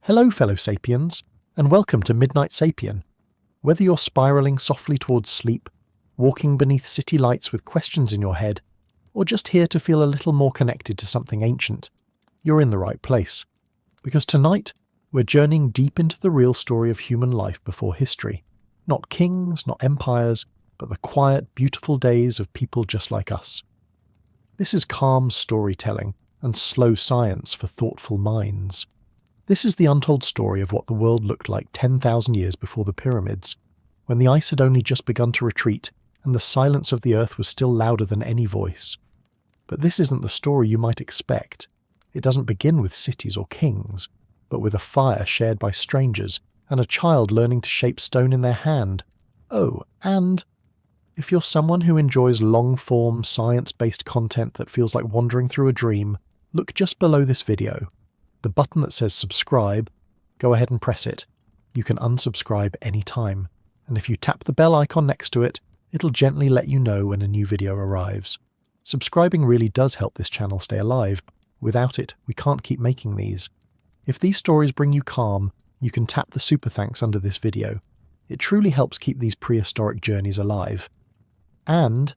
Hello, fellow Sapiens, and welcome to Midnight Sapien. Whether you're spiralling softly towards sleep, walking beneath city lights with questions in your head, or just here to feel a little more connected to something ancient, you're in the right place. Because tonight, we're journeying deep into the real story of human life before history. Not kings, not empires, but the quiet, beautiful days of people just like us. This is calm storytelling and slow science for thoughtful minds. This is the untold story of what the world looked like 10,000 years before the pyramids, when the ice had only just begun to retreat and the silence of the earth was still louder than any voice. But this isn't the story you might expect. It doesn't begin with cities or kings, but with a fire shared by strangers and a child learning to shape stone in their hand. Oh, and if you're someone who enjoys long-form, science-based content that feels like wandering through a dream, look just below this video. The button that says subscribe, go ahead and press it. You can unsubscribe anytime, and if you tap the bell icon next to it, it'll gently let you know when a new video arrives. Subscribing really does help this channel stay alive. Without it, we can't keep making these. If these stories bring you calm, you can tap the super thanks under this video. It truly helps keep these prehistoric journeys alive. And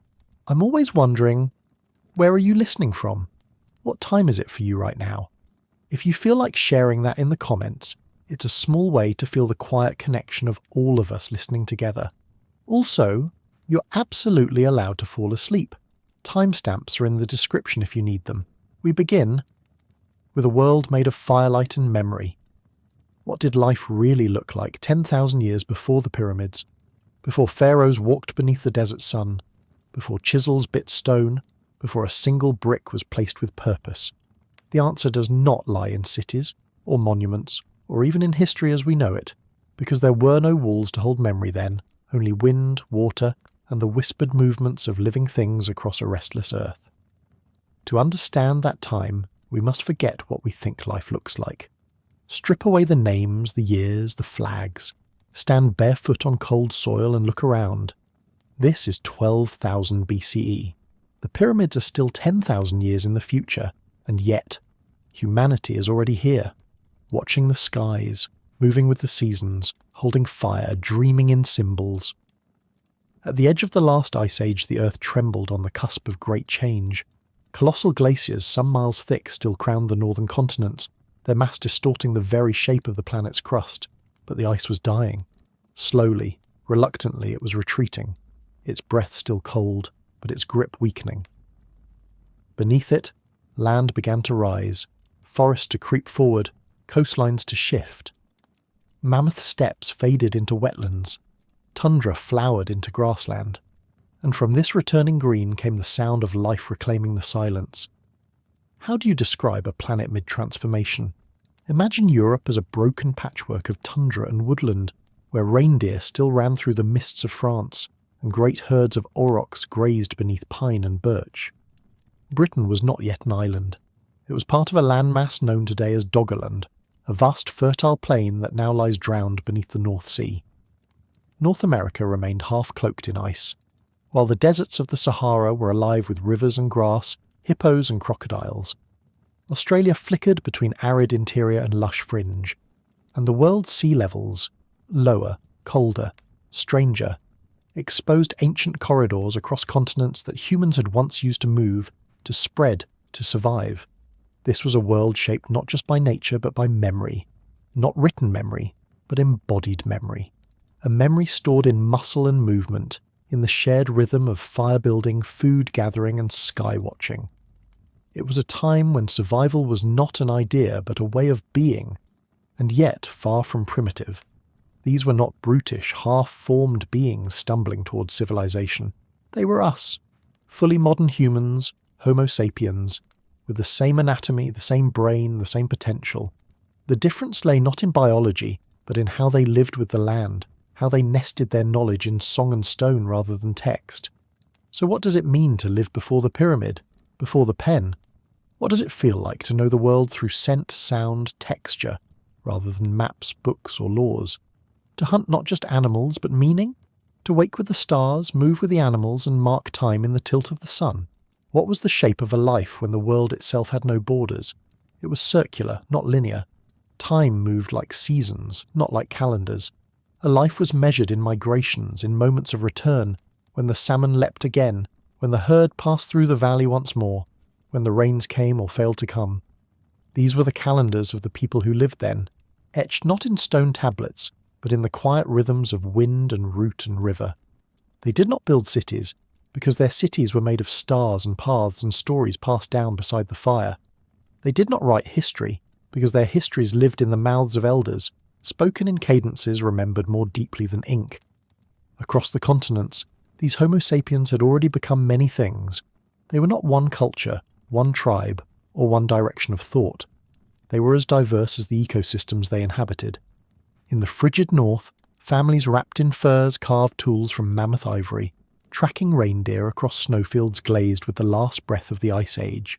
I'm always wondering, where are you listening from? What time is it for you right now? If you feel like sharing that in the comments, it's a small way to feel the quiet connection of all of us listening together. Also, you're absolutely allowed to fall asleep. Timestamps are in the description if you need them. We begin with a world made of firelight and memory. What did life really look like 10,000 years before the pyramids? Before pharaohs walked beneath the desert sun? Before chisels bit stone? Before a single brick was placed with purpose? The answer does not lie in cities, or monuments, or even in history as we know it, because there were no walls to hold memory then, only wind, water, and the whispered movements of living things across a restless earth. To understand that time, we must forget what we think life looks like. Strip away the names, the years, the flags. Stand barefoot on cold soil and look around. This is 12,000 BCE. The pyramids are still 10,000 years in the future. And yet, humanity is already here, watching the skies, moving with the seasons, holding fire, dreaming in symbols. At the edge of the last ice age, the earth trembled on the cusp of great change. Colossal glaciers some miles thick still crowned the northern continents, their mass distorting the very shape of the planet's crust. But the ice was dying. Slowly, reluctantly, it was retreating, its breath still cold, but its grip weakening. Beneath it, land began to rise, forests to creep forward, coastlines to shift. Mammoth steppes faded into wetlands, tundra flowered into grassland, and from this returning green came the sound of life reclaiming the silence. How do you describe a planet mid-transformation? Imagine Europe as a broken patchwork of tundra and woodland, where reindeer still ran through the mists of France, and great herds of aurochs grazed beneath pine and birch. Britain was not yet an island. It was part of a landmass known today as Doggerland, a vast fertile plain that now lies drowned beneath the North Sea. North America remained half-cloaked in ice, while the deserts of the Sahara were alive with rivers and grass, hippos and crocodiles. Australia flickered between arid interior and lush fringe, and the world's sea levels, lower, colder, stranger, exposed ancient corridors across continents that humans had once used to move, to spread, to survive. This was a world shaped not just by nature but by memory. Not written memory, but embodied memory. A memory stored in muscle and movement, in the shared rhythm of fire building, food gathering and sky watching. It was a time when survival was not an idea but a way of being, and yet far from primitive. These were not brutish, half-formed beings stumbling towards civilization. They were us, fully modern humans, Homo sapiens, with the same anatomy, the same brain, the same potential. The difference lay not in biology, but in how they lived with the land, how they nested their knowledge in song and stone rather than text. So what does it mean to live before the pyramid, before the pen? What does it feel like to know the world through scent, sound, texture, rather than maps, books or laws? To hunt not just animals, but meaning? To wake with the stars, move with the animals and mark time in the tilt of the sun? What was the shape of a life when the world itself had no borders? It was circular, not linear. Time moved like seasons, not like calendars. A life was measured in migrations, in moments of return, when the salmon leapt again, when the herd passed through the valley once more, when the rains came or failed to come. These were the calendars of the people who lived then, etched not in stone tablets, but in the quiet rhythms of wind and root and river. They did not build cities, because their cities were made of stars and paths and stories passed down beside the fire. They did not write history, because their histories lived in the mouths of elders, spoken in cadences remembered more deeply than ink. Across the continents, these Homo sapiens had already become many things. They were not one culture, one tribe, or one direction of thought. They were as diverse as the ecosystems they inhabited. In the frigid north, families wrapped in furs carved tools from mammoth ivory, tracking reindeer across snowfields glazed with the last breath of the Ice Age.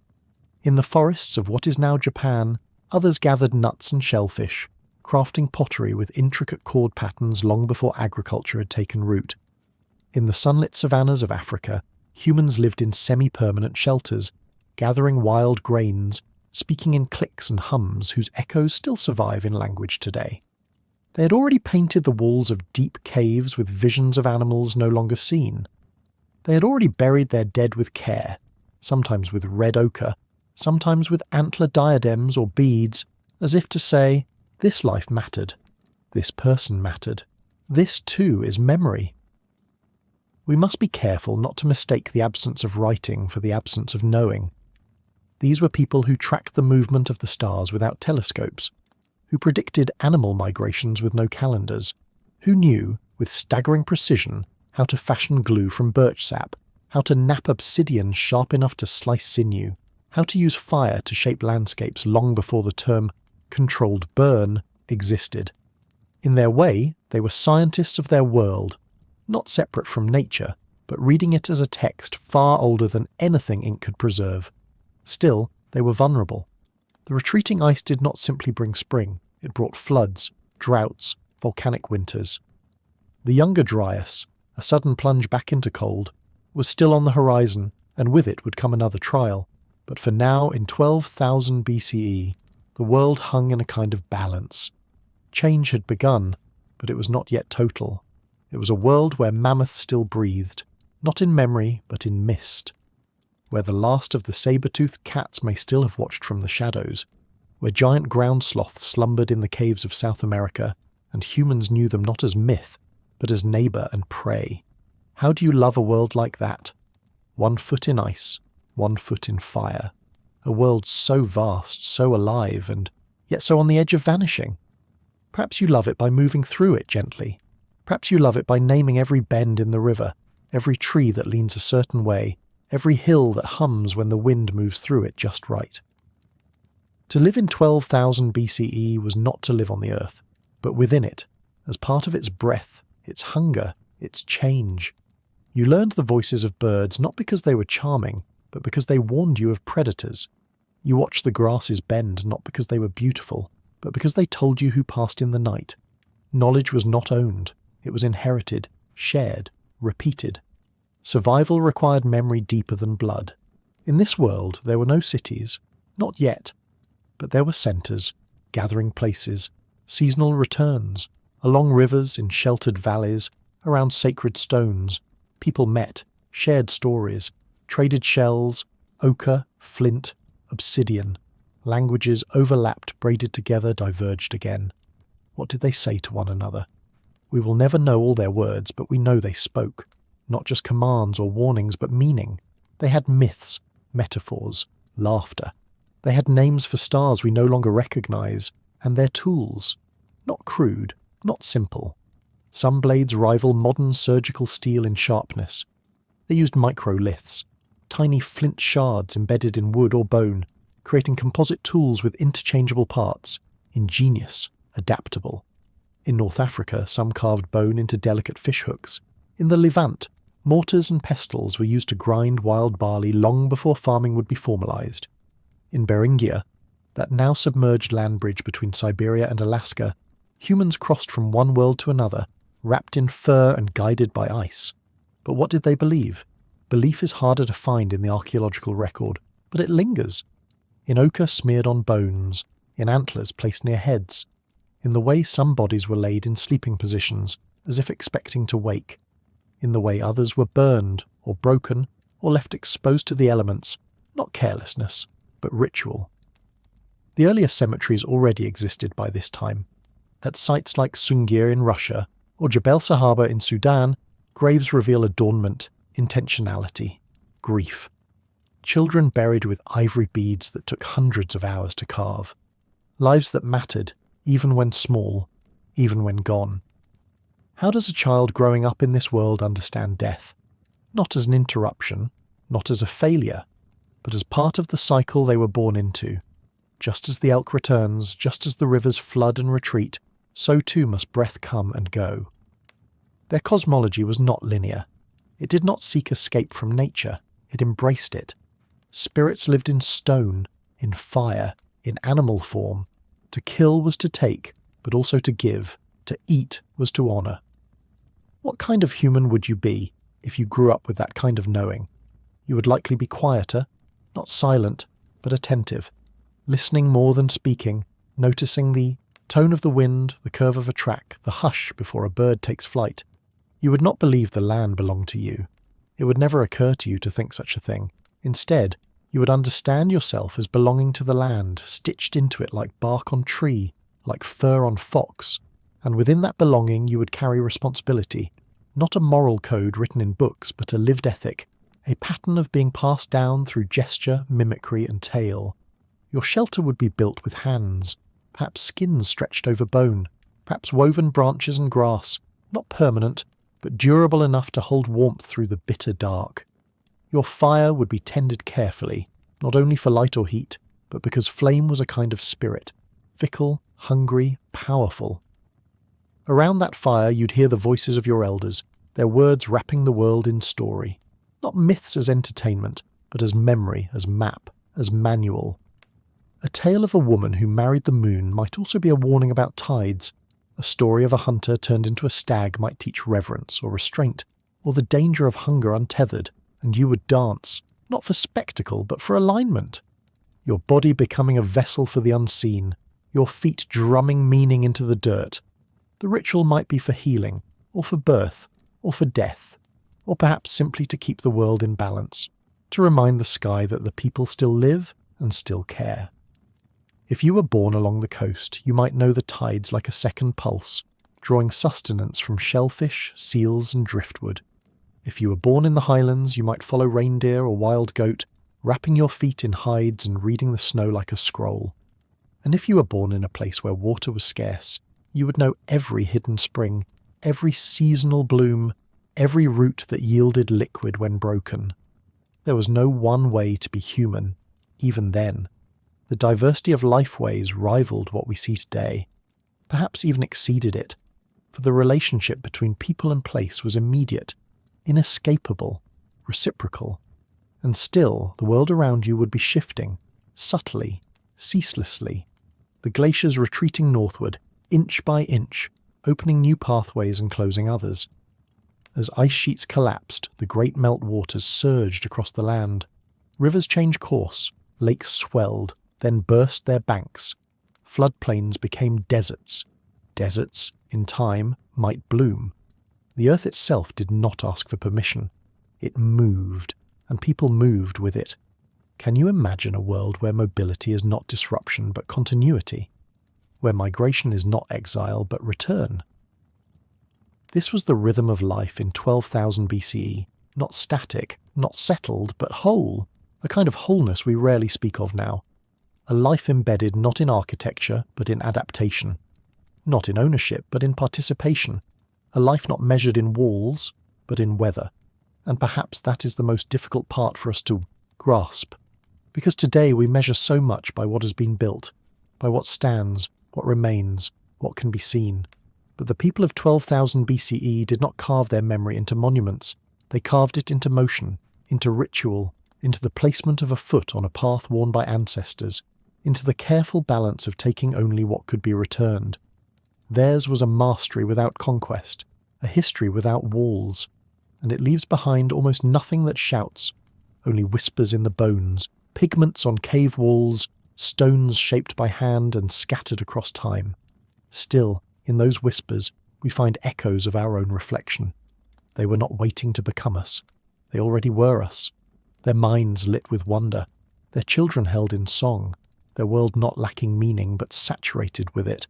In the forests of what is now Japan, others gathered nuts and shellfish, crafting pottery with intricate cord patterns long before agriculture had taken root. In the sunlit savannas of Africa, humans lived in semi-permanent shelters, gathering wild grains, speaking in clicks and hums whose echoes still survive in language today. They had already painted the walls of deep caves with visions of animals no longer seen. They had already buried their dead with care, sometimes with red ochre, sometimes with antler diadems or beads, as if to say, this life mattered, this person mattered, this too is memory. We must be careful not to mistake the absence of writing for the absence of knowing. These were people who tracked the movement of the stars without telescopes, who predicted animal migrations with no calendars, who knew, with staggering precision, how to fashion glue from birch sap, how to knap obsidian sharp enough to slice sinew, how to use fire to shape landscapes long before the term controlled burn existed. In their way, they were scientists of their world, not separate from nature, but reading it as a text far older than anything ink could preserve. Still, they were vulnerable. The retreating ice did not simply bring spring, it brought floods, droughts, volcanic winters. The younger Dryas, a sudden plunge back into cold, was still on the horizon, and with it would come another trial. But for now, in 12,000 BCE, the world hung in a kind of balance. Change had begun, but it was not yet total. It was a world where mammoths still breathed, not in memory, but in mist. Where the last of the saber-toothed cats may still have watched from the shadows, where giant ground sloths slumbered in the caves of South America, and humans knew them not as myth, but as neighbour and prey. How do you love a world like that? 1 foot in ice, 1 foot in fire. A world so vast, so alive, and yet so on the edge of vanishing. Perhaps you love it by moving through it gently. Perhaps you love it by naming every bend in the river, every tree that leans a certain way, every hill that hums when the wind moves through it just right. To live in 12,000 BCE was not to live on the earth, but within it, as part of its breath, its hunger, its change. You learned the voices of birds not because they were charming, but because they warned you of predators. You watched the grasses bend not because they were beautiful, but because they told you who passed in the night. Knowledge was not owned, it was inherited, shared, repeated. Survival required memory deeper than blood. In this world there were no cities, not yet, but there were centres, gathering places, seasonal returns, along rivers, in sheltered valleys, around sacred stones. People met, shared stories, traded shells, ochre, flint, obsidian. Languages overlapped, braided together, diverged again. What did they say to one another? We will never know all their words, but we know they spoke. Not just commands or warnings, but meaning. They had myths, metaphors, laughter. They had names for stars we no longer recognize, and their tools. Not crude, not simple. Some blades rival modern surgical steel in sharpness. They used microliths, tiny flint shards embedded in wood or bone, creating composite tools with interchangeable parts, ingenious, adaptable. In North Africa, some carved bone into delicate fishhooks. In the Levant, mortars and pestles were used to grind wild barley long before farming would be formalized. In Beringia, that now submerged land bridge between Siberia and Alaska, humans crossed from one world to another, wrapped in fur and guided by ice. But what did they believe? Belief is harder to find in the archaeological record, but it lingers. In ochre smeared on bones, in antlers placed near heads, in the way some bodies were laid in sleeping positions, as if expecting to wake, in the way others were burned, or broken, or left exposed to the elements, not carelessness, but ritual. The earliest cemeteries already existed by this time. At sites like Sungir in Russia, or Jebel Sahaba in Sudan, graves reveal adornment, intentionality, grief. Children buried with ivory beads that took hundreds of hours to carve. Lives that mattered, even when small, even when gone. How does a child growing up in this world understand death? Not as an interruption, not as a failure, but as part of the cycle they were born into. Just as the elk returns, just as the rivers flood and retreat, so too must breath come and go. Their cosmology was not linear. It did not seek escape from nature, it embraced it. Spirits lived in stone, in fire, in animal form. To kill was to take, but also to give. To eat was to honour. What kind of human would you be if you grew up with that kind of knowing? You would likely be quieter, not silent, but attentive, listening more than speaking, noticing the tone of the wind, the curve of a track, the hush before a bird takes flight. You would not believe the land belonged to you. It would never occur to you to think such a thing. Instead, you would understand yourself as belonging to the land, stitched into it like bark on tree, like fur on fox, and within that belonging you would carry responsibility, not a moral code written in books, but a lived ethic, a pattern of being passed down through gesture, mimicry, and tale. Your shelter would be built with hands, perhaps skins stretched over bone, perhaps woven branches and grass, not permanent, but durable enough to hold warmth through the bitter dark. Your fire would be tended carefully, not only for light or heat, but because flame was a kind of spirit, fickle, hungry, powerful. Around that fire you'd hear the voices of your elders, their words wrapping the world in story. Not myths as entertainment, but as memory, as map, as manual. A tale of a woman who married the moon might also be a warning about tides. A story of a hunter turned into a stag might teach reverence or restraint, or the danger of hunger untethered, and you would dance, not for spectacle, but for alignment. Your body becoming a vessel for the unseen, your feet drumming meaning into the dirt. The ritual might be for healing, or for birth, or for death, or perhaps simply to keep the world in balance, to remind the sky that the people still live and still care. If you were born along the coast, you might know the tides like a second pulse, drawing sustenance from shellfish, seals, and driftwood. If you were born in the highlands, you might follow reindeer or wild goat, wrapping your feet in hides and reading the snow like a scroll. And if you were born in a place where water was scarce, you would know every hidden spring, every seasonal bloom, every root that yielded liquid when broken. There was no one way to be human, even then. The diversity of lifeways rivaled what we see today, perhaps even exceeded it, for the relationship between people and place was immediate, inescapable, reciprocal, and still the world around you would be shifting, subtly, ceaselessly, the glaciers retreating northward, inch by inch, opening new pathways and closing others. As ice sheets collapsed, the great meltwaters surged across the land. Rivers changed course, lakes swelled, then burst their banks. Floodplains became deserts. Deserts, in time, might bloom. The earth itself did not ask for permission. It moved, and people moved with it. Can you imagine a world where mobility is not disruption but continuity? Where migration is not exile but return? This was the rhythm of life in 12,000 BCE, not static, not settled, but whole, a kind of wholeness we rarely speak of now. A life embedded not in architecture but in adaptation, not in ownership but in participation, a life not measured in walls but in weather. And perhaps that is the most difficult part for us to grasp, because today we measure so much by what has been built, by what stands, what remains, what can be seen. But the people of 12,000 BCE did not carve their memory into monuments. They carved it into motion, into ritual, into the placement of a foot on a path worn by ancestors, into the careful balance of taking only what could be returned. Theirs was a mastery without conquest, a history without walls, and it leaves behind almost nothing that shouts, only whispers in the bones, pigments on cave walls, stones shaped by hand and scattered across time. Still, in those whispers, we find echoes of our own reflection. They were not waiting to become us. They already were us. Their minds lit with wonder, their children held in song, their world not lacking meaning but saturated with it.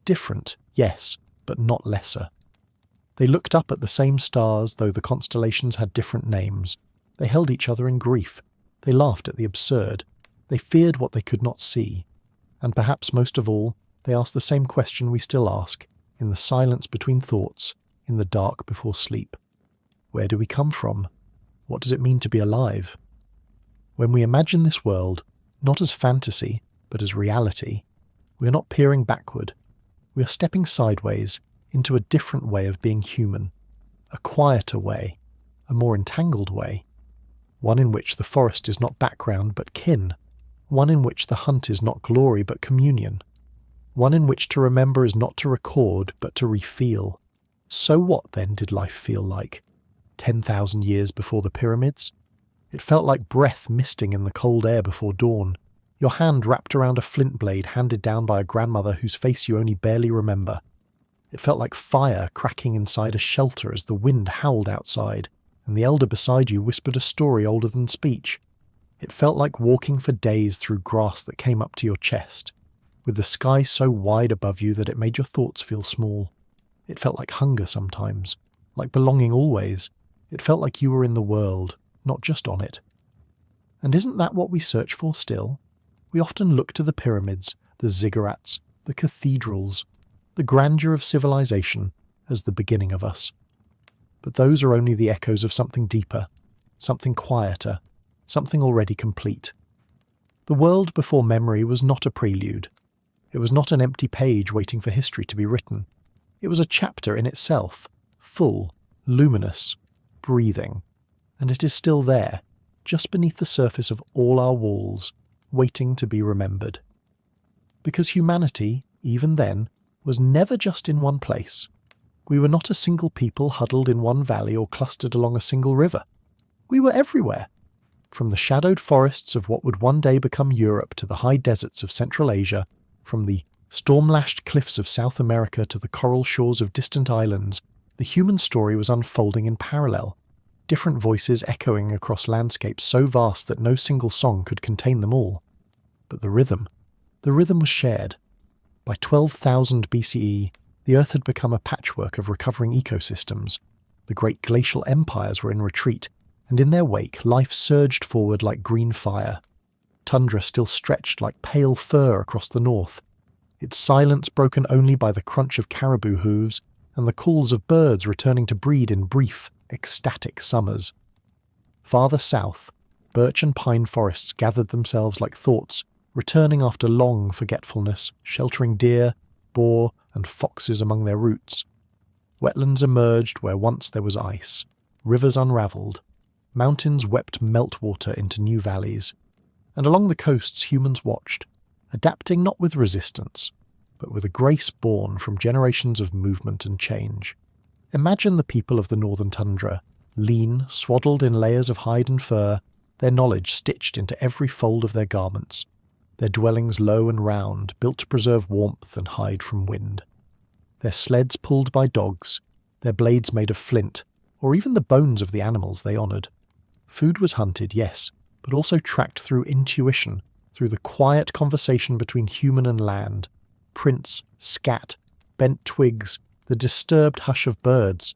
Different, yes, but not lesser. They looked up at the same stars, though the constellations had different names. They held each other in grief. They laughed at the absurd. They feared what they could not see. And perhaps most of all, they asked the same question we still ask, in the silence between thoughts, in the dark before sleep. Where do we come from? What does it mean to be alive? When we imagine this world, not as fantasy, but as reality, we are not peering backward. We are stepping sideways into a different way of being human, a quieter way, a more entangled way, one in which the forest is not background but kin, one in which the hunt is not glory but communion, one in which to remember is not to record but to refeel. So what then did life feel like? 10,000 years before the pyramids? It felt like breath misting in the cold air before dawn, your hand wrapped around a flint blade handed down by a grandmother whose face you only barely remember. It felt like fire cracking inside a shelter as the wind howled outside, and the elder beside you whispered a story older than speech. It felt like walking for days through grass that came up to your chest, with the sky so wide above you that it made your thoughts feel small. It felt like hunger sometimes, like belonging always. It felt like you were in the world, not just on it. And isn't that what we search for still? We often look to the pyramids, the ziggurats, the cathedrals, the grandeur of civilization as the beginning of us. But those are only the echoes of something deeper, something quieter, something already complete. The world before memory was not a prelude. It was not an empty page waiting for history to be written. It was a chapter in itself, full, luminous, breathing. And it is still there, just beneath the surface of all our walls, waiting to be remembered. Because humanity, even then, was never just in one place. We were not a single people huddled in one valley or clustered along a single river. We were everywhere. From the shadowed forests of what would one day become Europe to the high deserts of Central Asia, from the storm-lashed cliffs of South America to the coral shores of distant islands, the human story was unfolding in parallel, different voices echoing across landscapes so vast that no single song could contain them all. But the rhythm was shared. By 12,000 BCE, the Earth had become a patchwork of recovering ecosystems. The great glacial empires were in retreat, and in their wake life surged forward like green fire. Tundra still stretched like pale fur across the north, its silence broken only by the crunch of caribou hooves and the calls of birds returning to breed in brief, ecstatic summers. Farther south, birch and pine forests gathered themselves like thoughts, returning after long forgetfulness, sheltering deer, boar, and foxes among their roots. Wetlands emerged where once there was ice. Rivers unravelled. Mountains wept meltwater into new valleys. And along the coasts humans watched, adapting not with resistance, but with a grace born from generations of movement and change. Imagine the people of the northern tundra, lean, swaddled in layers of hide and fur, their knowledge stitched into every fold of their garments, their dwellings low and round, built to preserve warmth and hide from wind. Their sleds pulled by dogs, their blades made of flint, or even the bones of the animals they honoured. Food was hunted, yes, but also tracked through intuition, through the quiet conversation between human and land, prints, scat, bent twigs, the disturbed hush of birds.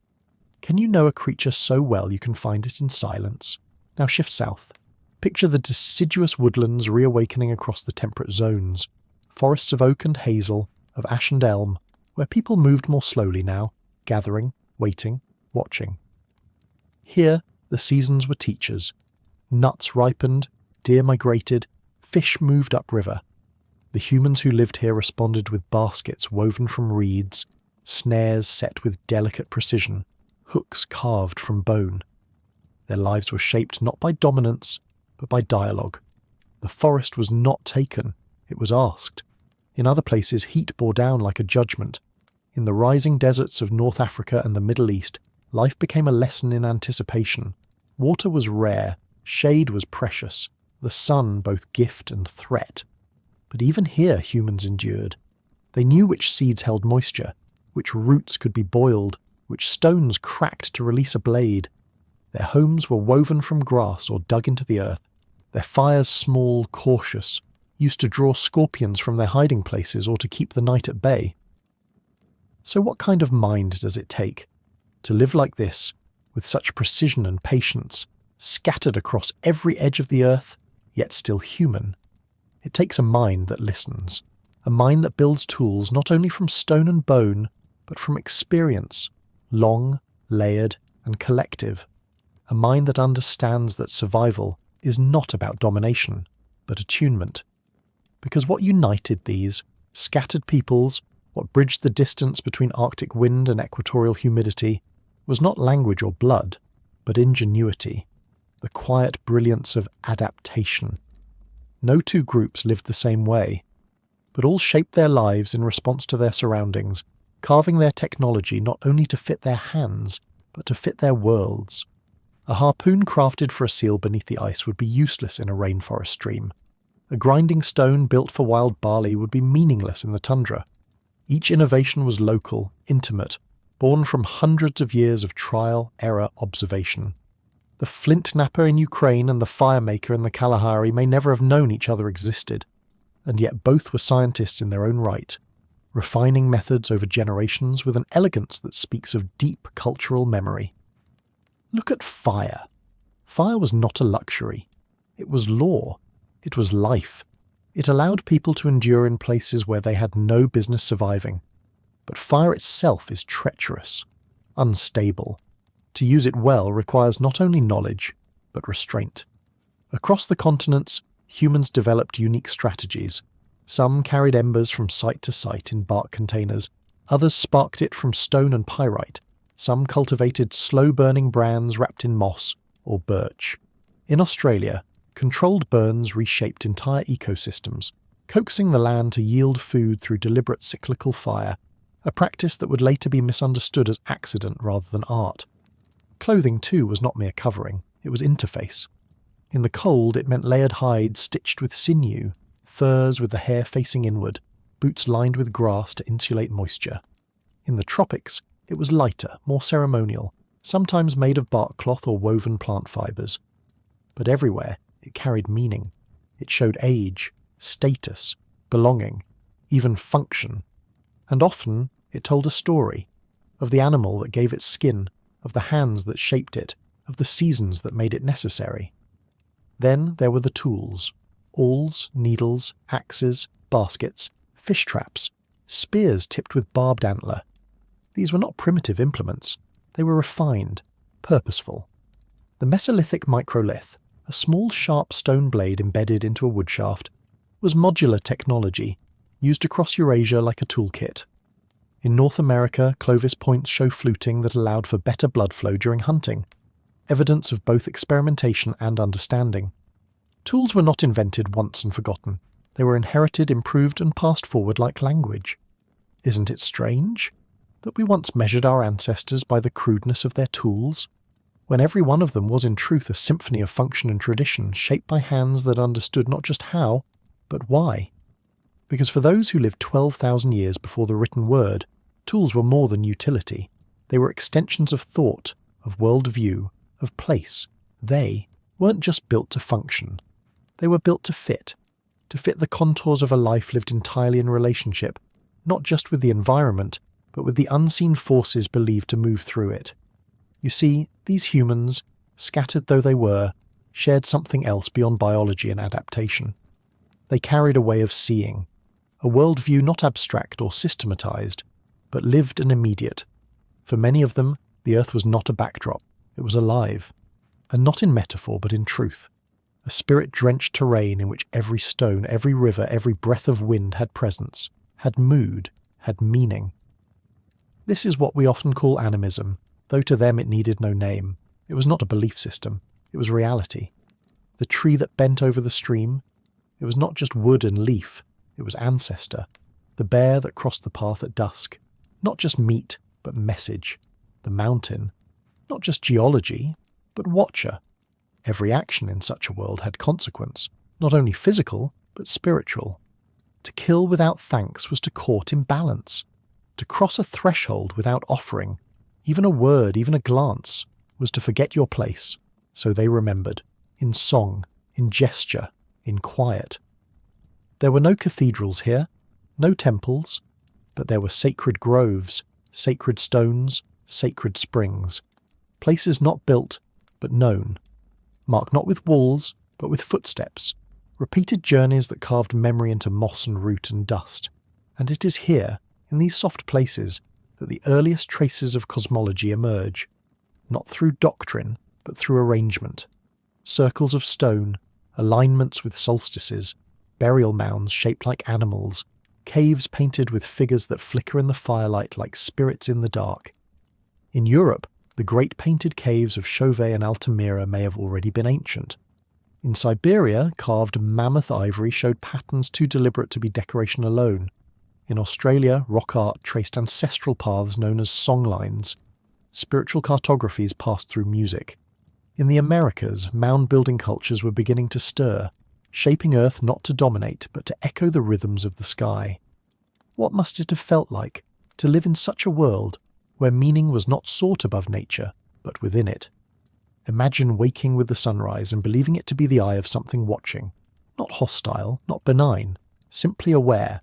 Can you know a creature so well you can find it in silence? Now shift south. Picture the deciduous woodlands reawakening across the temperate zones, forests of oak and hazel, of ash and elm, where people moved more slowly now, gathering, waiting, watching. Here, the seasons were teachers. Nuts ripened, deer migrated, fish moved upriver. The humans who lived here responded with baskets woven from reeds, snares set with delicate precision, hooks carved from bone. Their lives were shaped not by dominance, but by dialogue. The forest was not taken, it was asked. In other places, heat bore down like a judgment. In the rising deserts of North Africa and the Middle East, life became a lesson in anticipation. Water was rare, shade was precious, the sun both gift and threat. But even here humans endured. They knew which seeds held moisture, which roots could be boiled, which stones cracked to release a blade. Their homes were woven from grass or dug into the earth, their fires small, cautious, used to draw scorpions from their hiding places or to keep the night at bay. So what kind of mind does it take to live like this, with such precision and patience, scattered across every edge of the earth, yet still human? It takes a mind that listens, a mind that builds tools not only from stone and bone, but from experience, long, layered, and collective. A mind that understands that survival is not about domination, but attunement. Because what united these scattered peoples, what bridged the distance between Arctic wind and equatorial humidity, was not language or blood, but ingenuity, the quiet brilliance of adaptation. No two groups lived the same way, but all shaped their lives in response to their surroundings, carving their technology not only to fit their hands, but to fit their worlds. A harpoon crafted for a seal beneath the ice would be useless in a rainforest stream. A grinding stone built for wild barley would be meaningless in the tundra. Each innovation was local, intimate, born from hundreds of years of trial, error, observation. The flint knapper in Ukraine and the fire maker in the Kalahari may never have known each other existed, and yet both were scientists in their own right, refining methods over generations with an elegance that speaks of deep cultural memory. Look at fire. Fire was not a luxury. It was law. It was life. It allowed people to endure in places where they had no business surviving. But fire itself is treacherous, unstable. To use it well requires not only knowledge, but restraint. Across the continents, humans developed unique strategies. Some carried embers from site to site in bark containers, others sparked it from stone and pyrite, some cultivated slow-burning brands wrapped in moss or birch. In Australia, controlled burns reshaped entire ecosystems, coaxing the land to yield food through deliberate cyclical fire, a practice that would later be misunderstood as accident rather than art. Clothing, too, was not mere covering, it was interface. In the cold, it meant layered hides stitched with sinew, furs with the hair facing inward, boots lined with grass to insulate moisture. In the tropics, it was lighter, more ceremonial, sometimes made of bark cloth or woven plant fibres. But everywhere, it carried meaning. It showed age, status, belonging, even function. And often, it told a story, of the animal that gave it skin, of the hands that shaped it, of the seasons that made it necessary. Then there were the tools: awls, needles, axes, baskets, fish traps, spears tipped with barbed antler. These were not primitive implements. They were refined, purposeful. The Mesolithic microlith, a small sharp stone blade embedded into a woodshaft, was modular technology, used across Eurasia like a toolkit. In North America, Clovis points show fluting that allowed for better blood flow during hunting, evidence of both experimentation and understanding. Tools were not invented once and forgotten. They were inherited, improved, and passed forward like language. Isn't it strange that we once measured our ancestors by the crudeness of their tools, when every one of them was in truth a symphony of function and tradition, shaped by hands that understood not just how, but why? Because for those who lived 12,000 years before the written word, tools were more than utility. They were extensions of thought, of worldview, of place. They weren't just built to function. They were built to fit the contours of a life lived entirely in relationship, not just with the environment, but with the unseen forces believed to move through it. You see, these humans, scattered though they were, shared something else beyond biology and adaptation. They carried a way of seeing, a worldview not abstract or systematized, but lived and immediate. For many of them, the earth was not a backdrop, it was alive, and not in metaphor but in truth, a spirit-drenched terrain in which every stone, every river, every breath of wind had presence, had mood, had meaning. This is what we often call animism, though to them it needed no name. It was not a belief system, it was reality. The tree that bent over the stream, it was not just wood and leaf, it was ancestor. The bear that crossed the path at dusk, not just meat, but message. The mountain, not just geology, but watcher. Every action in such a world had consequence, not only physical, but spiritual. To kill without thanks was to court imbalance. To cross a threshold without offering, even a word, even a glance, was to forget your place. So they remembered, in song, in gesture, in quiet. There were no cathedrals here, no temples, but there were sacred groves, sacred stones, sacred springs. Places not built, but known. Marked not with walls, but with footsteps. Repeated journeys that carved memory into moss and root and dust. And it is here, in these soft places, that the earliest traces of cosmology emerge. Not through doctrine, but through arrangement. Circles of stone, alignments with solstices, burial mounds shaped like animals, caves painted with figures that flicker in the firelight like spirits in the dark. In Europe, the great painted caves of Chauvet and Altamira may have already been ancient. In Siberia, carved mammoth ivory showed patterns too deliberate to be decoration alone. In Australia, rock art traced ancestral paths known as songlines. Spiritual cartographies passed through music. In the Americas, mound-building cultures were beginning to stir, shaping Earth not to dominate, but to echo the rhythms of the sky. What must it have felt like to live in such a world where meaning was not sought above nature, but within it? Imagine waking with the sunrise and believing it to be the eye of something watching, not hostile, not benign, simply aware.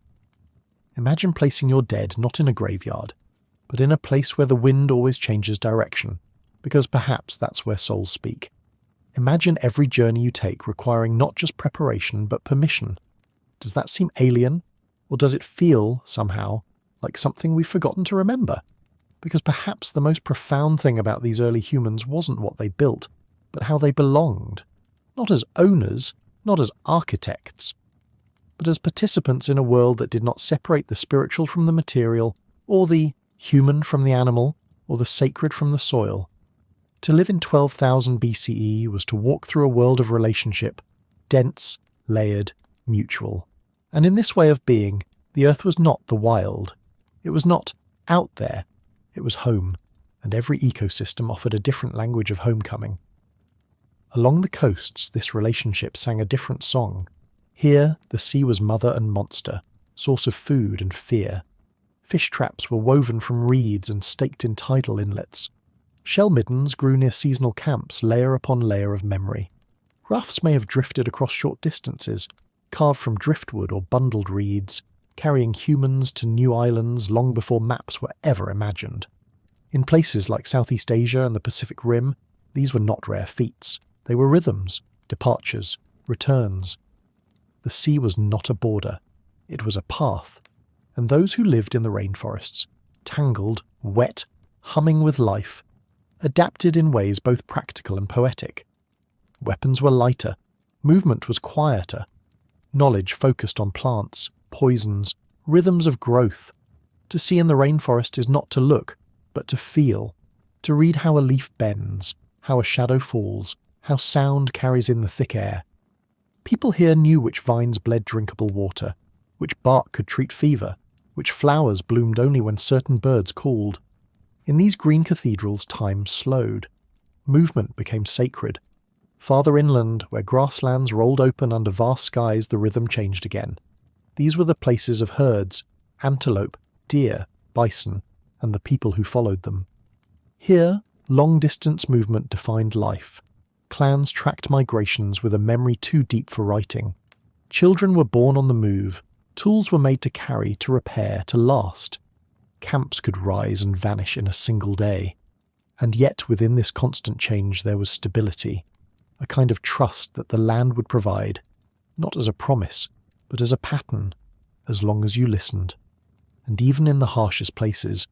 Imagine placing your dead not in a graveyard, but in a place where the wind always changes direction, because perhaps that's where souls speak. Imagine every journey you take requiring not just preparation, but permission. Does that seem alien, or does it feel, somehow, like something we've forgotten to remember? Because perhaps the most profound thing about these early humans wasn't what they built, but how they belonged. Not as owners, not as architects, but as participants in a world that did not separate the spiritual from the material, or the human from the animal, or the sacred from the soil. To live in 12,000 BCE was to walk through a world of relationship, dense, layered, mutual. And in this way of being, the earth was not the wild. It was not out there. It was home, and every ecosystem offered a different language of homecoming. Along the coasts, this relationship sang a different song. Here, the sea was mother and monster, source of food and fear. Fish traps were woven from reeds and staked in tidal inlets. Shell middens grew near seasonal camps, layer upon layer of memory. Rafts may have drifted across short distances, carved from driftwood or bundled reeds, carrying humans to new islands long before maps were ever imagined. In places like Southeast Asia and the Pacific Rim, these were not rare feats. They were rhythms, departures, returns. The sea was not a border. It was a path. And those who lived in the rainforests, tangled, wet, humming with life, adapted in ways both practical and poetic. Weapons were lighter. Movement was quieter. Knowledge focused on plants, poisons, rhythms of growth. To see in the rainforest is not to look, but to feel, to read how a leaf bends, how a shadow falls, how sound carries in the thick air. People here knew which vines bled drinkable water, which bark could treat fever, which flowers bloomed only when certain birds called. In these green cathedrals time slowed. Movement became sacred. Farther inland, where grasslands rolled open under vast skies, the rhythm changed again. These were the places of herds, antelope, deer, bison, and the people who followed them. Here, long-distance movement defined life. Clans tracked migrations with a memory too deep for writing. Children were born on the move. Tools were made to carry, to repair, to last. Camps could rise and vanish in a single day. And yet within this constant change there was stability, a kind of trust that the land would provide, not as a promise, but as a pattern, as long as you listened. And even in the harshest places,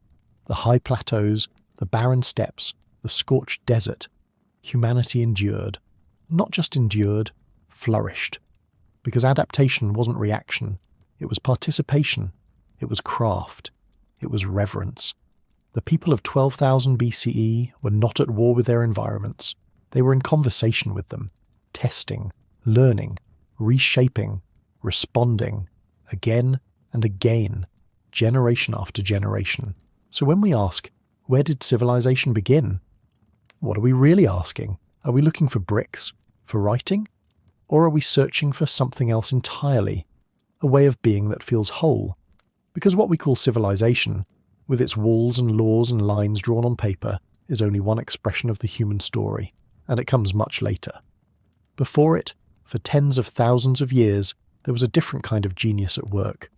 the high plateaus, the barren steppes, the scorched desert, humanity endured. Not just endured, flourished. Because adaptation wasn't reaction, it was participation, it was craft, it was reverence. The people of 12,000 BCE were not at war with their environments. They were in conversation with them, testing, learning, reshaping, responding, again and again, generation after generation. So when we ask, where did civilization begin? What are we really asking? Are we looking for bricks, for writing? Or are we searching for something else entirely? a way of being that feels whole. Because what we call civilization, with its walls and laws and lines drawn on paper, is only one expression of the human story, and it comes much later. Before it, for tens of thousands of years, there was a different kind of genius at work,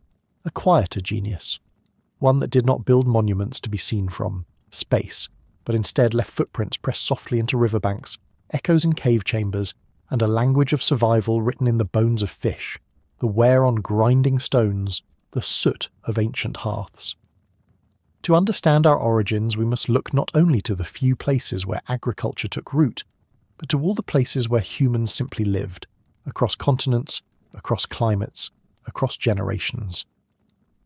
a quieter genius, one that did not build monuments to be seen from space, but instead left footprints pressed softly into riverbanks, echoes in cave chambers, and a language of survival written in the bones of fish, the wear on grinding stones, the soot of ancient hearths. To understand our origins, we must look not only to the few places where agriculture took root, but to all the places where humans simply lived, across continents, across climates, across generations.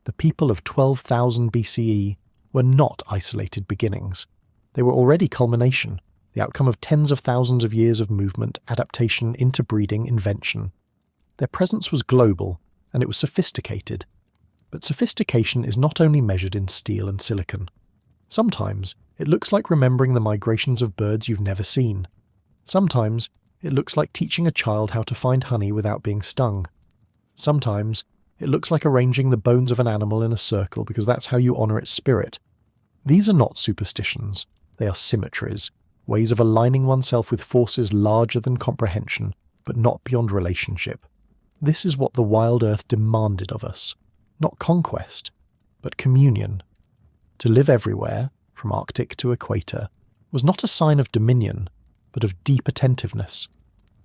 The people of 12,000 BCE were not isolated beginnings. They were already culmination, the outcome of tens of thousands of years of movement, adaptation, interbreeding, invention. Their presence was global, and it was sophisticated. But sophistication is not only measured in steel and silicon. Sometimes it looks like remembering the migrations of birds you've never seen. Sometimes it looks like teaching a child how to find honey without being stung. Sometimes it looks like arranging the bones of an animal in a circle because that's how you honour its spirit. These are not superstitions, they are symmetries, ways of aligning oneself with forces larger than comprehension, but not beyond relationship. This is what the wild earth demanded of us. Not conquest, but communion. To live everywhere, from Arctic to equator, was not a sign of dominion, but of deep attentiveness.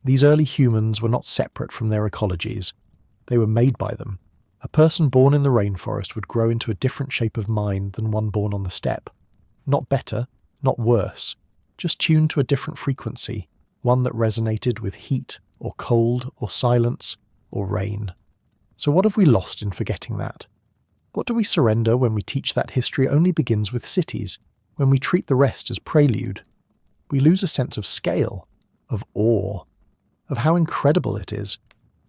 These early humans were not separate from their ecologies. They were made by them. A person born in the rainforest would grow into a different shape of mind than one born on the steppe. Not better, not worse, just tuned to a different frequency, one that resonated with heat, or cold, or silence, or rain. So what have we lost in forgetting that? What do we surrender when we teach that history only begins with cities, when we treat the rest as prelude? We lose a sense of scale, of awe, of how incredible it is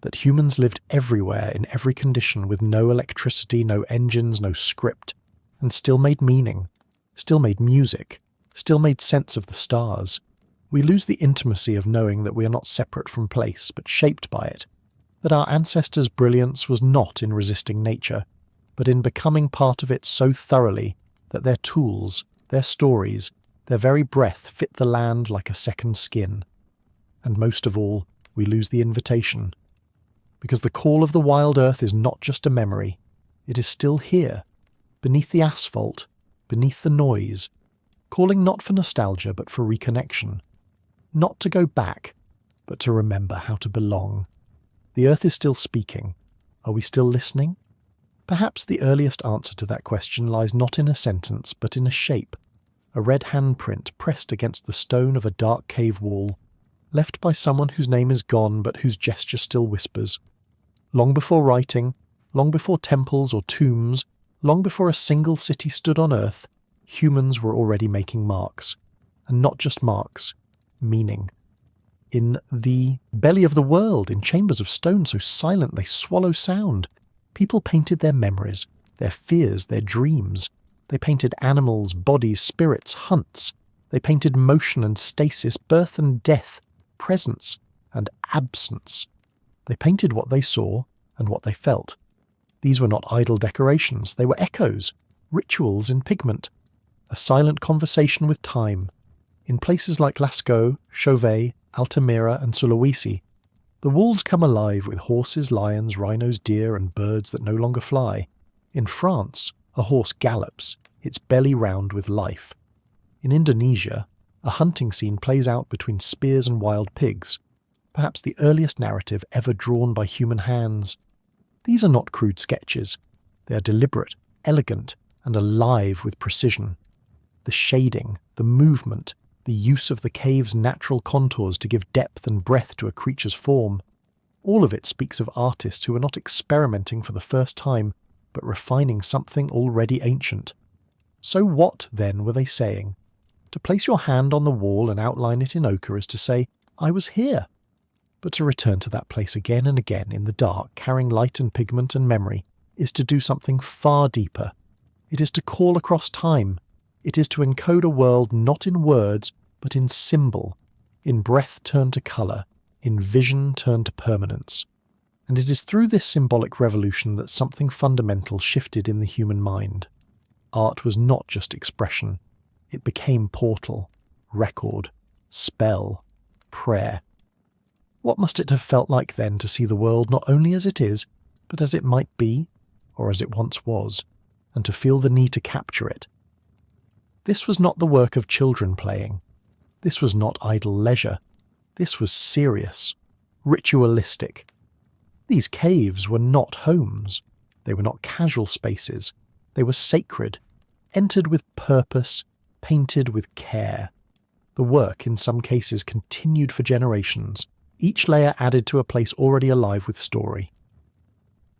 that humans lived everywhere in every condition with no electricity, no engines, no script, and still made meaning, still made music, still made sense of the stars. We lose the intimacy of knowing that we are not separate from place, but shaped by it, that our ancestors' brilliance was not in resisting nature, but in becoming part of it so thoroughly that their tools, their stories, their very breath fit the land like a second skin. And most of all, we lose the invitation. Because the call of the wild earth is not just a memory, it is still here, beneath the asphalt, beneath the noise, calling not for nostalgia but for reconnection. Not to go back, but to remember how to belong. The earth is still speaking. Are we still listening? Perhaps the earliest answer to that question lies not in a sentence, but in a shape, a red handprint pressed against the stone of a dark cave wall, left by someone whose name is gone but whose gesture still whispers. Long before writing, long before temples or tombs, long before a single city stood on earth, humans were already making marks. And not just marks, meaning. In the belly of the world, in chambers of stone so silent they swallow sound, people painted their memories, their fears, their dreams. They painted animals, bodies, spirits, hunts. They painted motion and stasis, birth and death, presence and absence. They painted what they saw and what they felt. These were not idle decorations, they were echoes, rituals in pigment, a silent conversation with time. In places like Lascaux, Chauvet, Altamira and Sulawesi, the walls come alive with horses, lions, rhinos, deer and birds that no longer fly. In France, a horse gallops, its belly round with life. In Indonesia, a hunting scene plays out between spears and wild pigs, perhaps the earliest narrative ever drawn by human hands. These are not crude sketches. They are deliberate, elegant, and alive with precision. The shading, the movement, the use of the cave's natural contours to give depth and breadth to a creature's form. All of it speaks of artists who are not experimenting for the first time, but refining something already ancient. So what, then, were they saying? To place your hand on the wall and outline it in ochre is to say, I was here. But to return to that place again and again in the dark, carrying light and pigment and memory, is to do something far deeper. It is to call across time. It is to encode a world not in words, but in symbol, in breath turned to colour, in vision turned to permanence. And it is through this symbolic revolution that something fundamental shifted in the human mind. Art was not just expression. It became portal, record, spell, prayer. What must it have felt like then to see the world not only as it is, but as it might be, or as it once was, and to feel the need to capture it? This was not the work of children playing. This was not idle leisure. This was serious, ritualistic. These caves were not homes. They were not casual spaces. They were sacred, entered with purpose, painted with care. The work, in some cases, continued for generations, each layer added to a place already alive with story.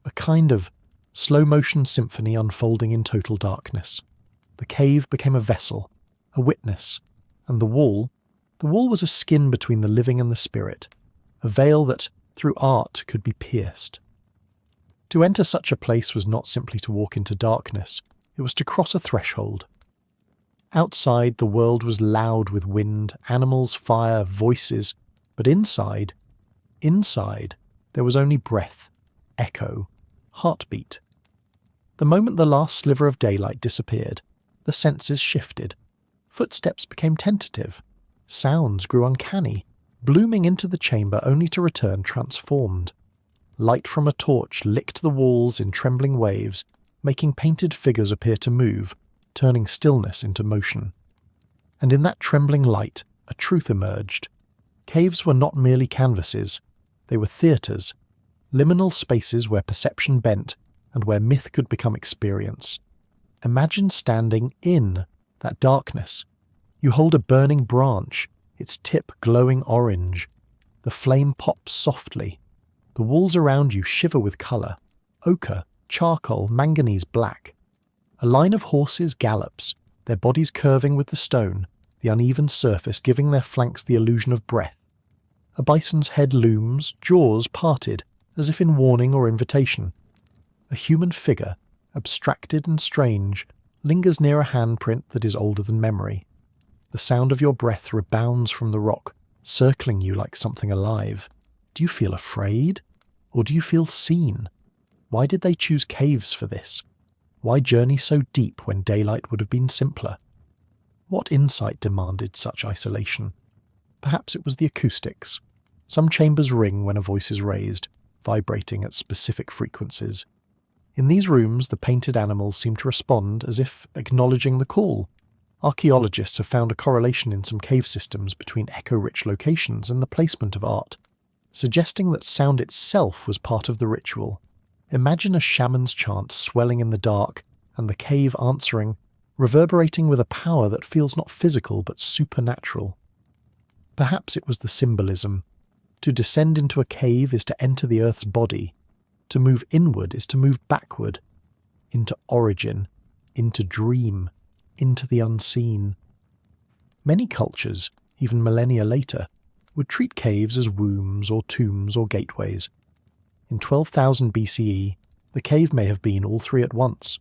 A kind of slow-motion symphony unfolding in total darkness. The cave became a vessel, a witness, and the wall was a skin between the living and the spirit, a veil that, through art, could be pierced. To enter such a place was not simply to walk into darkness, it was to cross a threshold. Outside, the world was loud with wind, animals, fire, voices, but inside, there was only breath, echo, heartbeat. The moment the last sliver of daylight disappeared, the senses shifted. Footsteps became tentative. Sounds grew uncanny, blooming into the chamber only to return transformed. Light from a torch licked the walls in trembling waves, making painted figures appear to move, turning stillness into motion. And in that trembling light, a truth emerged. Caves were not merely canvases. They were theatres, liminal spaces where perception bent and where myth could become experience. Imagine standing in that darkness. You hold a burning branch, its tip glowing orange. The flame pops softly. The walls around you shiver with colour, ochre, charcoal, manganese black. A line of horses gallops, their bodies curving with the stone, the uneven surface giving their flanks the illusion of breath. A bison's head looms, jaws parted, as if in warning or invitation. A human figure, abstracted and strange, lingers near a handprint that is older than memory. The sound of your breath rebounds from the rock, circling you like something alive. Do you feel afraid? Or do you feel seen? Why did they choose caves for this? Why journey so deep when daylight would have been simpler? What insight demanded such isolation? Perhaps it was the acoustics. Some chambers ring when a voice is raised, vibrating at specific frequencies. In these rooms, the painted animals seem to respond as if acknowledging the call. Archaeologists have found a correlation in some cave systems between echo-rich locations and the placement of art, suggesting that sound itself was part of the ritual. Imagine a shaman's chant swelling in the dark and the cave answering, reverberating with a power that feels not physical but supernatural. Perhaps it was the symbolism. To descend into a cave is to enter the earth's body. To move inward is to move backward, into origin, into dream, into the unseen. Many cultures, even millennia later, would treat caves as wombs or tombs or gateways. In 12,000 BCE, the cave may have been all three at once,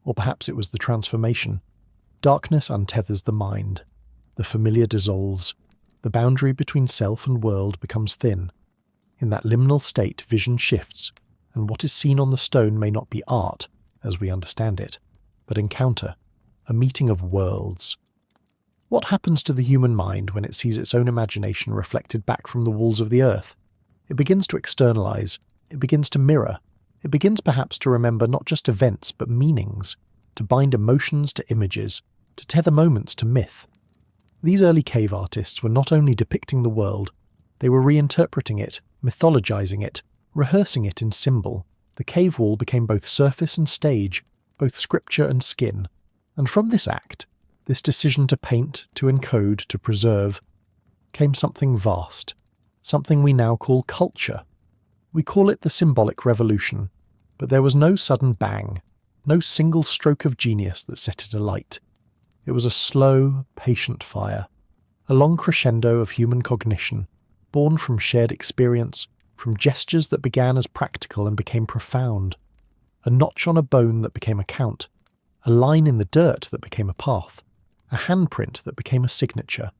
or perhaps it was the transformation. Darkness untethers the mind. The familiar dissolves. The boundary between self and world becomes thin. In that liminal state, vision shifts, and what is seen on the stone may not be art, as we understand it, but encounter, a meeting of worlds. What happens to the human mind when it sees its own imagination reflected back from the walls of the earth? It begins to externalize. It begins to mirror. It begins perhaps to remember not just events but meanings, to bind emotions to images, to tether moments to myth. These early cave artists were not only depicting the world, they were reinterpreting it, mythologizing it, rehearsing it in symbol. The cave wall became both surface and stage, both scripture and skin. And from this act, this decision to paint, to encode, to preserve, came something vast, something we now call culture. We call it the symbolic revolution, but there was no sudden bang, no single stroke of genius that set it alight. It was a slow, patient fire, a long crescendo of human cognition, born from shared experience, from gestures that began as practical and became profound, a notch on a bone that became a count, a line in the dirt that became a path, a handprint that became a signature.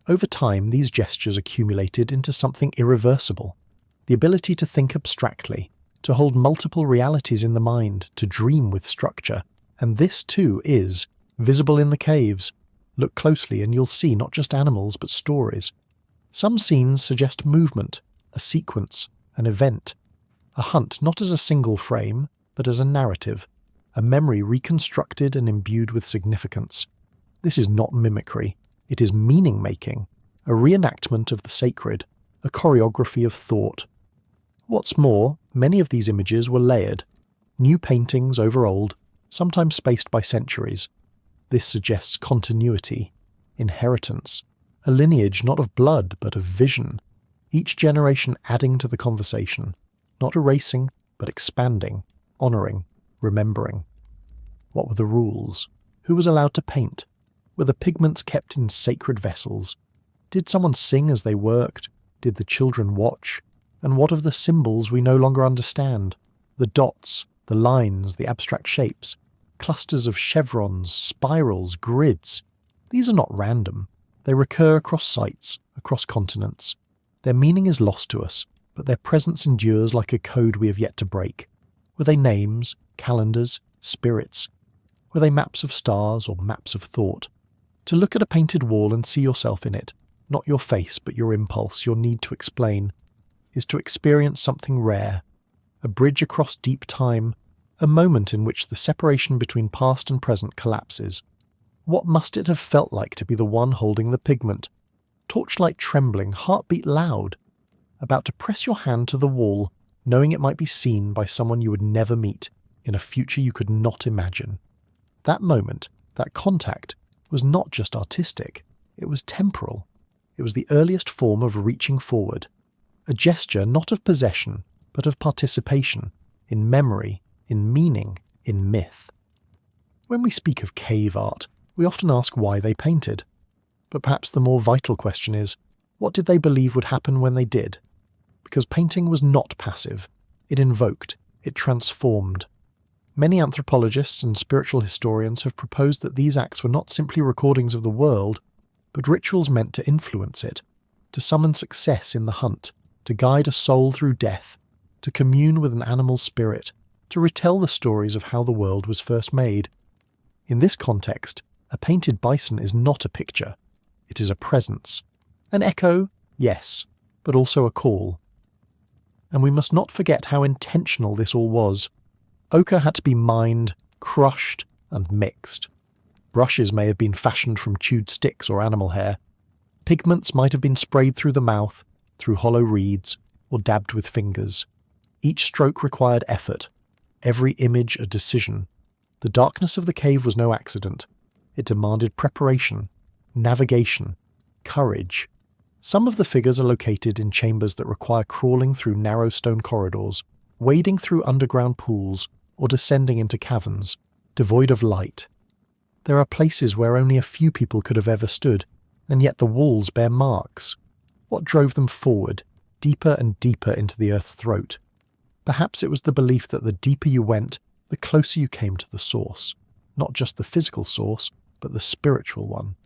Over time, these gestures accumulated into something irreversible, the ability to think abstractly, to hold multiple realities in the mind, to dream with structure. And this too is visible in the caves. Look closely and you'll see not just animals but stories. Some scenes suggest movement, a sequence, an event, a hunt not as a single frame, but as a narrative, a memory reconstructed and imbued with significance. This is not mimicry, it is meaning-making, a reenactment of the sacred, a choreography of thought. What's more, many of these images were layered, new paintings over old, sometimes spaced by centuries. This suggests continuity, inheritance, a lineage not of blood but of vision, each generation adding to the conversation, not erasing but expanding, honouring, remembering. What were the rules? Who was allowed to paint? Were the pigments kept in sacred vessels? Did someone sing as they worked? Did the children watch? And what of the symbols we no longer understand? The dots, the lines, the abstract shapes, clusters of chevrons, spirals, grids. These are not random. They recur across sites, across continents. Their meaning is lost to us, but their presence endures like a code we have yet to break. Were they names, calendars, spirits? Were they maps of stars or maps of thought? To look at a painted wall and see yourself in it, not your face but your impulse, your need to explain, is to experience something rare, a bridge across deep time, a moment in which the separation between past and present collapses. What must it have felt like to be the one holding the pigment, torchlight trembling, heartbeat loud, about to press your hand to the wall, knowing it might be seen by someone you would never meet in a future you could not imagine? That moment, that contact, was not just artistic, it was temporal. It was the earliest form of reaching forward, a gesture not of possession, but of participation, in memory, in meaning, in myth. When we speak of cave art, we often ask why they painted. But perhaps the more vital question is, what did they believe would happen when they did? Because painting was not passive. It invoked, it transformed. Many anthropologists and spiritual historians have proposed that these acts were not simply recordings of the world, but rituals meant to influence it, to summon success in the hunt, to guide a soul through death, to commune with an animal spirit, to retell the stories of how the world was first made. In this context, a painted bison is not a picture. It is a presence. An echo, yes, but also a call. And we must not forget how intentional this all was. Ochre had to be mined, crushed, and mixed. Brushes may have been fashioned from chewed sticks or animal hair. Pigments might have been sprayed through the mouth, through hollow reeds, or dabbed with fingers. Each stroke required effort, every image a decision. The darkness of the cave was no accident. It demanded preparation, navigation, courage. Some of the figures are located in chambers that require crawling through narrow stone corridors, wading through underground pools, or descending into caverns, devoid of light. There are places where only a few people could have ever stood, and yet the walls bear marks. What drove them forward, deeper and deeper into the earth's throat? Perhaps it was the belief that the deeper you went, the closer you came to the source. Not just the physical source, but the spiritual one.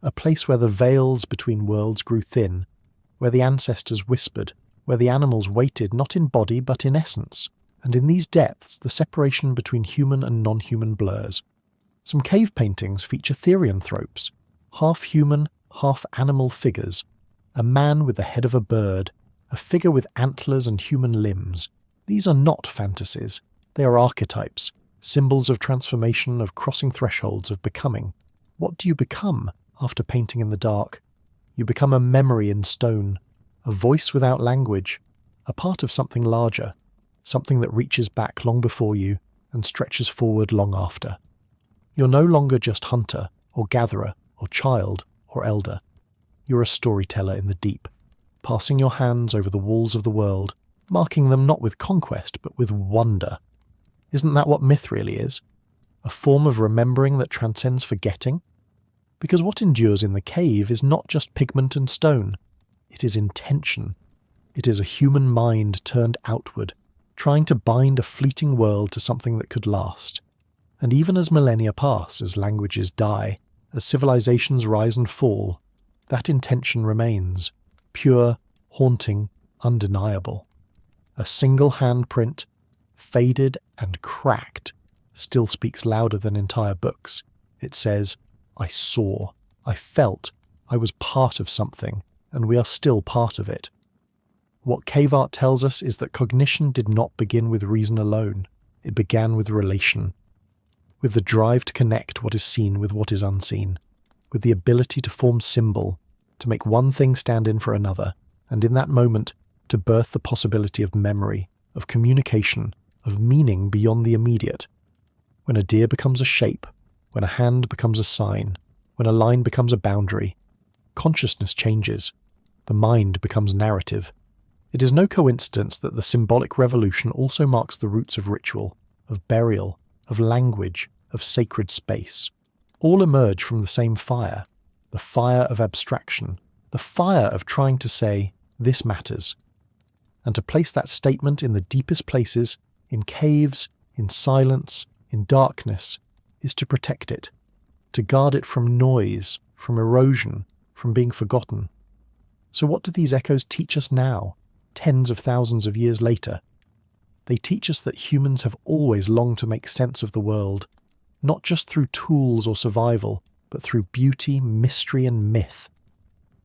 A place where the veils between worlds grew thin, where the ancestors whispered, where the animals waited not in body but in essence. And in these depths, the separation between human and non-human blurs. Some cave paintings feature therianthropes, half-human, half-animal figures, a man with the head of a bird, a figure with antlers and human limbs. These are not fantasies. They are archetypes, symbols of transformation, of crossing thresholds, of becoming. What do you become after painting in the dark? You become a memory in stone, a voice without language, a part of something larger, something that reaches back long before you and stretches forward long after. You're no longer just hunter, or gatherer, or child, or elder. You're a storyteller in the deep, passing your hands over the walls of the world, marking them not with conquest, but with wonder. Isn't that what myth really is? A form of remembering that transcends forgetting? Because what endures in the cave is not just pigment and stone. It is intention. It is a human mind turned outward, trying to bind a fleeting world to something that could last. And even as millennia pass, as languages die, as civilizations rise and fall, that intention remains, pure, haunting, undeniable. A single handprint, faded and cracked, still speaks louder than entire books. It says, I saw, I felt, I was part of something, and we are still part of it. What cave art tells us is that cognition did not begin with reason alone. It began with relation, with the drive to connect what is seen with what is unseen, with the ability to form symbol, to make one thing stand in for another, and in that moment, to birth the possibility of memory, of communication, of meaning beyond the immediate. When a deer becomes a shape, when a hand becomes a sign, when a line becomes a boundary, consciousness changes. The mind becomes narrative. It is no coincidence that the symbolic revolution also marks the roots of ritual, of burial, of language, of sacred space. All emerge from the same fire, the fire of abstraction, the fire of trying to say, this matters. And to place that statement in the deepest places, in caves, in silence, in darkness, is to protect it, to guard it from noise, from erosion, from being forgotten. So what do these echoes teach us now, tens of thousands of years later? They teach us that humans have always longed to make sense of the world, not just through tools or survival, but through beauty, mystery, and myth.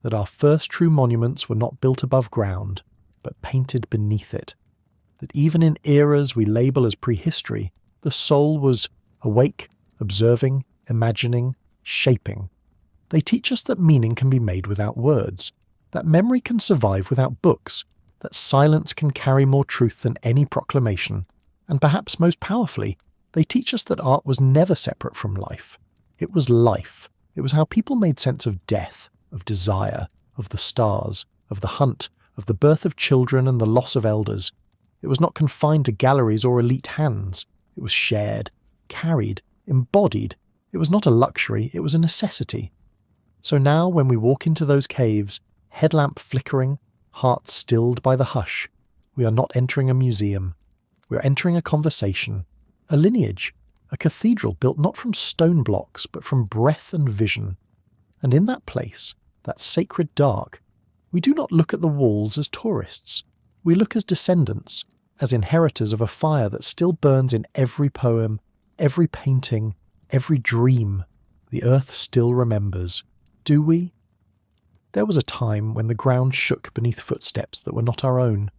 That our first true monuments were not built above ground, but painted beneath it. That even in eras we label as prehistory, the soul was awake, observing, imagining, shaping. They teach us that meaning can be made without words, that memory can survive without books, that silence can carry more truth than any proclamation, and perhaps most powerfully, they teach us that art was never separate from life. It was life. It was how people made sense of death, of desire, of the stars, of the hunt, of the birth of children and the loss of elders. It was not confined to galleries or elite hands. It was shared, carried, embodied. It was not a luxury, it was a necessity. So now when we walk into those caves, headlamp flickering, heart stilled by the hush, we are not entering a museum. We are entering a conversation, a lineage, a cathedral built not from stone blocks but from breath and vision. And in that place, that sacred dark, we do not look at the walls as tourists. We look as descendants, as inheritors of a fire that still burns in every poem, every painting, every dream. The earth still remembers. Do we? There was a time when the ground shook beneath footsteps that were not our own,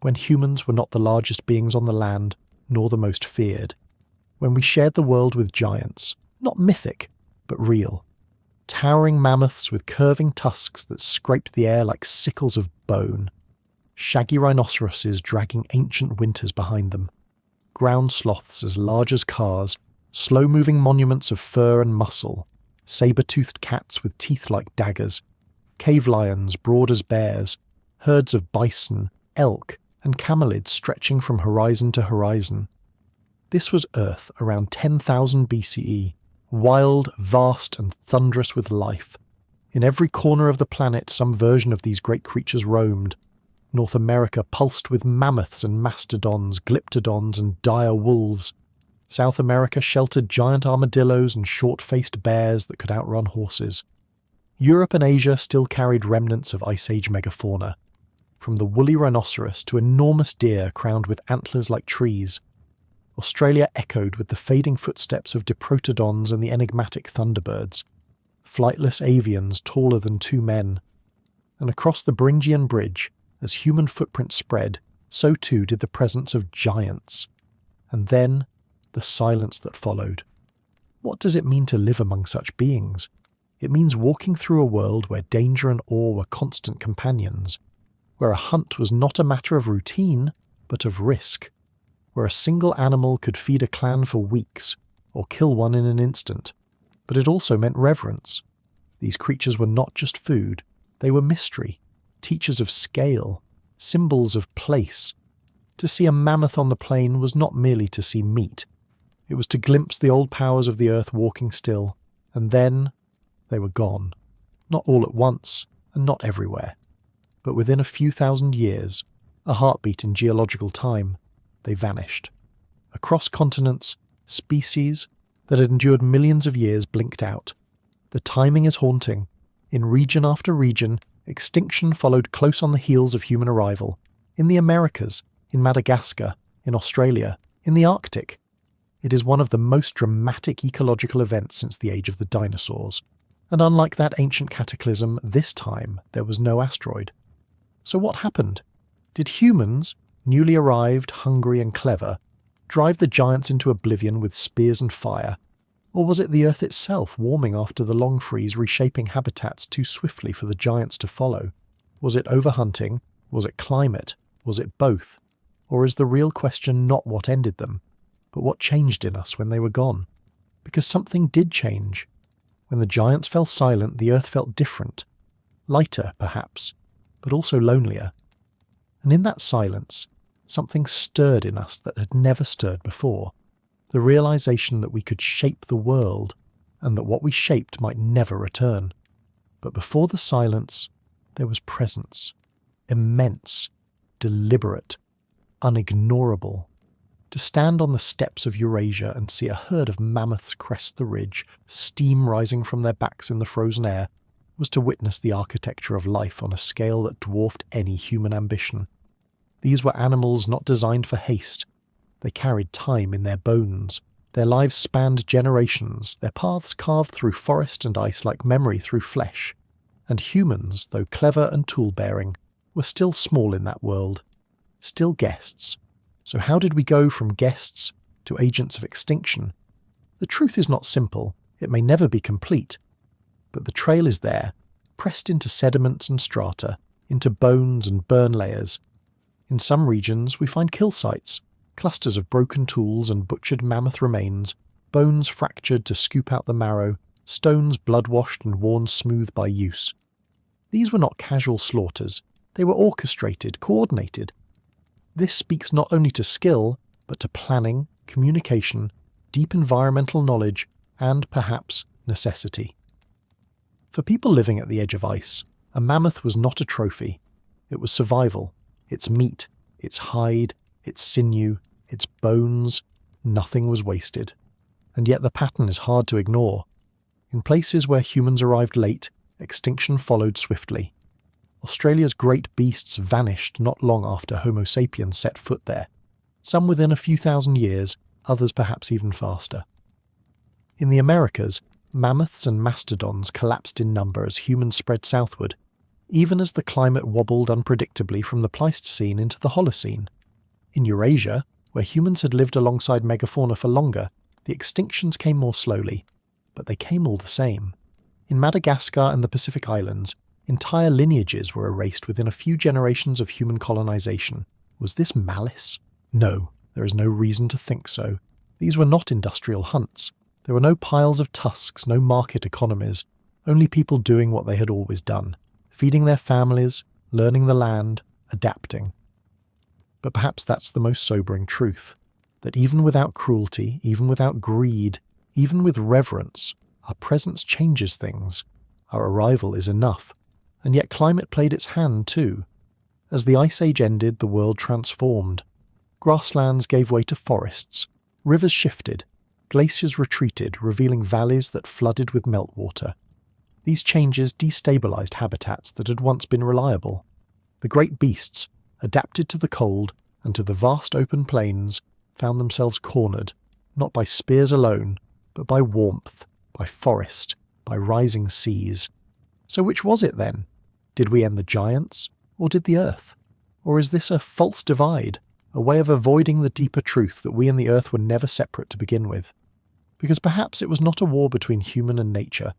when humans were not the largest beings on the land, nor the most feared, when we shared the world with giants, not mythic, but real. Towering mammoths with curving tusks that scraped the air like sickles of bone. Shaggy rhinoceroses dragging ancient winters behind them. Ground sloths as large as cars, slow-moving monuments of fur and muscle. Saber-toothed cats with teeth like daggers. Cave lions broad as bears. Herds of bison, elk, and camelids stretching from horizon to horizon. This was Earth around 10,000 BCE. Wild, vast, and thunderous with life. In every corner of the planet some version of these great creatures roamed. North America pulsed with mammoths and mastodons, glyptodons, and dire wolves. South America sheltered giant armadillos and short-faced bears that could outrun horses. Europe and Asia still carried remnants of Ice Age megafauna, from the woolly rhinoceros to enormous deer crowned with antlers like trees. Australia echoed with the fading footsteps of diprotodons and the enigmatic thunderbirds, flightless avians taller than two men. And across the Beringian Bridge, as human footprints spread, so too did the presence of giants. And then, the silence that followed. What does it mean to live among such beings? It means walking through a world where danger and awe were constant companions, where a hunt was not a matter of routine, but of risk, where a single animal could feed a clan for weeks, or kill one in an instant. But it also meant reverence. These creatures were not just food, they were mystery, teachers of scale, symbols of place. To see a mammoth on the plain was not merely to see meat. It was to glimpse the old powers of the earth walking still, and then they were gone. Not all at once, and not everywhere. But within a few thousand years, a heartbeat in geological time, they vanished. Across continents, species that had endured millions of years blinked out. The timing is haunting. In region after region, extinction followed close on the heels of human arrival. In the Americas, in Madagascar, in Australia, in the Arctic. It is one of the most dramatic ecological events since the age of the dinosaurs. And unlike that ancient cataclysm, this time there was no asteroid. So what happened? Did humans, newly arrived, hungry and clever, drive the giants into oblivion with spears and fire? Or was it the Earth itself warming after the long freeze, reshaping habitats too swiftly for the giants to follow? Was it overhunting? Was it climate? Was it both? Or is the real question not what ended them, but what changed in us when they were gone? Because something did change. When the giants fell silent, the Earth felt different. Lighter, perhaps, but also lonelier. And in that silence, something stirred in us that had never stirred before. The realization that we could shape the world, and that what we shaped might never return. But before the silence, there was presence. Immense, deliberate, unignorable. To stand on the steppes of Eurasia and see a herd of mammoths crest the ridge, steam rising from their backs in the frozen air, was to witness the architecture of life on a scale that dwarfed any human ambition. These were animals not designed for haste. They carried time in their bones. Their lives spanned generations, their paths carved through forest and ice like memory through flesh. And humans, though clever and tool-bearing, were still small in that world, still guests. So how did we go from guests to agents of extinction? The truth is not simple. It may never be complete. But the trail is there, pressed into sediments and strata, into bones and burn layers. In some regions we find kill sites, clusters of broken tools and butchered mammoth remains, bones fractured to scoop out the marrow, stones blood-washed and worn smooth by use. These were not casual slaughters. They were orchestrated, coordinated. This speaks not only to skill, but to planning, communication, deep environmental knowledge, and, perhaps, necessity. For people living at the edge of ice, a mammoth was not a trophy. It was survival. Its meat, its hide, its sinew, its bones, nothing was wasted. And yet the pattern is hard to ignore. In places where humans arrived late, extinction followed swiftly. Australia's great beasts vanished not long after Homo sapiens set foot there, some within a few thousand years, others perhaps even faster. In the Americas, mammoths and mastodons collapsed in number as humans spread southward, even as the climate wobbled unpredictably from the Pleistocene into the Holocene. In Eurasia, where humans had lived alongside megafauna for longer, the extinctions came more slowly, but they came all the same. In Madagascar and the Pacific Islands, entire lineages were erased within a few generations of human colonization. Was this malice? No, there is no reason to think so. These were not industrial hunts. There were no piles of tusks, no market economies, only people doing what they had always done, feeding their families, learning the land, adapting. But perhaps that's the most sobering truth, that even without cruelty, even without greed, even with reverence, our presence changes things. Our arrival is enough. And yet climate played its hand too. As the Ice Age ended, the world transformed. Grasslands gave way to forests. Rivers shifted. Glaciers retreated, revealing valleys that flooded with meltwater. These changes destabilized habitats that had once been reliable. The great beasts, adapted to the cold and to the vast open plains, found themselves cornered, not by spears alone, but by warmth, by forest, by rising seas. So which was it then? Did we end the giants, or did the Earth? Or is this a false divide, a way of avoiding the deeper truth that we and the Earth were never separate to begin with? Because perhaps it was not a war between human and nature,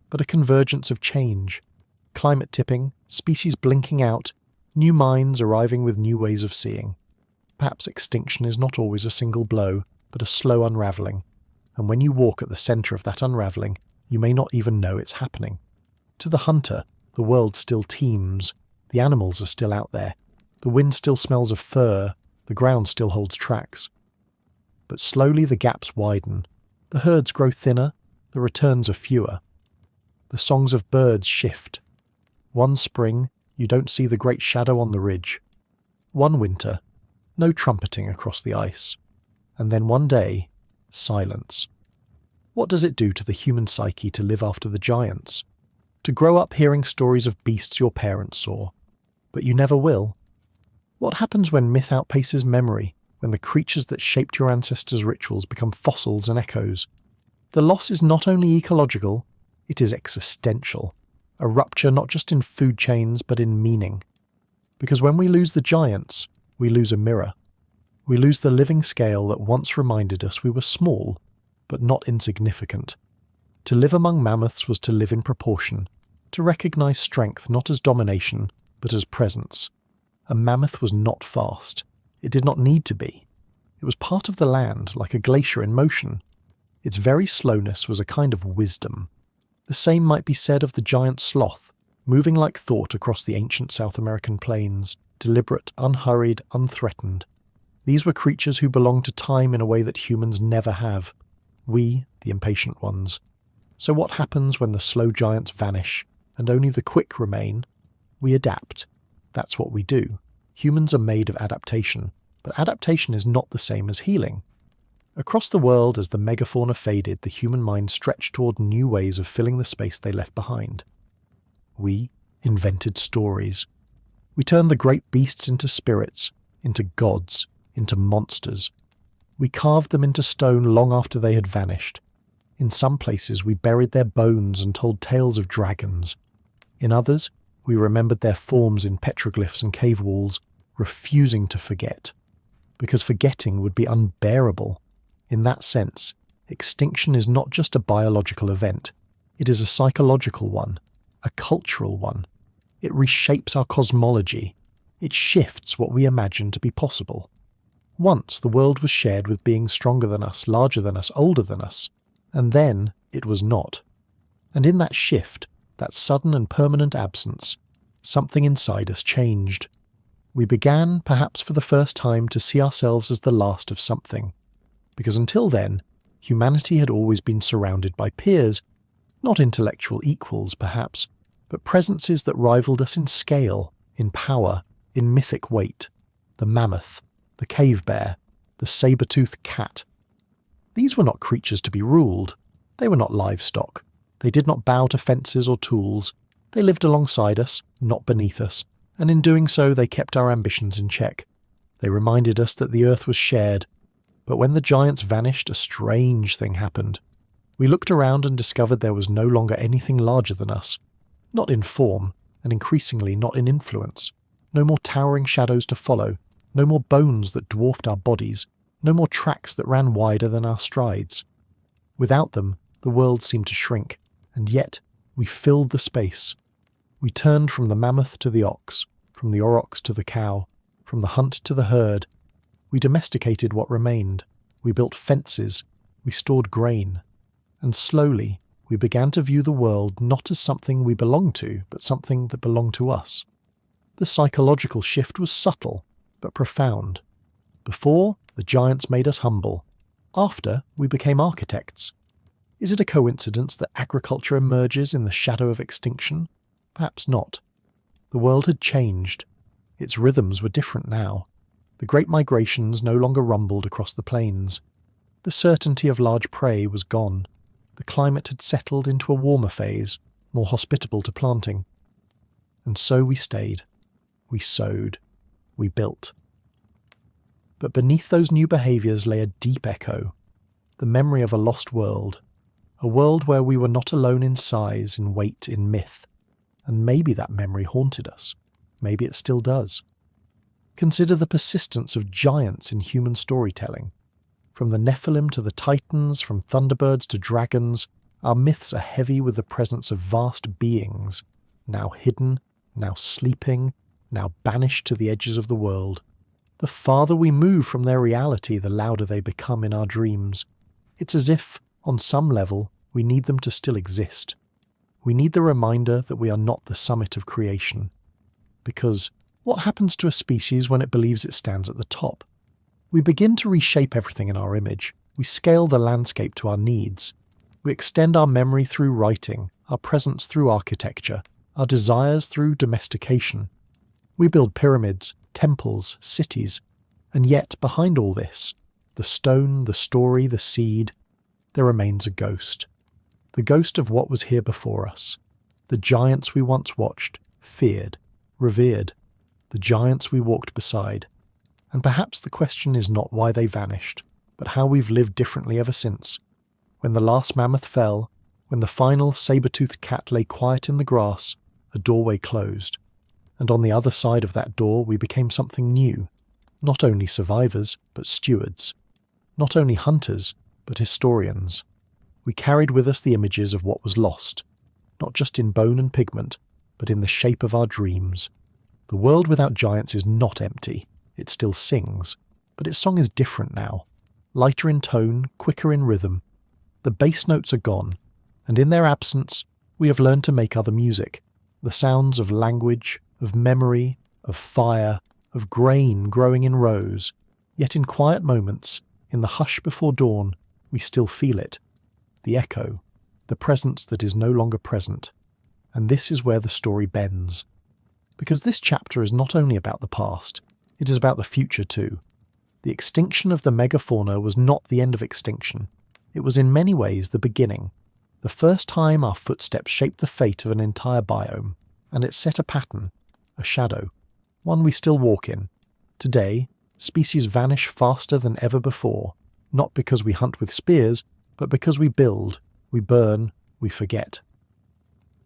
but a convergence of change. Climate tipping, species blinking out, new minds arriving with new ways of seeing. Perhaps extinction is not always a single blow, but a slow unravelling. And when you walk at the centre of that unravelling, you may not even know it's happening. To the hunter, the world still teems, the animals are still out there, the wind still smells of fur, the ground still holds tracks. But slowly the gaps widen, the herds grow thinner, the returns are fewer. The songs of birds shift. One spring, you don't see the great shadow on the ridge. One winter, no trumpeting across the ice. And then one day, silence. What does it do to the human psyche to live after the giants? To grow up hearing stories of beasts your parents saw, but you never will? What happens when myth outpaces memory, when the creatures that shaped your ancestors' rituals become fossils and echoes? The loss is not only ecological, it is existential. A rupture not just in food chains, but in meaning. Because when we lose the giants, we lose a mirror. We lose the living scale that once reminded us we were small, but not insignificant. To live among mammoths was to live in proportion, to recognize strength not as domination, but as presence. A mammoth was not fast. It did not need to be. It was part of the land, like a glacier in motion. Its very slowness was a kind of wisdom. The same might be said of the giant sloth, moving like thought across the ancient South American plains, deliberate, unhurried, unthreatened. These were creatures who belonged to time in a way that humans never have. We, the impatient ones. So what happens when the slow giants vanish, and only the quick remain? We adapt. That's what we do. Humans are made of adaptation, but adaptation is not the same as healing. Across the world, as the megafauna faded, the human mind stretched toward new ways of filling the space they left behind. We invented stories. We turned the great beasts into spirits, into gods, into monsters. We carved them into stone long after they had vanished. In some places we buried their bones and told tales of dragons. In others, we remembered their forms in petroglyphs and cave walls, refusing to forget. Because forgetting would be unbearable. In that sense, extinction is not just a biological event. It is a psychological one, a cultural one. It reshapes our cosmology. It shifts what we imagine to be possible. Once the world was shared with beings stronger than us, larger than us, older than us. And then it was not. And in that shift, that sudden and permanent absence, something inside us changed. We began, perhaps for the first time, to see ourselves as the last of something. Because until then, humanity had always been surrounded by peers, not intellectual equals perhaps, but presences that rivaled us in scale, in power, in mythic weight. The mammoth, the cave bear, the saber-toothed cat. These were not creatures to be ruled. They were not livestock. They did not bow to fences or tools. They lived alongside us, not beneath us, and in doing so they kept our ambitions in check. They reminded us that the earth was shared. But when the giants vanished, a strange thing happened. We looked around and discovered there was no longer anything larger than us. Not in form, and increasingly not in influence. No more towering shadows to follow. No more bones that dwarfed our bodies. No more tracks that ran wider than our strides. Without them, the world seemed to shrink, and yet we filled the space. We turned from the mammoth to the ox, from the aurochs to the cow, from the hunt to the herd. We domesticated what remained. We built fences. We stored grain. And slowly, we began to view the world not as something we belonged to, but something that belonged to us. The psychological shift was subtle, but profound. Before, the giants made us humble. After, we became architects. Is it a coincidence that agriculture emerges in the shadow of extinction? Perhaps not. The world had changed. Its rhythms were different now. The great migrations no longer rumbled across the plains. The certainty of large prey was gone. The climate had settled into a warmer phase, more hospitable to planting. And so we stayed. We sowed. We built. But beneath those new behaviours lay a deep echo, the memory of a lost world, a world where we were not alone in size, in weight, in myth. And maybe that memory haunted us. Maybe it still does. Consider the persistence of giants in human storytelling. From the Nephilim to the Titans, from thunderbirds to dragons, our myths are heavy with the presence of vast beings, now hidden, now sleeping, now banished to the edges of the world. The farther we move from their reality, the louder they become in our dreams. It's as if, on some level, we need them to still exist. We need the reminder that we are not the summit of creation. Because what happens to a species when it believes it stands at the top? We begin to reshape everything in our image. We scale the landscape to our needs. We extend our memory through writing, our presence through architecture, our desires through domestication. We build pyramids, temples, cities, and yet behind all this, the stone, the story, the seed, there remains a ghost. The ghost of what was here before us. The giants we once watched, feared, revered. the giants we walked beside. And perhaps the question is not why they vanished, but how we've lived differently ever since. When the last mammoth fell, when the final saber-toothed cat lay quiet in the grass, a doorway closed. And on the other side of that door we became something new. Not only survivors, but stewards. Not only hunters, but historians. We carried with us the images of what was lost, not just in bone and pigment, but in the shape of our dreams. The world without giants is not empty. It still sings, but its song is different now. Lighter in tone, quicker in rhythm. The bass notes are gone, and in their absence, we have learned to make other music. The sounds of language, of memory, of fire, of grain growing in rows. Yet in quiet moments, in the hush before dawn, we still feel it. The echo, the presence that is no longer present. And this is where the story bends. Because this chapter is not only about the past, it is about the future too. The extinction of the megafauna was not the end of extinction. It was in many ways the beginning. The first time our footsteps shaped the fate of an entire biome, and it set a pattern, a shadow, one we still walk in. Today, species vanish faster than ever before, not because we hunt with spears, but because we build, we burn, we forget.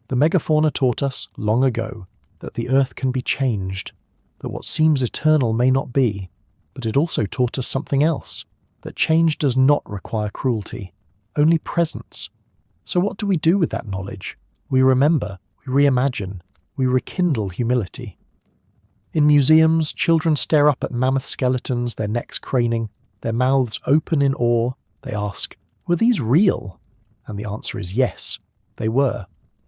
The megafauna taught us, long ago, that the earth can be changed, that what seems eternal may not be, but it also taught us something else, that change does not require cruelty, only presence. So what do we do with that knowledge? We remember, we reimagine, we rekindle humility. In museums, children stare up at mammoth skeletons, their necks craning, their mouths open in awe. They ask, were these real? And the answer is yes, they were.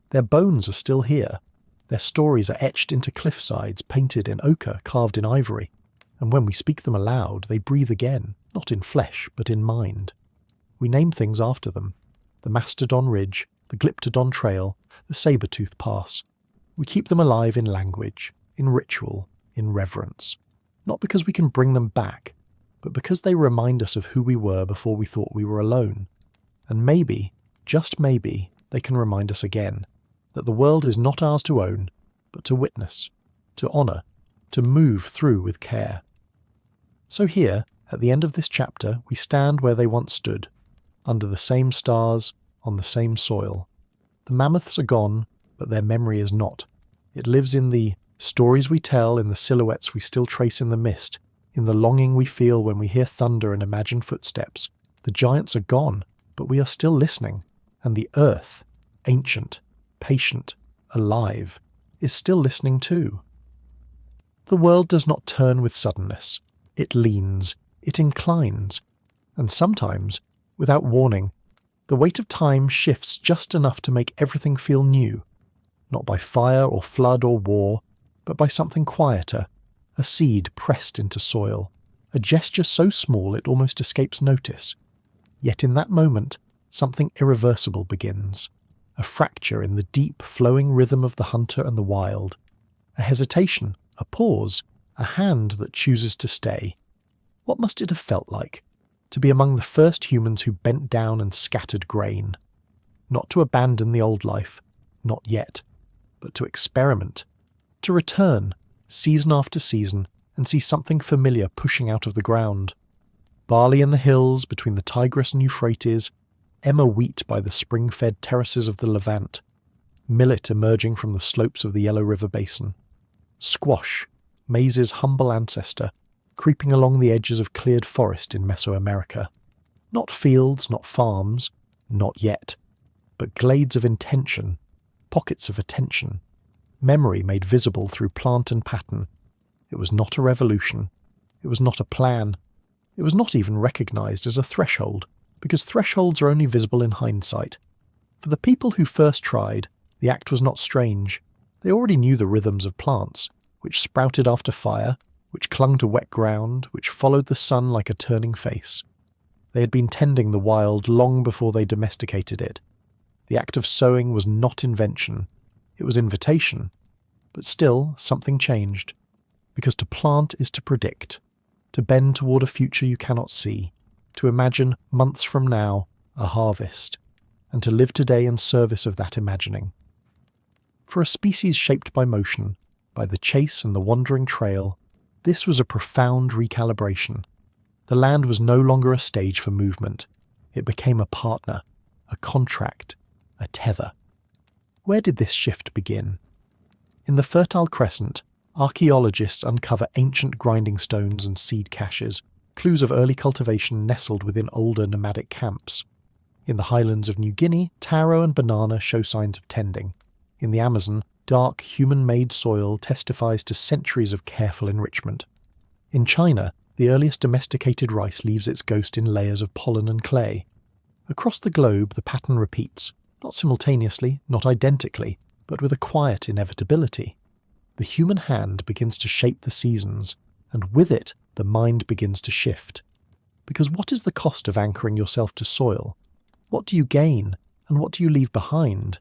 Their bones are still here. Their stories are etched into cliffsides, painted in ochre, carved in ivory. And when we speak them aloud, they breathe again, not in flesh, but in mind. We name things after them. The Mastodon Ridge, the Glyptodon Trail, the Saber-Tooth Pass. We keep them alive in language, in ritual, in reverence. Not because we can bring them back, but because they remind us of who we were before we thought we were alone. And maybe, just maybe, they can remind us again that the world is not ours to own, but to witness, to honour, to move through with care. So here, at the end of this chapter, we stand where they once stood, under the same stars, on the same soil. The mammoths are gone, but their memory is not. It lives in the stories we tell, in the silhouettes we still trace in the mist, in the longing we feel when we hear thunder and imagine footsteps. The giants are gone, but we are still listening, and the earth, ancient, patient, alive, is still listening too. The world does not turn with suddenness. It leans, it inclines, and sometimes, without warning, the weight of time shifts just enough to make everything feel new, not by fire or flood or war, but by something quieter, a seed pressed into soil, a gesture so small it almost escapes notice. Yet in that moment, something irreversible begins, a fracture in the deep, flowing rhythm of the hunter and the wild, a hesitation, a pause, a hand that chooses to stay. What must it have felt like, to be among the first humans who bent down and scattered grain? Not to abandon the old life, not yet, but to experiment, to return, season after season, and see something familiar pushing out of the ground. Barley in the hills between the Tigris and Euphrates, emmer wheat by the spring-fed terraces of the Levant, millet emerging from the slopes of the Yellow River Basin, squash, maize's humble ancestor, creeping along the edges of cleared forest in Mesoamerica. Not fields, not farms, not yet, but glades of intention, pockets of attention, memory made visible through plant and pattern. It was not a revolution. It was not a plan. It was not even recognized as a threshold, because thresholds are only visible in hindsight. For the people who first tried, the act was not strange. They already knew the rhythms of plants, which sprouted after fire, which clung to wet ground, which followed the sun like a turning face. They had been tending the wild long before they domesticated it. The act of sowing was not invention. It was invitation. But still, something changed. Because to plant is to predict, to bend toward a future you cannot see, to imagine, months from now, a harvest, and to live today in service of that imagining. For a species shaped by motion, by the chase and the wandering trail, this was a profound recalibration. The land was no longer a stage for movement. It became a partner, a contract, a tether. Where did this shift begin? In the Fertile Crescent, archaeologists uncover ancient grinding stones and seed caches, clues of early cultivation nestled within older nomadic camps. In the highlands of New Guinea, taro and banana show signs of tending. In the Amazon, dark, human-made soil testifies to centuries of careful enrichment. In China, the earliest domesticated rice leaves its ghost in layers of pollen and clay. Across the globe, the pattern repeats, not simultaneously, not identically, but with a quiet inevitability. The human hand begins to shape the seasons, and with it, the mind begins to shift. Because what is the cost of anchoring yourself to soil? What do you gain, and what do you leave behind,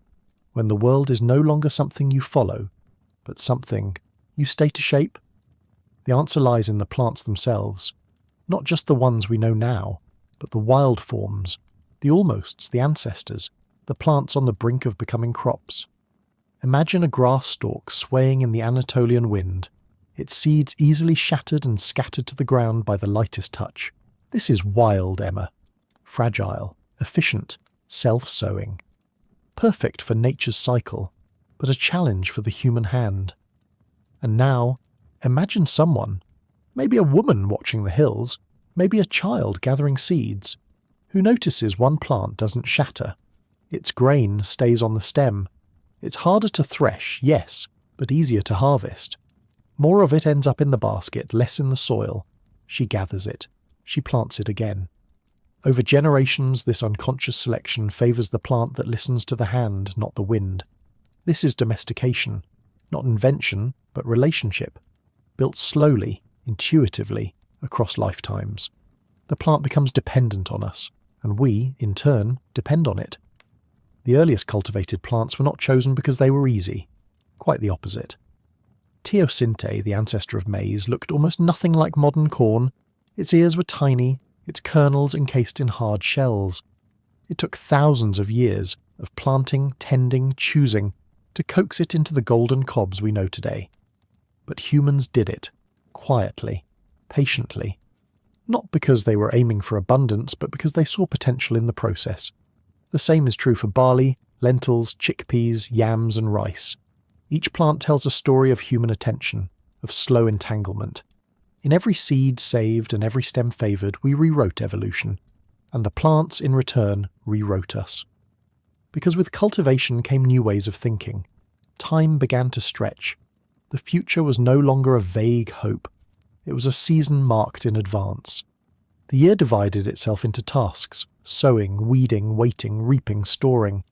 when the world is no longer something you follow, but something you stay to shape? The answer lies in the plants themselves, not just the ones we know now, but the wild forms, the almosts, the ancestors, the plants on the brink of becoming crops. Imagine a grass stalk swaying in the Anatolian wind, its seeds easily shattered and scattered to the ground by the lightest touch. This is wild, Emma. Fragile, efficient, self-sowing. Perfect for nature's cycle, but a challenge for the human hand. And now, imagine someone, maybe a woman watching the hills, maybe a child gathering seeds, who notices one plant doesn't shatter. Its grain stays on the stem. It's harder to thresh, yes, but easier to harvest. More of it ends up in the basket, less in the soil. She gathers it. She plants it again. Over generations, this unconscious selection favours the plant that listens to the hand, not the wind. This is domestication, not invention, but relationship, built slowly, intuitively, across lifetimes. The plant becomes dependent on us, and we, in turn, depend on it. The earliest cultivated plants were not chosen because they were easy. Quite the opposite. Teosinte, the ancestor of maize, looked almost nothing like modern corn. Its ears were tiny, its kernels encased in hard shells. It took thousands of years of planting, tending, choosing, to coax it into the golden cobs we know today. But humans did it, quietly, patiently. Not because they were aiming for abundance, but because they saw potential in the process. The same is true for barley, lentils, chickpeas, yams and rice. Each plant tells a story of human attention, of slow entanglement. In every seed saved and every stem favoured, we rewrote evolution, and the plants, in return, rewrote us. Because with cultivation came new ways of thinking. Time began to stretch. The future was no longer a vague hope. It was a season marked in advance. The year divided itself into tasks: sowing, weeding, waiting, reaping, storing.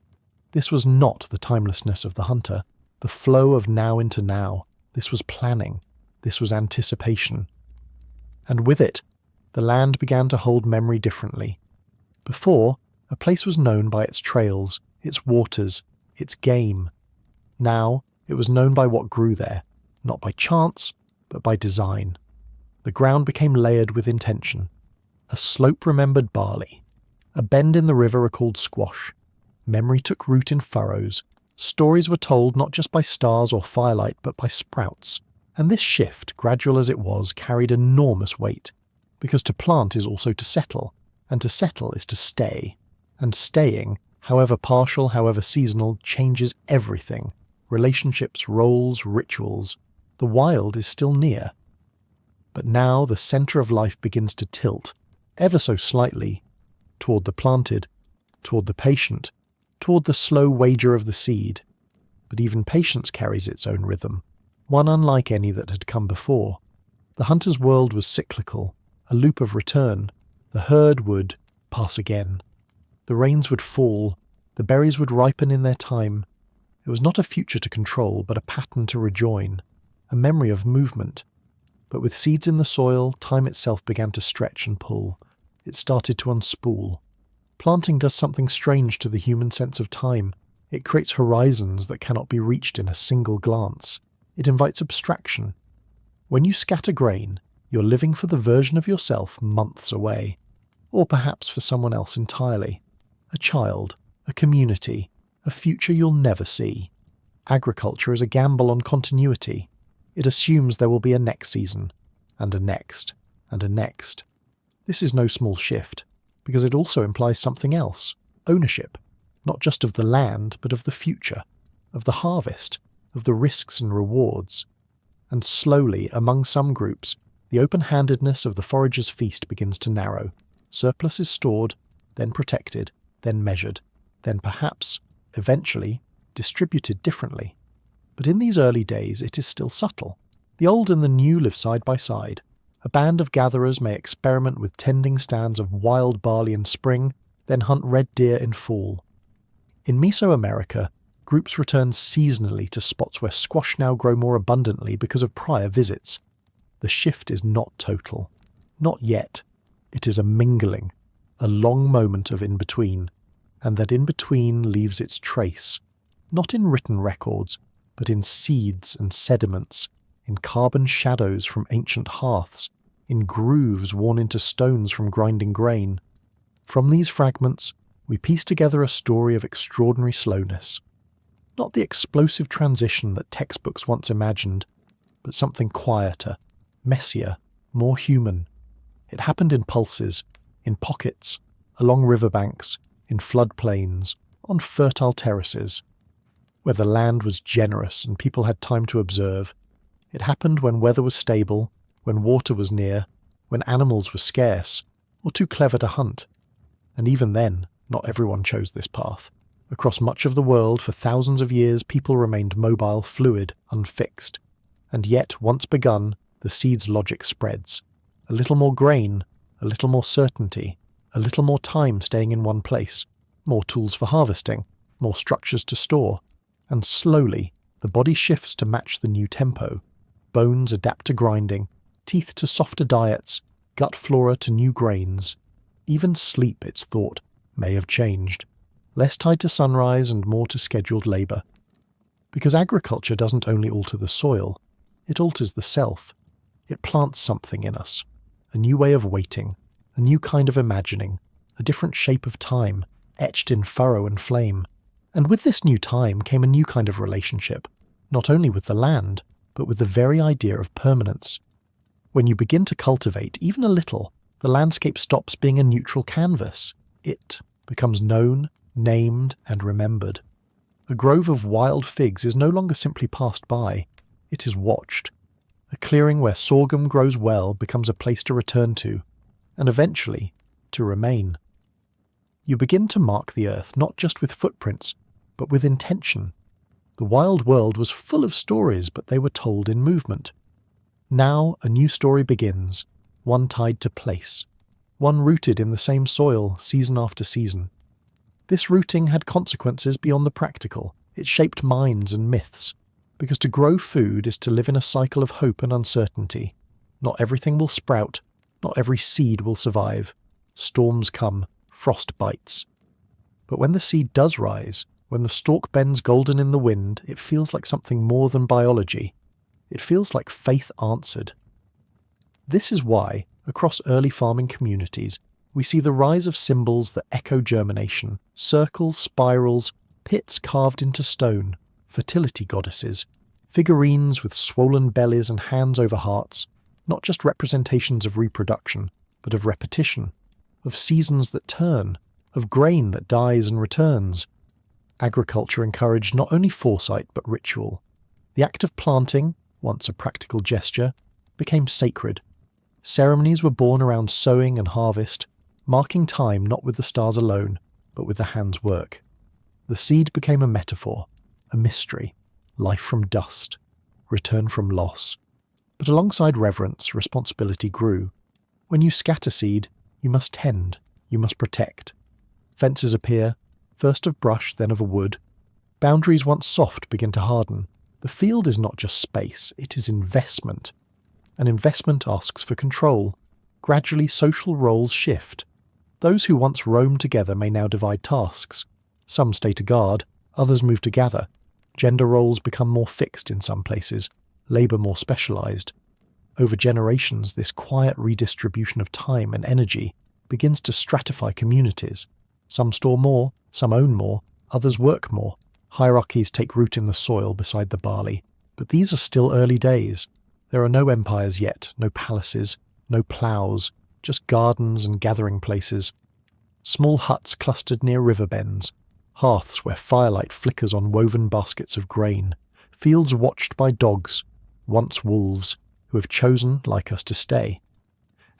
This was not the timelessness of the hunter, the flow of now into now. This was planning. This was anticipation. And with it, the land began to hold memory differently. Before, a place was known by its trails, its waters, its game. Now, it was known by what grew there, not by chance, but by design. The ground became layered with intention. A slope remembered barley. A bend in the river recalled squash. Memory took root in furrows. Stories were told not just by stars or firelight, but by sprouts. And this shift, gradual as it was, carried enormous weight. Because to plant is also to settle, and to settle is to stay. And staying, however partial, however seasonal, changes everything. Relationships, roles, rituals. The wild is still near. But now the centre of life begins to tilt, ever so slightly, toward the planted, toward the patient, toward the slow wager of the seed. But even patience carries its own rhythm, one unlike any that had come before. The hunter's world was cyclical, a loop of return. The herd would pass again. The rains would fall, the berries would ripen in their time. It was not a future to control, but a pattern to rejoin, a memory of movement. But with seeds in the soil, time itself began to stretch and pull. It started to unspool. Planting does something strange to the human sense of time. It creates horizons that cannot be reached in a single glance. It invites abstraction. When you scatter grain, you're living for the version of yourself months away. Or perhaps for someone else entirely. A child, a community, a future you'll never see. Agriculture is a gamble on continuity. It assumes there will be a next season, and a next, and a next. This is no small shift, because it also implies something else: ownership, not just of the land, but of the future, of the harvest, of the risks and rewards. And slowly, among some groups, the open-handedness of the forager's feast begins to narrow. Surplus is stored, then protected, then measured, then perhaps, eventually, distributed differently. But in these early days it is still subtle. The old and the new live side by side. A band of gatherers may experiment with tending stands of wild barley in spring, then hunt red deer in fall. In Mesoamerica, groups return seasonally to spots where squash now grow more abundantly because of prior visits. The shift is not total. Not yet. It is a mingling, a long moment of in-between, and that in-between leaves its trace, not in written records, but in seeds and sediments, in carbon shadows from ancient hearths, in grooves worn into stones from grinding grain. From these fragments, we piece together a story of extraordinary slowness. Not the explosive transition that textbooks once imagined, but something quieter, messier, more human. It happened in pulses, in pockets, along riverbanks, in floodplains, on fertile terraces, where the land was generous and people had time to observe. It happened when weather was stable, when water was near, when animals were scarce, or too clever to hunt. And even then, not everyone chose this path. Across much of the world, for thousands of years, people remained mobile, fluid, unfixed. And yet, once begun, the seed's logic spreads. A little more grain, a little more certainty, a little more time staying in one place, more tools for harvesting, more structures to store. And slowly, the body shifts to match the new tempo. Bones adapt to grinding, teeth to softer diets, gut flora to new grains. Even sleep, it's thought, may have changed. Less tied to sunrise and more to scheduled labour. Because agriculture doesn't only alter the soil, it alters the self. It plants something in us. A new way of waiting, a new kind of imagining, a different shape of time, etched in furrow and flame. And with this new time came a new kind of relationship, not only with the land, but with the very idea of permanence. When you begin to cultivate, even a little, the landscape stops being a neutral canvas. It becomes known, named, and remembered. A grove of wild figs is no longer simply passed by, it is watched. A clearing where sorghum grows well becomes a place to return to, and eventually, to remain. You begin to mark the earth not just with footprints, but with intention. The wild world was full of stories, but they were told in movement. Now a new story begins, one tied to place, one rooted in the same soil season after season. This rooting had consequences beyond the practical. It shaped minds and myths, because to grow food is to live in a cycle of hope and uncertainty. Not everything will sprout, not every seed will survive. Storms come, frost bites. But when the seed does rise, when the stalk bends golden in the wind, it feels like something more than biology. It feels like faith answered. This is why, across early farming communities, we see the rise of symbols that echo germination, circles, spirals, pits carved into stone, fertility goddesses, figurines with swollen bellies and hands over hearts, not just representations of reproduction, but of repetition, of seasons that turn, of grain that dies and returns. Agriculture encouraged not only foresight but ritual. The act of planting, once a practical gesture, became sacred. Ceremonies were born around sowing and harvest, marking time not with the stars alone, but with the hand's work. The seed became a metaphor, a mystery, life from dust, return from loss. But alongside reverence, responsibility grew. When you scatter seed, you must tend, you must protect. Fences appear, first of brush, then of a wood. Boundaries once soft begin to harden. The field is not just space, it is investment. An investment asks for control. Gradually social roles shift. Those who once roamed together may now divide tasks. Some stay to guard, others move to gather. Gender roles become more fixed in some places, labour more specialised. Over generations, this quiet redistribution of time and energy begins to stratify communities. Some store more, some own more, others work more. Hierarchies take root in the soil beside the barley. But these are still early days. There are no empires yet, no palaces, no ploughs, just gardens and gathering places. Small huts clustered near river bends, hearths where firelight flickers on woven baskets of grain, fields watched by dogs, once wolves, who have chosen, like us, to stay.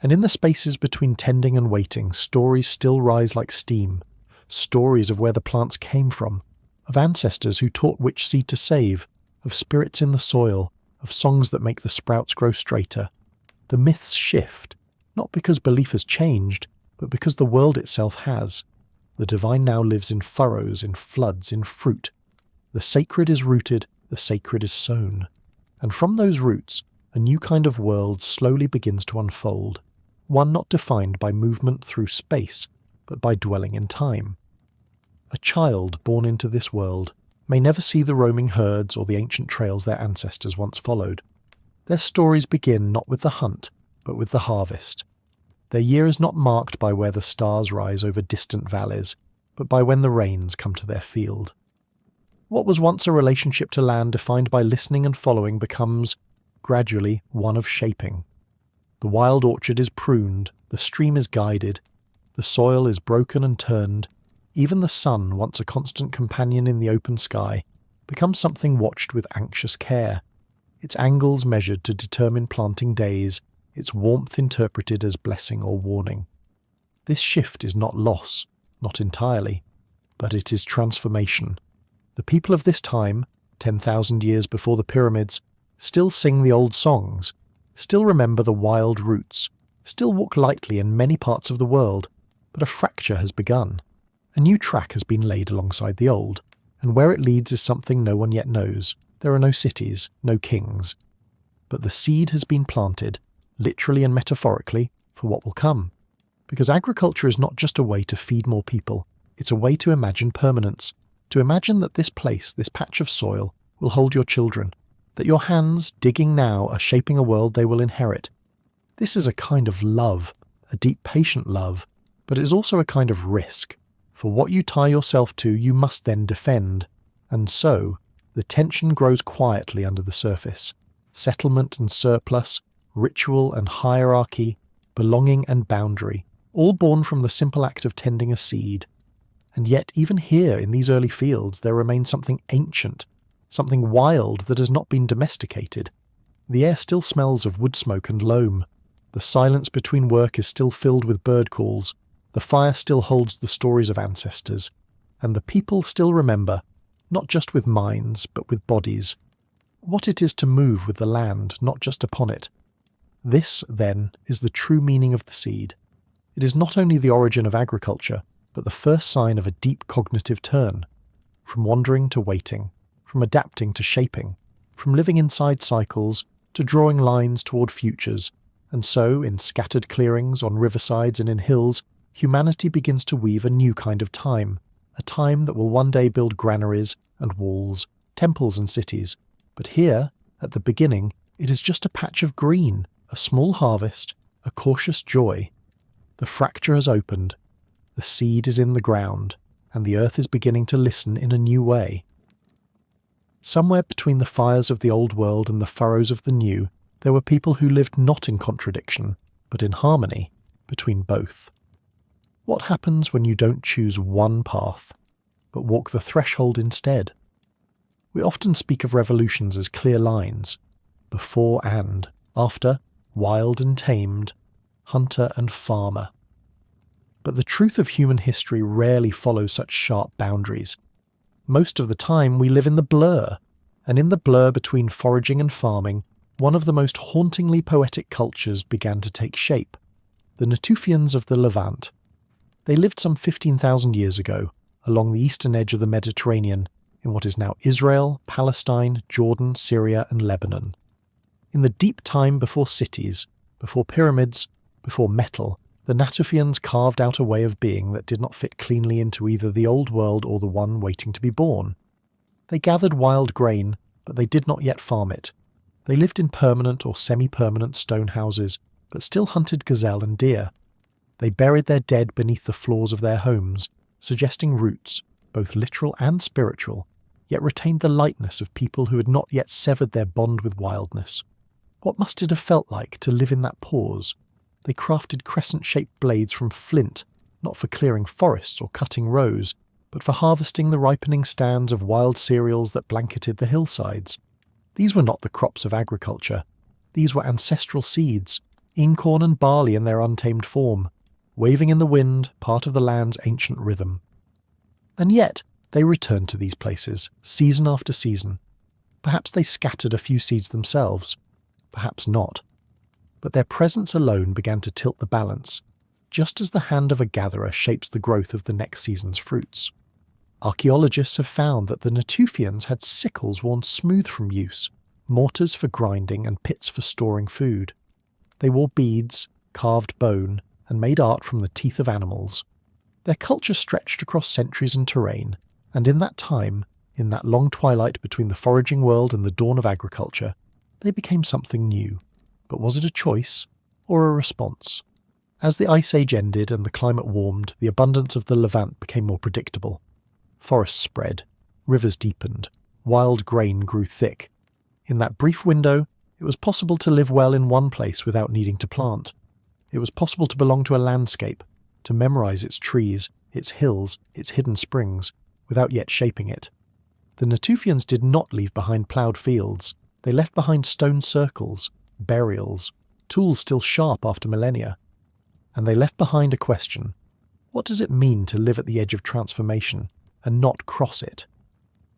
And in the spaces between tending and waiting, stories still rise like steam, stories of where the plants came from, of ancestors who taught which seed to save, of spirits in the soil, of songs that make the sprouts grow straighter. The myths shift, not because belief has changed, but because the world itself has. The divine now lives in furrows, in floods, in fruit. The sacred is rooted, the sacred is sown. And from those roots, a new kind of world slowly begins to unfold, one not defined by movement through space, but by dwelling in time. A child born into this world may never see the roaming herds or the ancient trails their ancestors once followed. Their stories begin not with the hunt, but with the harvest. Their year is not marked by where the stars rise over distant valleys, but by when the rains come to their field. What was once a relationship to land defined by listening and following becomes, gradually, one of shaping. The wild orchard is pruned, the stream is guided, the soil is broken and turned. Even the sun, once a constant companion in the open sky, becomes something watched with anxious care, its angles measured to determine planting days, its warmth interpreted as blessing or warning. This shift is not loss, not entirely, but it is transformation. The people of this time, 10,000 years before the pyramids, still sing the old songs, still remember the wild roots, still walk lightly in many parts of the world, but a fracture has begun. A new track has been laid alongside the old, and where it leads is something no one yet knows. There are no cities, no kings. But the seed has been planted, literally and metaphorically, for what will come. Because agriculture is not just a way to feed more people, it's a way to imagine permanence, to imagine that this place, this patch of soil, will hold your children, that your hands, digging now, are shaping a world they will inherit. This is a kind of love, a deep patient love, but it is also a kind of risk. For what you tie yourself to, you must then defend. And so, the tension grows quietly under the surface. Settlement and surplus, ritual and hierarchy, belonging and boundary, all born from the simple act of tending a seed. And yet, even here in these early fields, there remains something ancient, something wild that has not been domesticated. The air still smells of wood smoke and loam. The silence between work is still filled with bird calls. The fire still holds the stories of ancestors. And the people still remember, not just with minds, but with bodies, what it is to move with the land, not just upon it. This, then, is the true meaning of the seed. It is not only the origin of agriculture, but the first sign of a deep cognitive turn, from wandering to waiting, from adapting to shaping, from living inside cycles to drawing lines toward futures, and so, in scattered clearings, on riversides and in hills, humanity begins to weave a new kind of time, a time that will one day build granaries and walls, temples and cities. But here, at the beginning, it is just a patch of green, a small harvest, a cautious joy. The fracture has opened, the seed is in the ground, and the earth is beginning to listen in a new way. Somewhere between the fires of the old world and the furrows of the new, there were people who lived not in contradiction, but in harmony between both. What happens when you don't choose one path, but walk the threshold instead? We often speak of revolutions as clear lines, before and after, wild and tamed, hunter and farmer. But the truth of human history rarely follows such sharp boundaries. Most of the time we live in the blur, and in the blur between foraging and farming, one of the most hauntingly poetic cultures began to take shape, the Natufians of the Levant. They lived some 15,000 years ago, along the eastern edge of the Mediterranean, in what is now Israel, Palestine, Jordan, Syria and Lebanon. In the deep time before cities, before pyramids, before metal, the Natufians carved out a way of being that did not fit cleanly into either the old world or the one waiting to be born. They gathered wild grain, but they did not yet farm it. They lived in permanent or semi-permanent stone houses, but still hunted gazelle and deer. They buried their dead beneath the floors of their homes, suggesting roots, both literal and spiritual, yet retained the lightness of people who had not yet severed their bond with wildness. What must it have felt like to live in that pause? They crafted crescent-shaped blades from flint, not for clearing forests or cutting rows, but for harvesting the ripening stands of wild cereals that blanketed the hillsides. These were not the crops of agriculture. These were ancestral seeds, incorn and barley in their untamed form, waving in the wind, part of the land's ancient rhythm. And yet, they returned to these places, season after season. Perhaps they scattered a few seeds themselves, perhaps not. But their presence alone began to tilt the balance, just as the hand of a gatherer shapes the growth of the next season's fruits. Archaeologists have found that the Natufians had sickles worn smooth from use, mortars for grinding and pits for storing food. They wore beads, carved bone, and made art from the teeth of animals. Their culture stretched across centuries and terrain, and in that time, in that long twilight between the foraging world and the dawn of agriculture, they became something new. But was it a choice or a response? As the Ice Age ended and the climate warmed, the abundance of the Levant became more predictable. Forests spread, rivers deepened, wild grain grew thick. In that brief window, it was possible to live well in one place without needing to plant. It was possible to belong to a landscape, to memorize its trees, its hills, its hidden springs, without yet shaping it. The Natufians did not leave behind ploughed fields. They left behind stone circles, burials, tools still sharp after millennia. And they left behind a question. What does it mean to live at the edge of transformation and not cross it?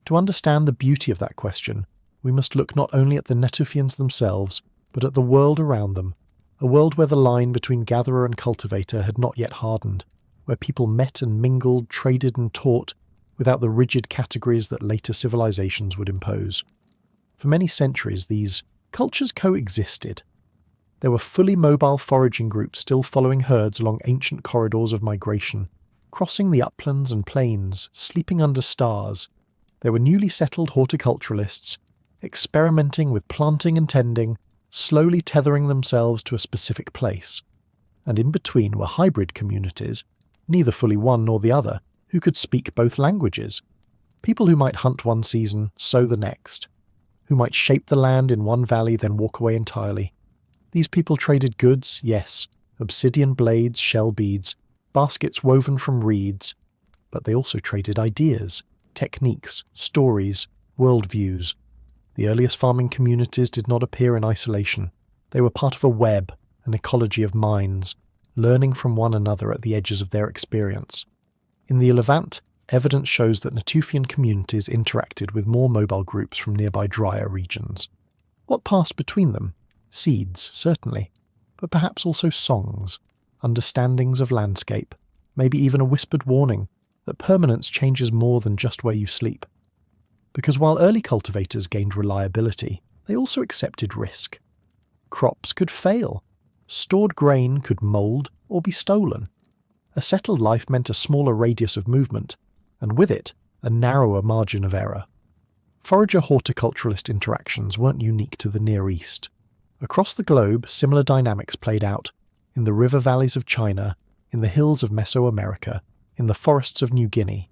To understand the beauty of that question, we must look not only at the Natufians themselves, but at the world around them, a world where the line between gatherer and cultivator had not yet hardened, where people met and mingled, traded and taught, without the rigid categories that later civilizations would impose. For many centuries, these cultures coexisted. There were fully mobile foraging groups still following herds along ancient corridors of migration, crossing the uplands and plains, sleeping under stars. There were newly settled horticulturalists, experimenting with planting and tending, slowly tethering themselves to a specific place. And in between were hybrid communities, neither fully one nor the other, who could speak both languages. People who might hunt one season, sow the next. Who might shape the land in one valley, then walk away entirely. These people traded goods, yes, obsidian blades, shell beads, baskets woven from reeds, but they also traded ideas, techniques, stories, worldviews. The earliest farming communities did not appear in isolation. They were part of a web, an ecology of minds, learning from one another at the edges of their experience. In the Levant, evidence shows that Natufian communities interacted with more mobile groups from nearby drier regions. What passed between them? Seeds, certainly, but perhaps also songs, understandings of landscape, maybe even a whispered warning that permanence changes more than just where you sleep. Because while early cultivators gained reliability, they also accepted risk. Crops could fail. Stored grain could mould or be stolen. A settled life meant a smaller radius of movement, and with it, a narrower margin of error. Forager-horticulturalist interactions weren't unique to the Near East. Across the globe, similar dynamics played out, in the river valleys of China, in the hills of Mesoamerica, in the forests of New Guinea.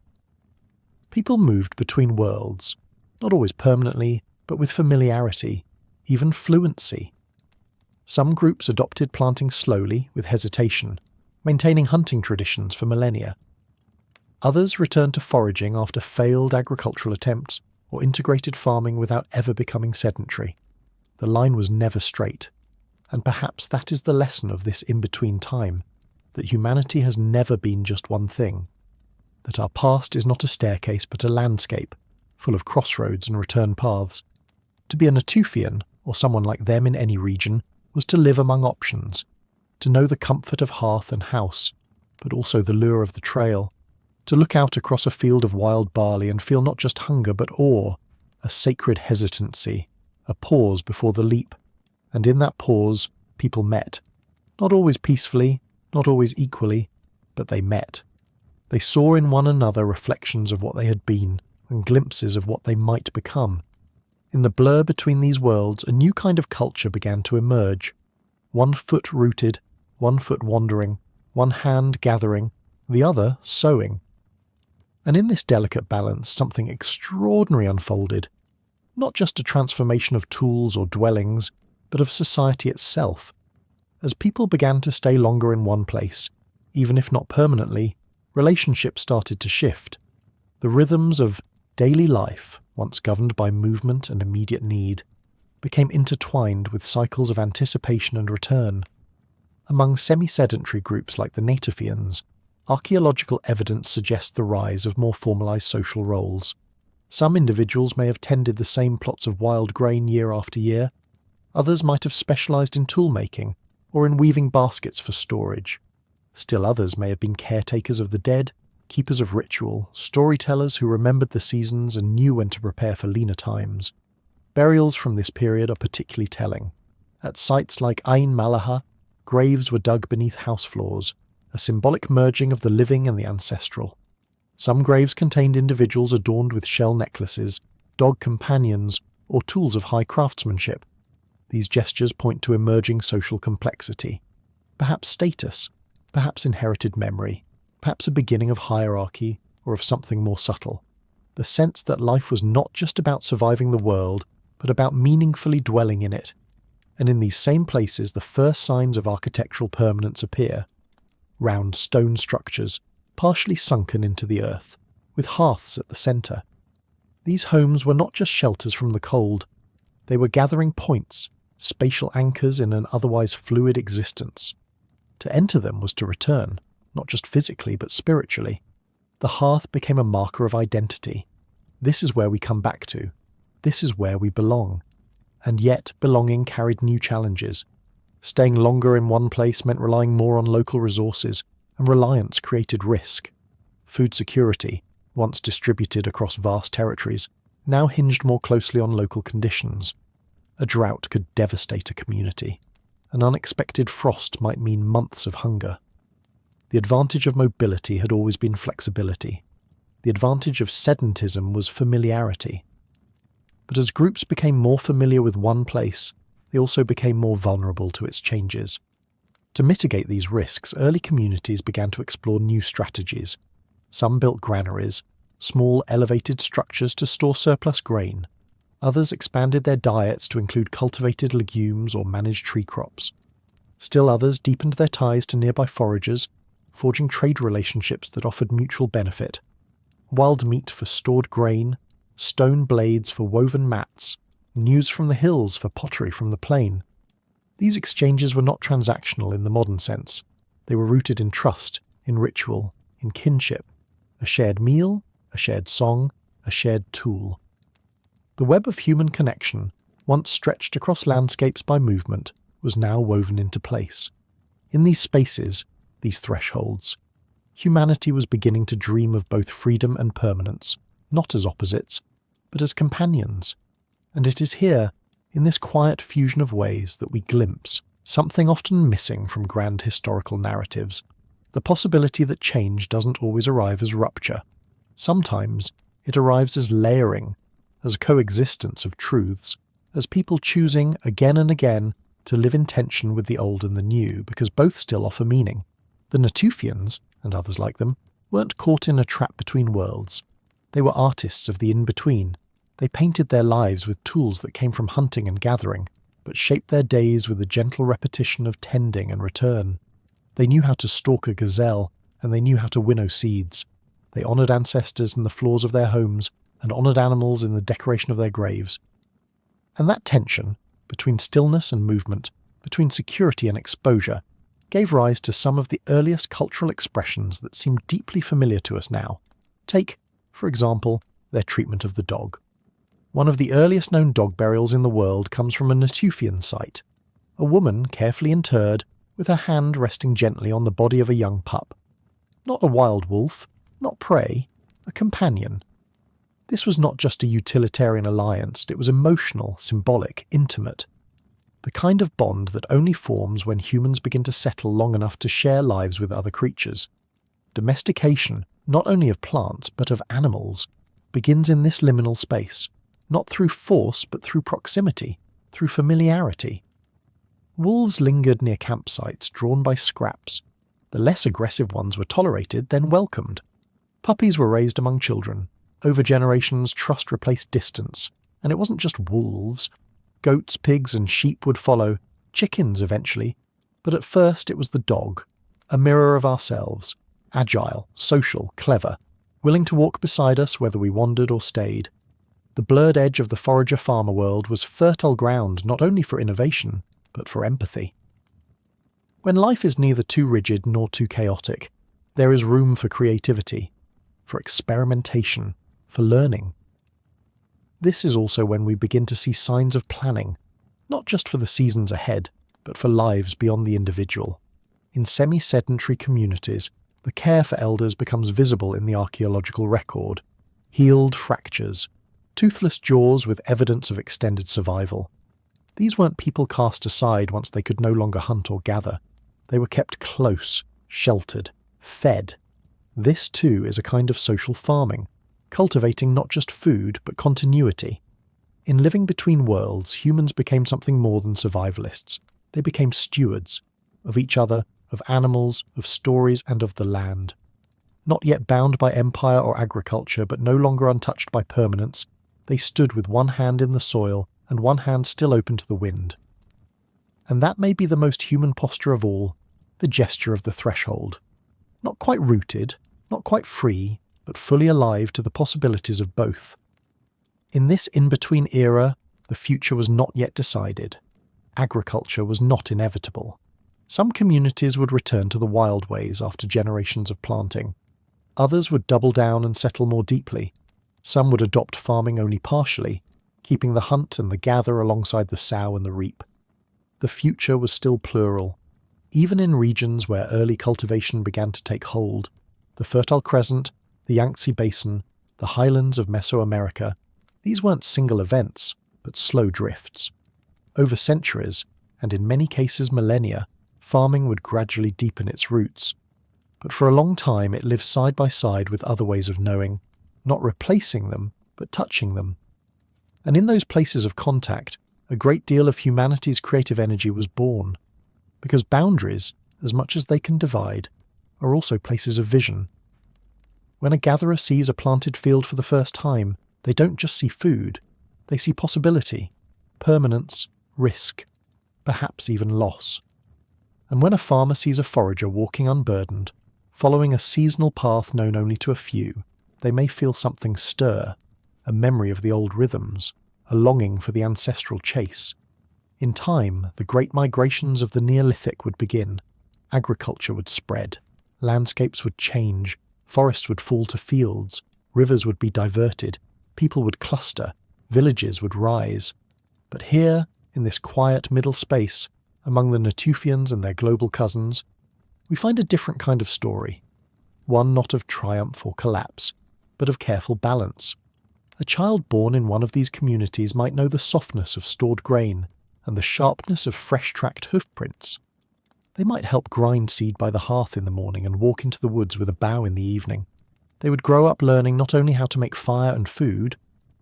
People moved between worlds, not always permanently, but with familiarity, even fluency. Some groups adopted planting slowly, with hesitation, maintaining hunting traditions for millennia. Others returned to foraging after failed agricultural attempts or integrated farming without ever becoming sedentary. The line was never straight, and perhaps that is the lesson of this in-between time, that humanity has never been just one thing, that our past is not a staircase but a landscape, full of crossroads and return paths. To be a Natufian, or someone like them in any region, was to live among options, to know the comfort of hearth and house, but also the lure of the trail, to look out across a field of wild barley and feel not just hunger but awe, a sacred hesitancy, a pause before the leap, and in that pause people met, not always peacefully, not always equally, but they met. They saw in one another reflections of what they had been, and glimpses of what they might become. In the blur between these worlds, a new kind of culture began to emerge, 1 foot rooted, 1 foot wandering, one hand gathering, the other sowing. And in this delicate balance, something extraordinary unfolded. Not just a transformation of tools or dwellings, but of society itself. As people began to stay longer in one place, even if not permanently, relationships started to shift. The rhythms of daily life, once governed by movement and immediate need, became intertwined with cycles of anticipation and return. Among semi-sedentary groups like the Natufians, archaeological evidence suggests the rise of more formalized social roles. Some individuals may have tended the same plots of wild grain year after year. Others might have specialized in tool-making or in weaving baskets for storage. Still others may have been caretakers of the dead, keepers of ritual, storytellers who remembered the seasons and knew when to prepare for leaner times. Burials from this period are particularly telling. At sites like Ain Malaha, graves were dug beneath house floors, a symbolic merging of the living and the ancestral. Some graves contained individuals adorned with shell necklaces, dog companions, or tools of high craftsmanship. These gestures point to emerging social complexity. Perhaps status, perhaps inherited memory, perhaps a beginning of hierarchy or of something more subtle. The sense that life was not just about surviving the world, but about meaningfully dwelling in it. And in these same places the first signs of architectural permanence appear. Round stone structures, partially sunken into the earth, with hearths at the centre. These homes were not just shelters from the cold, they were gathering points, spatial anchors in an otherwise fluid existence. To enter them was to return, not just physically but spiritually. The hearth became a marker of identity. This is where we come back to. This is where we belong. And yet belonging carried new challenges. Staying longer in one place meant relying more on local resources, and reliance created risk. Food security, once distributed across vast territories, now hinged more closely on local conditions. A drought could devastate a community. An unexpected frost might mean months of hunger. The advantage of mobility had always been flexibility. The advantage of sedentism was familiarity. But as groups became more familiar with one place, they also became more vulnerable to its changes. To mitigate these risks, early communities began to explore new strategies. Some built granaries, small elevated structures to store surplus grain. Others expanded their diets to include cultivated legumes or managed tree crops. Still others deepened their ties to nearby foragers, forging trade relationships that offered mutual benefit. Wild meat for stored grain, stone blades for woven mats, news from the hills for pottery from the plain. These exchanges were not transactional in the modern sense. They were rooted in trust, in ritual, in kinship. A shared meal, a shared song, a shared tool. The web of human connection, once stretched across landscapes by movement, was now woven into place. In these spaces, these thresholds, humanity was beginning to dream of both freedom and permanence, not as opposites, but as companions. And it is here, in this quiet fusion of ways, that we glimpse something often missing from grand historical narratives, the possibility that change doesn't always arrive as rupture. Sometimes it arrives as layering, as a coexistence of truths, as people choosing again and again to live in tension with the old and the new, because both still offer meaning. The Natufians, and others like them, weren't caught in a trap between worlds. They were artists of the in-between. They painted their lives with tools that came from hunting and gathering, but shaped their days with the gentle repetition of tending and return. They knew how to stalk a gazelle, and they knew how to winnow seeds. They honoured ancestors in the floors of their homes, and honoured animals in the decoration of their graves. And that tension, between stillness and movement, between security and exposure, gave rise to some of the earliest cultural expressions that seem deeply familiar to us now. Take, for example, their treatment of the dog. One of the earliest known dog burials in the world comes from a Natufian site. A woman carefully interred, with her hand resting gently on the body of a young pup. Not a wild wolf, not prey, a companion. This was not just a utilitarian alliance, it was emotional, symbolic, intimate. The kind of bond that only forms when humans begin to settle long enough to share lives with other creatures. Domestication, not only of plants but of animals, begins in this liminal space, not through force but through proximity, through familiarity. Wolves lingered near campsites drawn by scraps. The less aggressive ones were tolerated, then welcomed. Puppies were raised among children. Over generations, trust replaced distance. And it wasn't just wolves. Goats, pigs, and sheep would follow, chickens eventually. But at first it was the dog, a mirror of ourselves, agile, social, clever, willing to walk beside us whether we wandered or stayed. The blurred edge of the forager-farmer world was fertile ground not only for innovation, but for empathy. When life is neither too rigid nor too chaotic, there is room for creativity, for experimentation, for learning. This is also when we begin to see signs of planning, not just for the seasons ahead, but for lives beyond the individual. In semi-sedentary communities, the care for elders becomes visible in the archaeological record. Healed fractures, toothless jaws with evidence of extended survival. These weren't people cast aside once they could no longer hunt or gather. They were kept close, sheltered, fed. This too is a kind of social farming, cultivating not just food but continuity. In living between worlds, humans became something more than survivalists. They became stewards of each other, of animals, of stories, and of the land. Not yet bound by empire or agriculture, but no longer untouched by permanence, they stood with one hand in the soil and one hand still open to the wind. And that may be the most human posture of all, the gesture of the threshold. Not quite rooted, not quite free, but fully alive to the possibilities of both. In this in-between era, the future was not yet decided. Agriculture was not inevitable. Some communities would return to the wild ways after generations of planting. Others would double down and settle more deeply. Some would adopt farming only partially, keeping the hunt and the gather alongside the sow and the reap. The future was still plural. Even in regions where early cultivation began to take hold, the Fertile Crescent, the Yangtze Basin, the highlands of Mesoamerica, these weren't single events, but slow drifts. Over centuries, and in many cases millennia, farming would gradually deepen its roots. But for a long time it lived side by side with other ways of knowing, not replacing them, but touching them. And in those places of contact, a great deal of humanity's creative energy was born. Because boundaries, as much as they can divide, are also places of vision. When a gatherer sees a planted field for the first time, they don't just see food, they see possibility, permanence, risk, perhaps even loss. And when a farmer sees a forager walking unburdened, following a seasonal path known only to a few, they may feel something stir, a memory of the old rhythms, a longing for the ancestral chase. In time, the great migrations of the Neolithic would begin. Agriculture would spread, landscapes would change, forests would fall to fields, rivers would be diverted, people would cluster, villages would rise. But here, in this quiet middle space, among the Natufians and their global cousins, we find a different kind of story. One not of triumph or collapse, but of careful balance. A child born in one of these communities might know the softness of stored grain and the sharpness of fresh-tracked hoofprints. They might help grind seed by the hearth in the morning and walk into the woods with a bough in the evening. They would grow up learning not only how to make fire and food,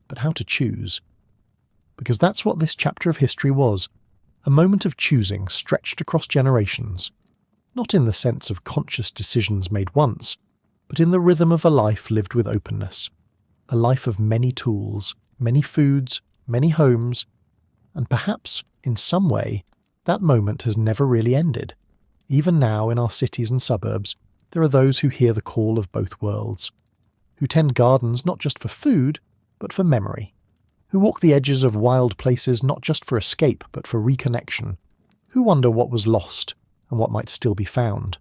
but how to choose. Because that's what this chapter of history was, a moment of choosing stretched across generations, not in the sense of conscious decisions made once, but in the rhythm of a life lived with openness, a life of many tools, many foods, many homes, and perhaps, in some way, that moment has never really ended. Even now, in our cities and suburbs, there are those who hear the call of both worlds, who tend gardens not just for food, but for memory, who walk the edges of wild places not just for escape, but for reconnection, who wonder what was lost and what might still be found.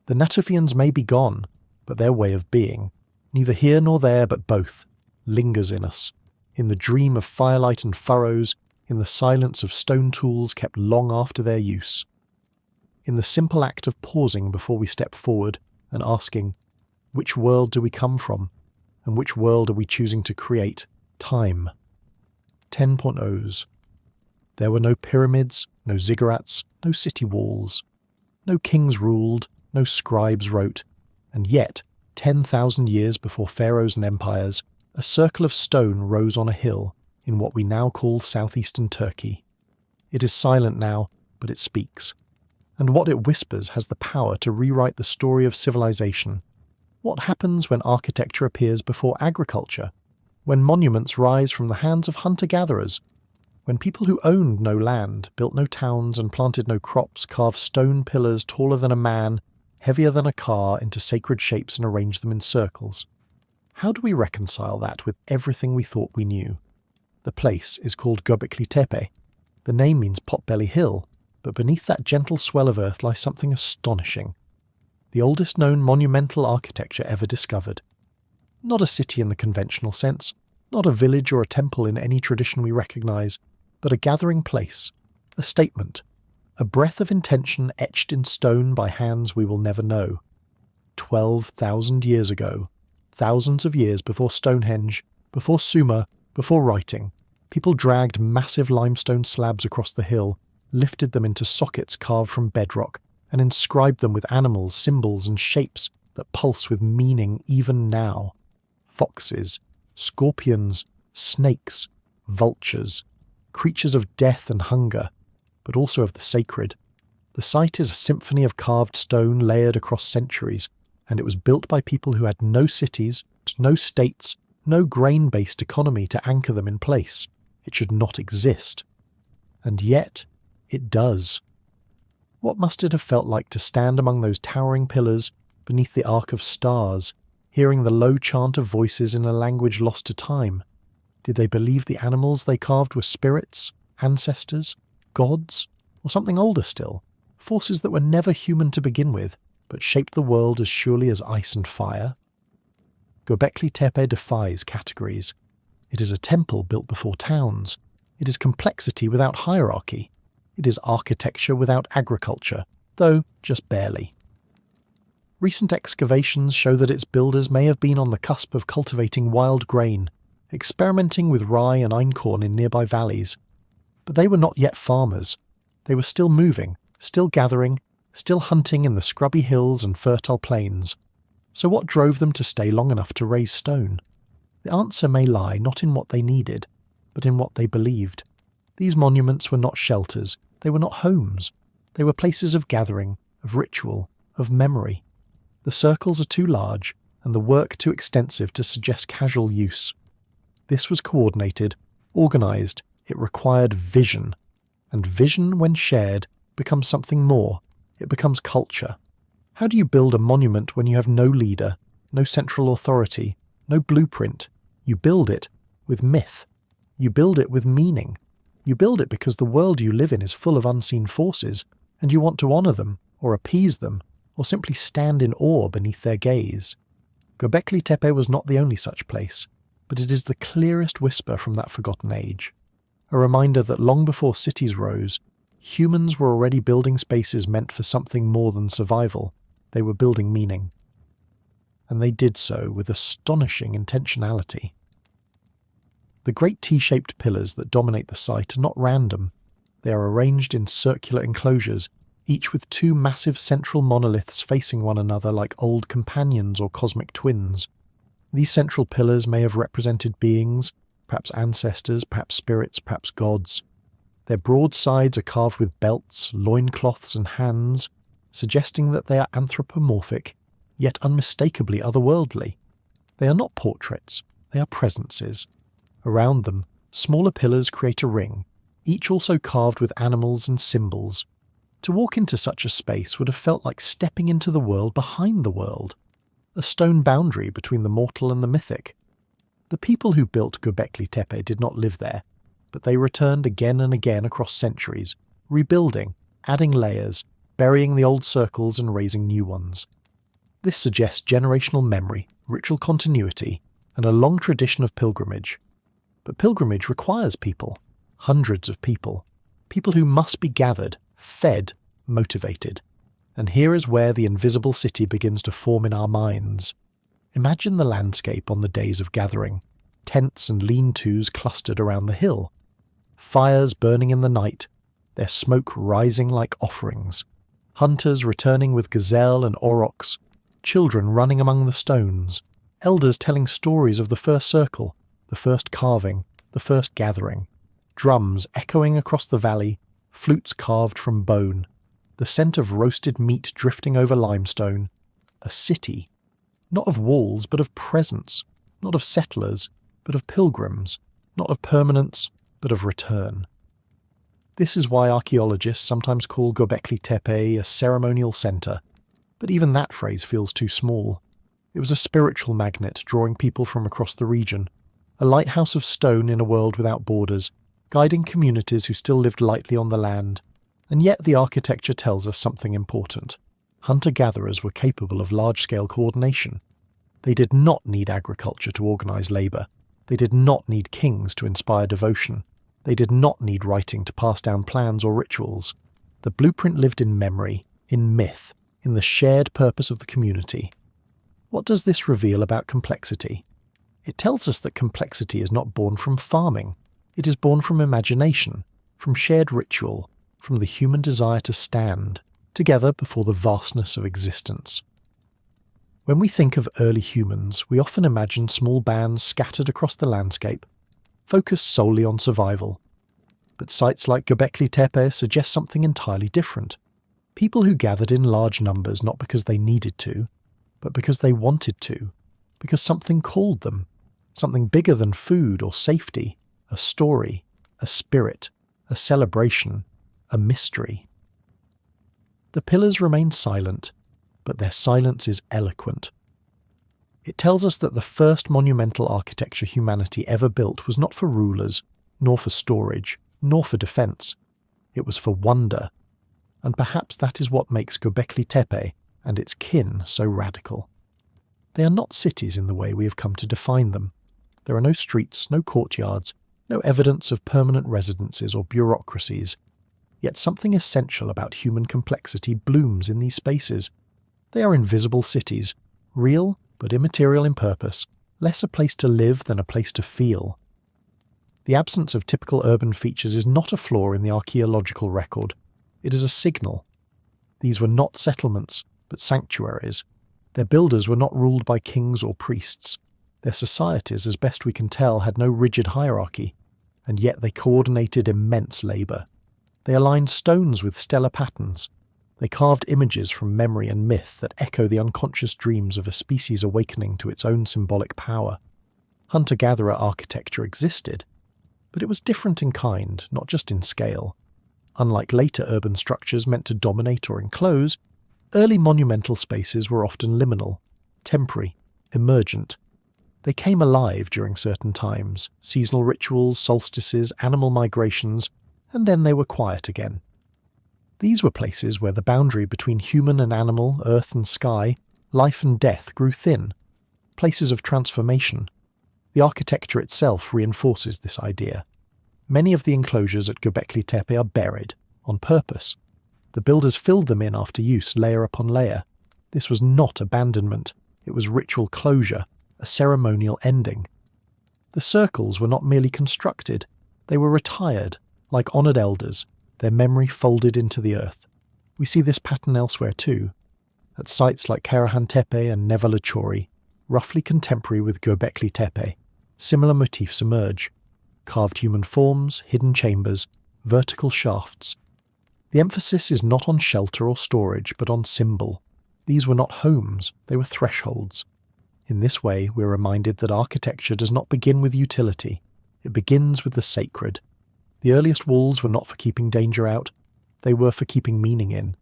The Natufians may be gone, but their way of being, neither here nor there but both, lingers in us, in the dream of firelight and furrows, in the silence of stone tools kept long after their use, in the simple act of pausing before we step forward and asking, which world do we come from, and which world are we choosing to create? Time. 10.0s. There were no pyramids, no ziggurats, no city walls. No kings ruled, no scribes wrote, and yet, 10,000 years before pharaohs and empires, a circle of stone rose on a hill in what we now call southeastern Turkey. It is silent now, but it speaks. And what it whispers has the power to rewrite the story of civilization. What happens when architecture appears before agriculture? When monuments rise from the hands of hunter-gatherers? When people who owned no land, built no towns and planted no crops carve stone pillars taller than a man, heavier than a car, into sacred shapes and arrange them in circles? How do we reconcile that with everything we thought we knew? The place is called Göbekli Tepe. The name means potbelly hill, but beneath that gentle swell of earth lies something astonishing. The oldest known monumental architecture ever discovered. Not a city in the conventional sense, not a village or a temple in any tradition we recognise, but a gathering place, a statement, a breath of intention etched in stone by hands we will never know. 12,000 years ago, thousands of years before Stonehenge, before Sumer, before writing, people dragged massive limestone slabs across the hill, lifted them into sockets carved from bedrock, and inscribed them with animals, symbols, and shapes that pulse with meaning even now. Foxes, scorpions, snakes, vultures, creatures of death and hunger, but also of the sacred. The site is a symphony of carved stone layered across centuries, and it was built by people who had no cities, no states, no grain-based economy to anchor them in place. It should not exist. And yet, it does. What must it have felt like to stand among those towering pillars beneath the arc of stars, hearing the low chant of voices in a language lost to time? Did they believe the animals they carved were spirits, ancestors, gods, or something older still, forces that were never human to begin with, but shaped the world as surely as ice and fire? Göbekli Tepe defies categories. It is a temple built before towns. It is complexity without hierarchy. It is architecture without agriculture, though just barely. Recent excavations show that its builders may have been on the cusp of cultivating wild grain, experimenting with rye and einkorn in nearby valleys. But they were not yet farmers. They were still moving, still gathering, still hunting in the scrubby hills and fertile plains. So what drove them to stay long enough to raise stone? The answer may lie not in what they needed, but in what they believed. These monuments were not shelters, they were not homes. They were places of gathering, of ritual, of memory. The circles are too large, and the work too extensive to suggest casual use. This was coordinated, organised, it required vision. And vision, when shared, becomes something more. It becomes culture. How do you build a monument when you have no leader, no central authority, no blueprint? You build it with myth. You build it with meaning. You build it because the world you live in is full of unseen forces, and you want to honour them, or appease them, or simply stand in awe beneath their gaze. Göbekli Tepe was not the only such place, but it is the clearest whisper from that forgotten age. A reminder that long before cities rose, humans were already building spaces meant for something more than survival. They were building meaning. And they did so with astonishing intentionality. The great T-shaped pillars that dominate the site are not random. They are arranged in circular enclosures, each with two massive central monoliths facing one another like old companions or cosmic twins. These central pillars may have represented beings, perhaps ancestors, perhaps spirits, perhaps gods. Their broad sides are carved with belts, loincloths and hands, suggesting that they are anthropomorphic, yet unmistakably otherworldly. They are not portraits, they are presences. Around them, smaller pillars create a ring, each also carved with animals and symbols. To walk into such a space would have felt like stepping into the world behind the world, a stone boundary between the mortal and the mythic. The people who built Göbekli Tepe did not live there, but they returned again and again across centuries, rebuilding, adding layers, burying the old circles and raising new ones. This suggests generational memory, ritual continuity, and a long tradition of pilgrimage. But pilgrimage requires people, hundreds of people, people who must be gathered, fed, motivated. And here is where the invisible city begins to form in our minds. Imagine the landscape on the days of gathering, tents and lean-tos clustered around the hill, fires burning in the night, their smoke rising like offerings, hunters returning with gazelle and aurochs, children running among the stones, elders telling stories of the first circle, the first carving, the first gathering, drums echoing across the valley, flutes carved from bone, the scent of roasted meat drifting over limestone, a city. Not of walls, but of presence. Not of settlers, but of pilgrims. Not of permanence, but of return. This is why archaeologists sometimes call Göbekli Tepe a ceremonial centre, but even that phrase feels too small. It was a spiritual magnet drawing people from across the region, a lighthouse of stone in a world without borders, guiding communities who still lived lightly on the land. And yet the architecture tells us something important. Hunter-gatherers were capable of large-scale coordination. They did not need agriculture to organise labour. They did not need kings to inspire devotion. They did not need writing to pass down plans or rituals. The blueprint lived in memory, in myth, in the shared purpose of the community. What does this reveal about complexity? It tells us that complexity is not born from farming. It is born from imagination, from shared ritual, from the human desire to stand together before the vastness of existence. When we think of early humans, we often imagine small bands scattered across the landscape, focused solely on survival. But sites like Göbekli Tepe suggest something entirely different. People who gathered in large numbers not because they needed to, but because they wanted to, because something called them, something bigger than food or safety, a story, a spirit, a celebration, a mystery. The pillars remain silent, but their silence is eloquent. It tells us that the first monumental architecture humanity ever built was not for rulers, nor for storage, nor for defence. It was for wonder. And perhaps that is what makes Göbekli Tepe and its kin so radical. They are not cities in the way we have come to define them. There are no streets, no courtyards, no evidence of permanent residences or bureaucracies. Yet something essential about human complexity blooms in these spaces. They are invisible cities, real but immaterial in purpose, less a place to live than a place to feel. The absence of typical urban features is not a flaw in the archaeological record. It is a signal. These were not settlements, but sanctuaries. Their builders were not ruled by kings or priests. Their societies, as best we can tell, had no rigid hierarchy, and yet they coordinated immense labour. They aligned stones with stellar patterns. They carved images from memory and myth that echo the unconscious dreams of a species awakening to its own symbolic power. Hunter-gatherer architecture existed, but it was different in kind, not just in scale. Unlike later urban structures meant to dominate or enclose, early monumental spaces were often liminal, temporary, emergent. They came alive during certain times, seasonal rituals, solstices, animal migrations, and then they were quiet again. These were places where the boundary between human and animal, earth and sky, life and death grew thin, places of transformation. The architecture itself reinforces this idea. Many of the enclosures at Göbekli Tepe are buried, on purpose. The builders filled them in after use, layer upon layer. This was not abandonment, it was ritual closure, a ceremonial ending. The circles were not merely constructed, they were retired, like honoured elders, their memory folded into the earth. We see this pattern elsewhere too, at sites like Karahan Tepe and Nevalachori, roughly contemporary with Göbekli Tepe. Similar motifs emerge. Carved human forms, hidden chambers, vertical shafts. The emphasis is not on shelter or storage, but on symbol. These were not homes, they were thresholds. In this way, we're reminded that architecture does not begin with utility. It begins with the sacred. The earliest walls were not for keeping danger out, they were for keeping meaning in.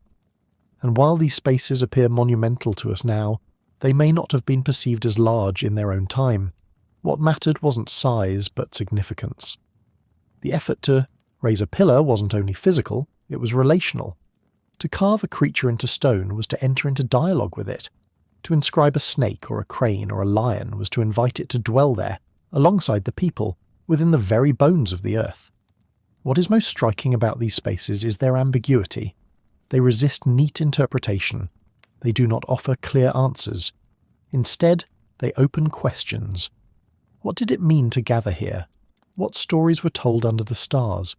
And while these spaces appear monumental to us now, they may not have been perceived as large in their own time. What mattered wasn't size, but significance. The effort to raise a pillar wasn't only physical, it was relational. To carve a creature into stone was to enter into dialogue with it. To inscribe a snake or a crane or a lion was to invite it to dwell there, alongside the people, within the very bones of the earth. What is most striking about these spaces is their ambiguity. They resist neat interpretation. They do not offer clear answers. Instead, they open questions. What did it mean to gather here? What stories were told under the stars?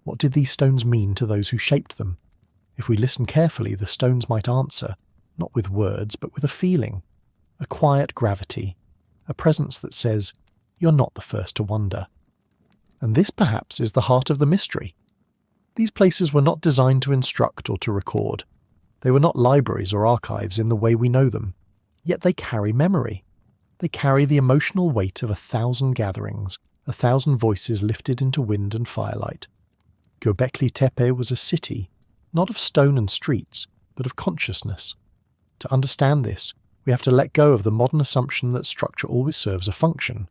What did these stones mean to those who shaped them? If we listen carefully, the stones might answer, not with words, but with a feeling, a quiet gravity, a presence that says, "You're not the first to wonder." And this perhaps is the heart of the mystery. These places were not designed to instruct or to record. They were not libraries or archives in the way we know them. Yet they carry memory. They carry the emotional weight of 1,000 gatherings, 1,000 voices lifted into wind and firelight. Göbekli Tepe was a city, not of stone and streets, but of consciousness. To understand this, we have to let go of the modern assumption that structure always serves a function.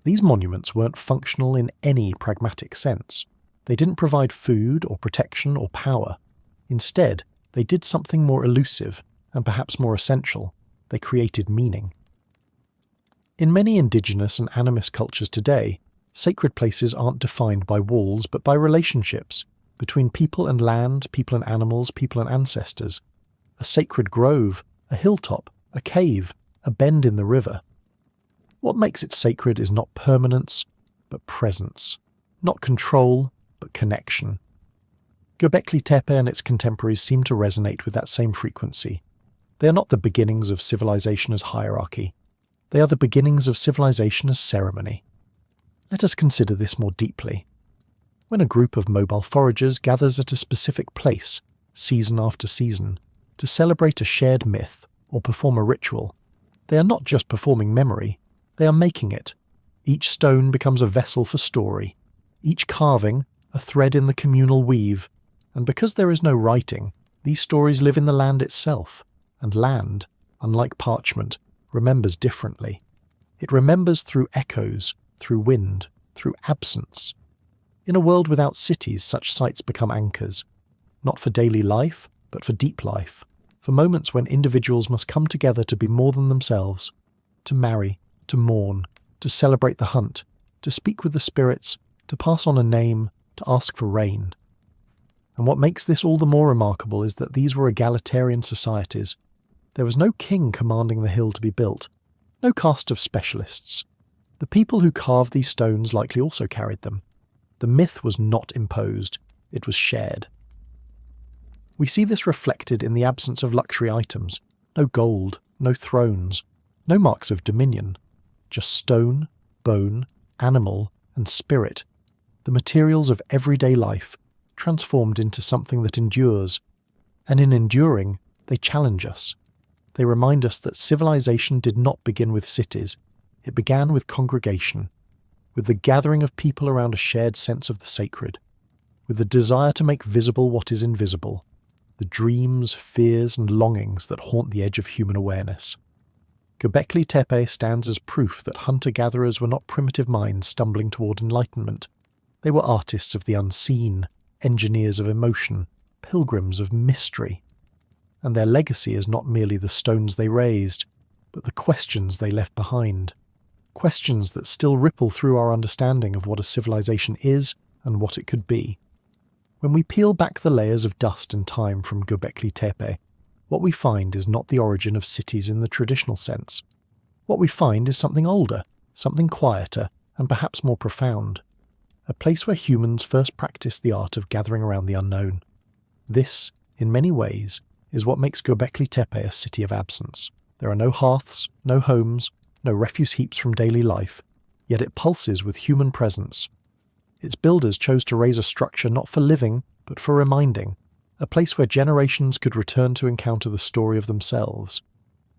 These monuments weren't functional in any pragmatic sense. They didn't provide food or protection or power. Instead, they did something more elusive and perhaps more essential. They created meaning. In many indigenous and animist cultures today, sacred places aren't defined by walls but by relationships between people and land, people and animals, people and ancestors. A sacred grove, a hilltop, a cave, a bend in the river. What makes it sacred is not permanence, but presence. Not control, but connection. Göbekli Tepe and its contemporaries seem to resonate with that same frequency. They are not the beginnings of civilization as hierarchy. They are the beginnings of civilization as ceremony. Let us consider this more deeply. When a group of mobile foragers gathers at a specific place, season after season, to celebrate a shared myth or perform a ritual, they are not just performing memory, they are making it. Each stone becomes a vessel for story, each carving a thread in the communal weave, and because there is no writing, these stories live in the land itself, and land, unlike parchment, remembers differently. It remembers through echoes, through wind, through absence. In a world without cities, such sites become anchors, not for daily life, but for deep life, for moments when individuals must come together to be more than themselves, to marry, to mourn, to celebrate the hunt, to speak with the spirits, to pass on a name, to ask for rain. And what makes this all the more remarkable is that these were egalitarian societies. There was no king commanding the hill to be built, no caste of specialists. The people who carved these stones likely also carried them. The myth was not imposed, it was shared. We see this reflected in the absence of luxury items, no gold, no thrones, no marks of dominion, just stone, bone, animal, and spirit, the materials of everyday life, transformed into something that endures. And in enduring, they challenge us. They remind us that civilization did not begin with cities, it began with congregation, with the gathering of people around a shared sense of the sacred, with the desire to make visible what is invisible, the dreams, fears, and longings that haunt the edge of human awareness. Göbekli Tepe stands as proof that hunter-gatherers were not primitive minds stumbling toward enlightenment. They were artists of the unseen, engineers of emotion, pilgrims of mystery. And their legacy is not merely the stones they raised, but the questions they left behind. Questions that still ripple through our understanding of what a civilization is and what it could be. When we peel back the layers of dust and time from Göbekli Tepe, what we find is not the origin of cities in the traditional sense. What we find is something older, something quieter, and perhaps more profound. A place where humans first practiced the art of gathering around the unknown. This, in many ways, is what makes Göbekli Tepe a city of absence. There are no hearths, no homes, no refuse heaps from daily life, yet it pulses with human presence. Its builders chose to raise a structure not for living, but for reminding, a place where generations could return to encounter the story of themselves.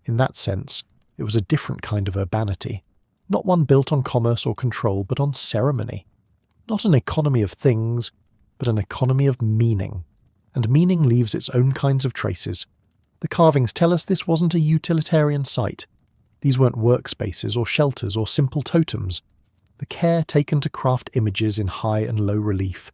In that sense, it was a different kind of urbanity, not one built on commerce or control, but on ceremony. Not an economy of things, but an economy of meaning. And meaning leaves its own kinds of traces. The carvings tell us this wasn't a utilitarian site. These weren't workspaces or shelters or simple totems. The care taken to craft images in high and low relief,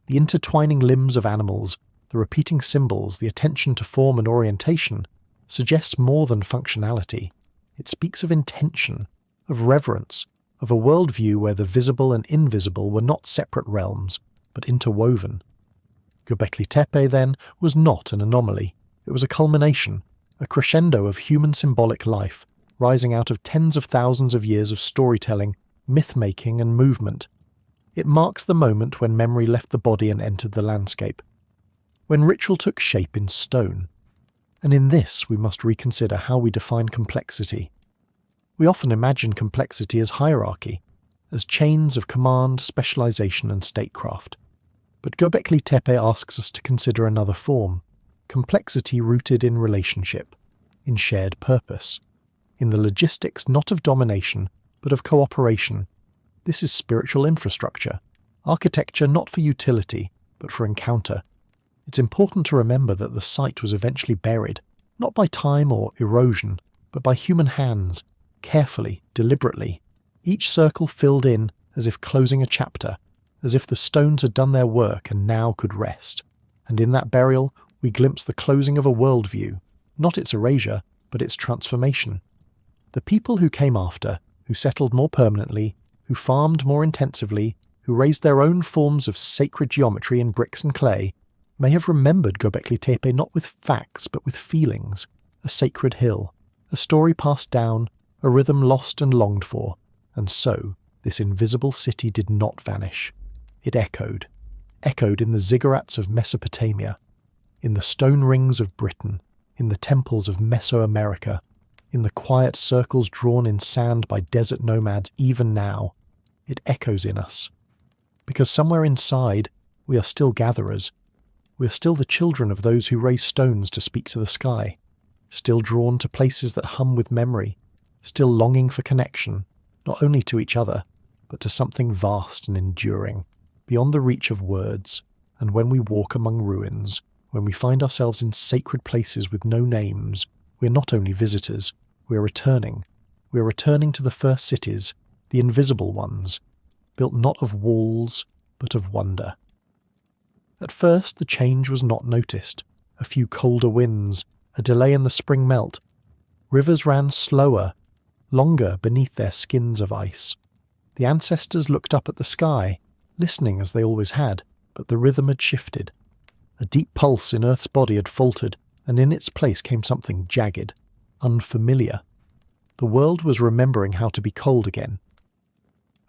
the intertwining limbs of animals, the repeating symbols, the attention to form and orientation, suggests more than functionality. It speaks of intention, of reverence, of a worldview where the visible and invisible were not separate realms, but interwoven. Göbekli Tepe, then, was not an anomaly. It was a culmination, a crescendo of human symbolic life, rising out of tens of thousands of years of storytelling, myth-making, and movement. It marks the moment when memory left the body and entered the landscape, when ritual took shape in stone. And in this we must reconsider how we define complexity. We often imagine complexity as hierarchy, as chains of command, specialization, and statecraft. But Göbekli Tepe asks us to consider another form, complexity rooted in relationship, in shared purpose. in the logistics not of domination, but of cooperation. This is spiritual infrastructure, architecture not for utility, but for encounter. It's important to remember that the site was eventually buried, not by time or erosion, but by human hands, carefully, deliberately, each circle filled in as if closing a chapter, as if the stones had done their work and now could rest. And in that burial, we glimpse the closing of a worldview, not its erasure, but its transformation. The people who came after, who settled more permanently, who farmed more intensively, who raised their own forms of sacred geometry in bricks and clay, may have remembered Göbekli Tepe not with facts but with feelings, a sacred hill, a story passed down, a rhythm lost and longed for, and so this invisible city did not vanish. It echoed in the ziggurats of Mesopotamia, in the stone rings of Britain, in the temples of Mesoamerica, in the quiet circles drawn in sand by desert nomads even now. It echoes in us. Because somewhere inside, we are still gatherers. We are still the children of those who raise stones to speak to the sky, still drawn to places that hum with memory, still longing for connection, not only to each other, but to something vast and enduring, beyond the reach of words. And when we walk among ruins, when we find ourselves in sacred places with no names, we are not only visitors, we are returning. We are returning to the first cities, the invisible ones, built not of walls, but of wonder. At first the change was not noticed. A few colder winds, a delay in the spring melt. Rivers ran slower, longer beneath their skins of ice. The ancestors looked up at the sky, listening as they always had, but the rhythm had shifted. A deep pulse in Earth's body had faltered, and in its place came something jagged, unfamiliar. The world was remembering how to be cold again.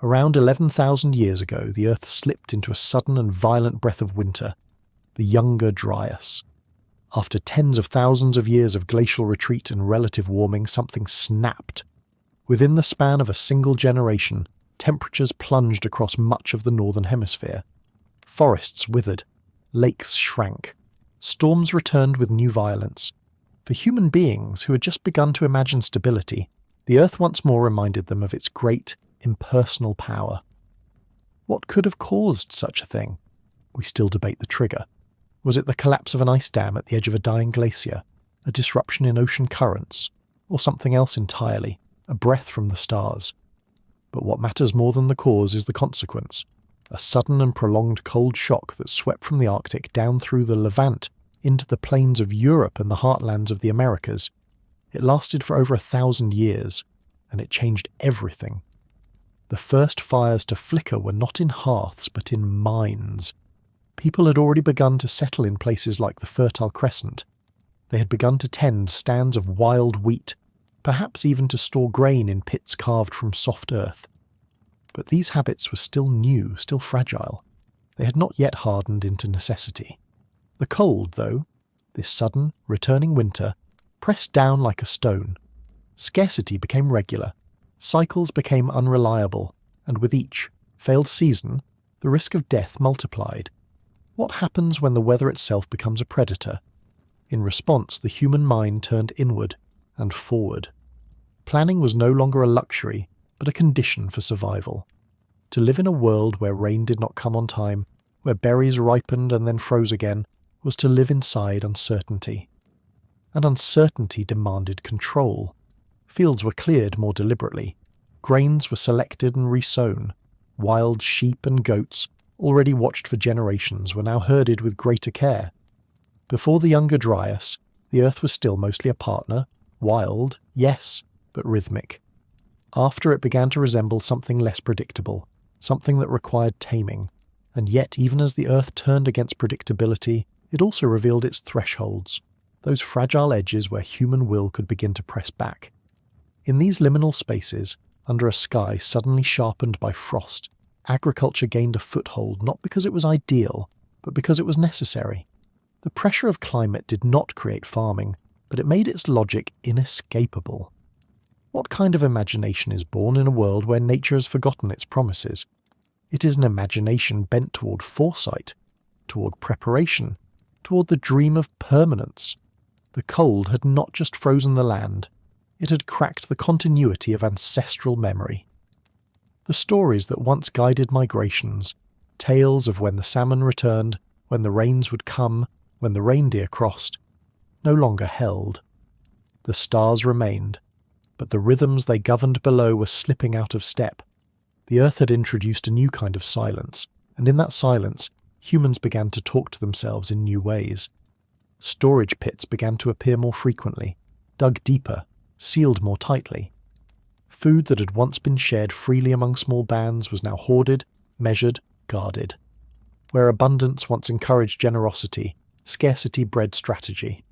Around 11,000 years ago, the Earth slipped into a sudden and violent breath of winter, the Younger Dryas. After tens of thousands of years of glacial retreat and relative warming, something snapped. Within the span of a single generation, temperatures plunged across much of the northern hemisphere. Forests withered, lakes shrank, storms returned with new violence. For human beings who had just begun to imagine stability, the Earth once more reminded them of its great, impersonal power. What could have caused such a thing? We still debate the trigger. Was it the collapse of an ice dam at the edge of a dying glacier, a disruption in ocean currents, or something else entirely, a breath from the stars? But what matters more than the cause is the consequence, a sudden and prolonged cold shock that swept from the Arctic down through the Levant into the plains of Europe and the heartlands of the Americas. It lasted for over 1,000 years, and it changed everything. The first fires to flicker were not in hearths, but in mines. People had already begun to settle in places like the Fertile Crescent. They had begun to tend stands of wild wheat, perhaps even to store grain in pits carved from soft earth. But these habits were still new, still fragile. They had not yet hardened into necessity. The cold, though, this sudden, returning winter, pressed down like a stone. Scarcity became regular. Cycles became unreliable, and with each failed season, the risk of death multiplied. What happens when the weather itself becomes a predator? In response, the human mind turned inward and forward. Planning was no longer a luxury, but a condition for survival. To live in a world where rain did not come on time, where berries ripened and then froze again, was to live inside uncertainty. And uncertainty demanded control. Fields were cleared more deliberately. Grains were selected and resown. Wild sheep and goats, already watched for generations, were now herded with greater care. Before the Younger Dryas, the Earth was still mostly a partner, wild, yes, but rhythmic. After, it began to resemble something less predictable, something that required taming, and yet even as the Earth turned against predictability, it also revealed its thresholds, those fragile edges where human will could begin to press back. In these liminal spaces, under a sky suddenly sharpened by frost, agriculture gained a foothold not because it was ideal, but because it was necessary. The pressure of climate did not create farming, but it made its logic inescapable. What kind of imagination is born in a world where nature has forgotten its promises? It is an imagination bent toward foresight, toward preparation, toward the dream of permanence. The cold had not just frozen the land, It had cracked the continuity of ancestral memory. The stories that once guided migrations, tales of when the salmon returned, when the rains would come, when the reindeer crossed, no longer held. The stars remained, but the rhythms they governed below were slipping out of step. The earth had introduced a new kind of silence, and in that silence, humans began to talk to themselves in new ways. Storage pits began to appear more frequently, dug deeper, sealed more tightly. Food that had once been shared freely among small bands was now hoarded, measured, guarded. Where abundance once encouraged generosity, scarcity bred strategy.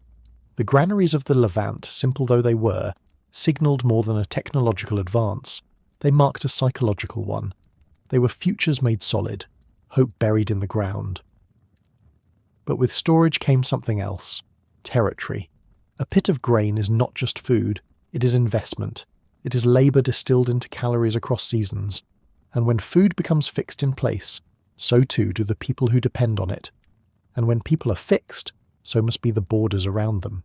The granaries of the Levant, simple though they were, signalled more than a technological advance. They marked a psychological one. They were futures made solid, hope buried in the ground. But with storage came something else. Territory. A pit of grain is not just food, it is investment. It is labour distilled into calories across seasons. And when food becomes fixed in place, so too do the people who depend on it. And when people are fixed, so must be the borders around them.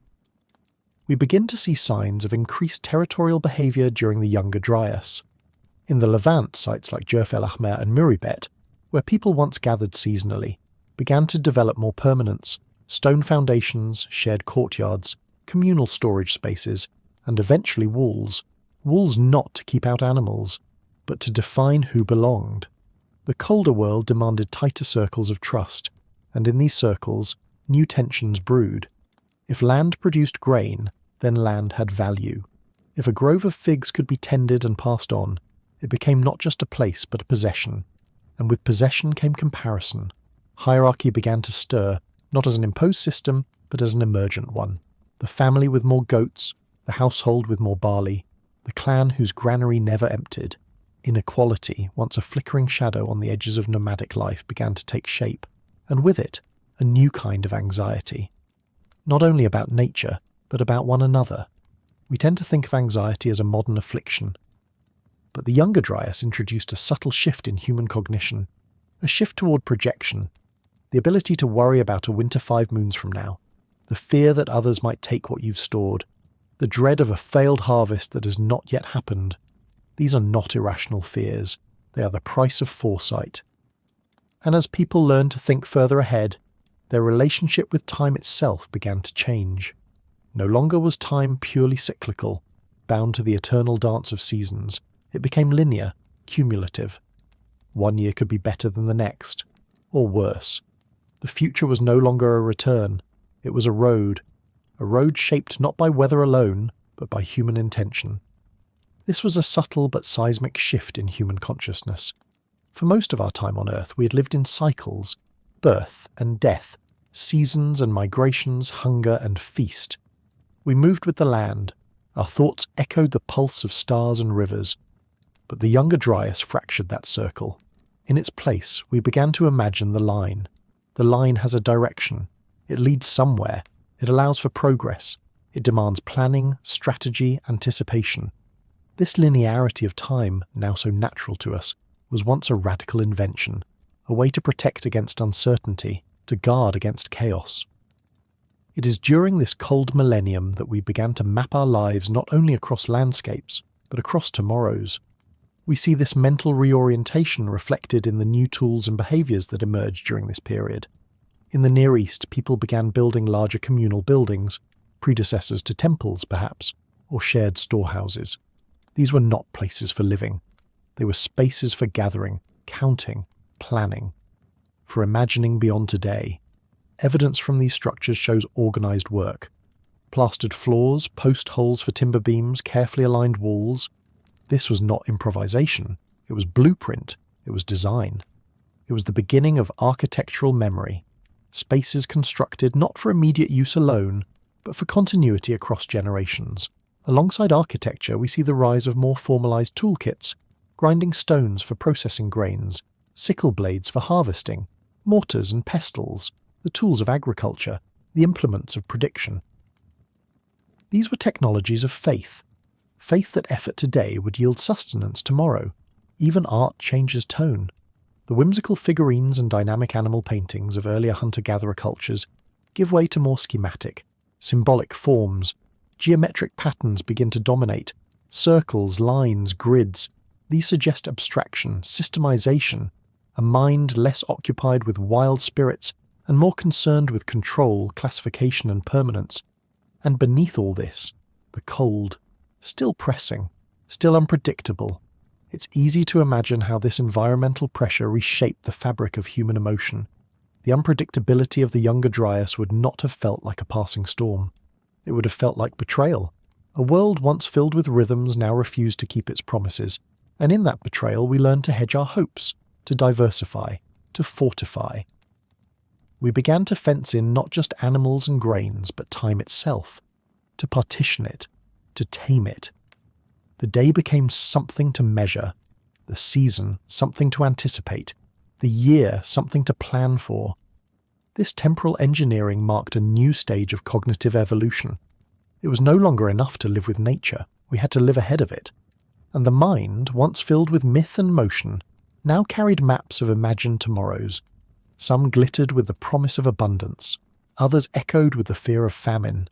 We begin to see signs of increased territorial behaviour during the Younger Dryas. In the Levant, sites like Jerf el Ahmer and Muribet, where people once gathered seasonally, began to develop more permanence, stone foundations, shared courtyards, communal storage spaces, and eventually walls. Walls not to keep out animals, but to define who belonged. The colder world demanded tighter circles of trust, and in these circles, new tensions brewed. If land produced grain, then land had value. If a grove of figs could be tended and passed on, it became not just a place but a possession. And with possession came comparison. Hierarchy began to stir, not as an imposed system, but as an emergent one. The family with more goats, the household with more barley, the clan whose granary never emptied. Inequality, once a flickering shadow on the edges of nomadic life, began to take shape, and with it, a new kind of anxiety. Not only about nature, but about one another. We tend to think of anxiety as a modern affliction. But the Younger Dryas introduced a subtle shift in human cognition, a shift toward projection, the ability to worry about a winter 5 moons from now, the fear that others might take what you've stored, the dread of a failed harvest that has not yet happened. These are not irrational fears, they are the price of foresight. And as people learned to think further ahead, their relationship with time itself began to change. No longer was time purely cyclical, bound to the eternal dance of seasons. It became linear, cumulative. One year could be better than the next, or worse. The future was no longer a return, it was a road shaped not by weather alone, but by human intention. This was a subtle but seismic shift in human consciousness. For most of our time on Earth, we had lived in cycles, birth and death, seasons and migrations, hunger and feast. We moved with the land, our thoughts echoed the pulse of stars and rivers. But the Younger Dryas fractured that circle. In its place, we began to imagine the line. The line has a direction. It leads somewhere. It allows for progress. It demands planning, strategy, anticipation. This linearity of time, now so natural to us, was once a radical invention, a way to protect against uncertainty, to guard against chaos. It is during this cold millennium that we began to map our lives not only across landscapes, but across tomorrows. We see this mental reorientation reflected in the new tools and behaviours that emerged during this period. In the Near East, people began building larger communal buildings, predecessors to temples perhaps, or shared storehouses. These were not places for living. They were spaces for gathering, counting, planning, for imagining beyond today. Evidence from these structures shows organised work. Plastered floors, post holes for timber beams, carefully aligned walls. This was not improvisation. It was blueprint. It was design. It was the beginning of architectural memory. Spaces constructed not for immediate use alone, but for continuity across generations. Alongside architecture, we see the rise of more formalised toolkits, grinding stones for processing grains, sickle blades for harvesting, mortars and pestles, the tools of agriculture, the implements of prediction. These were technologies of faith that effort today would yield sustenance tomorrow. Even art changes tone. The whimsical figurines and dynamic animal paintings of earlier hunter-gatherer cultures give way to more schematic, symbolic forms, Geometric patterns begin to dominate. Circles, lines, grids. These suggest abstraction, systemization, a mind less occupied with wild spirits and more concerned with control, classification and permanence. And beneath all this, the cold, still pressing, still unpredictable. It's easy to imagine how this environmental pressure reshaped the fabric of human emotion. The unpredictability of the younger Dryas would not have felt like a passing storm. It would have felt like betrayal. A world once filled with rhythms now refused to keep its promises, and in that betrayal we learned to hedge our hopes, to diversify, to fortify. We began to fence in not just animals and grains, but time itself, to partition it, to tame it. The day became something to measure, the season something to anticipate, the year something to plan for. This temporal engineering marked a new stage of cognitive evolution. It was no longer enough to live with nature, we had to live ahead of it. And the mind, once filled with myth and motion, now carried maps of imagined tomorrows. Some glittered with the promise of abundance, others echoed with the fear of famine.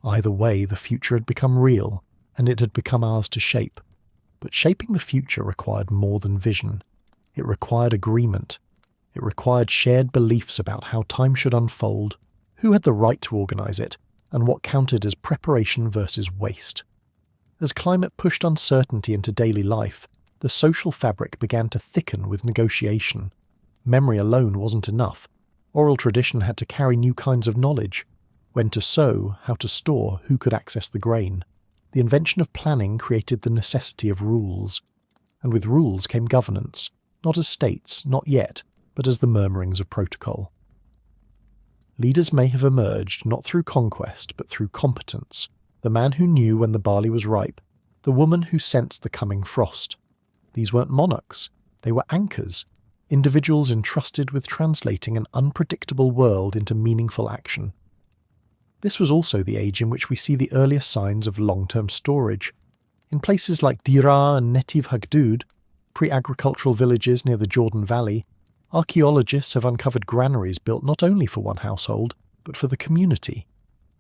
Either way, the future had become real, and it had become ours to shape. But shaping the future required more than vision. It required agreement. It required shared beliefs about how time should unfold, who had the right to organize it, and what counted as preparation versus waste. As climate pushed uncertainty into daily life, the social fabric began to thicken with negotiation. Memory alone wasn't enough. Oral tradition had to carry new kinds of knowledge. When to sow, how to store, who could access the grain. The invention of planning created the necessity of rules. And with rules came governance, not as states, not yet, but as the murmurings of protocol. Leaders may have emerged not through conquest, but through competence. The man who knew when the barley was ripe, the woman who sensed the coming frost. These weren't monarchs, they were anchors, individuals entrusted with translating an unpredictable world into meaningful action. This was also the age in which we see the earliest signs of long-term storage. In places like Dira and Netiv Hagdud, pre-agricultural villages near the Jordan Valley, archaeologists have uncovered granaries built not only for one household, but for the community.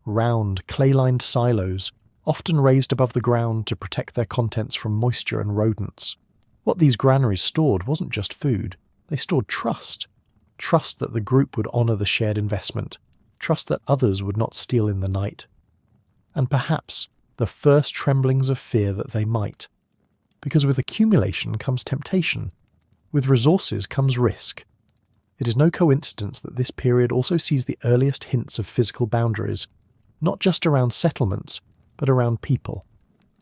Round, clay-lined silos, often raised above the ground to protect their contents from moisture and rodents. What these granaries stored wasn't just food, they stored trust. Trust that the group would honour the shared investment, trust that others would not steal in the night. And perhaps the first tremblings of fear that they might. Because with accumulation comes temptation. With resources comes risk. It is no coincidence that this period also sees the earliest hints of physical boundaries, not just around settlements, but around people.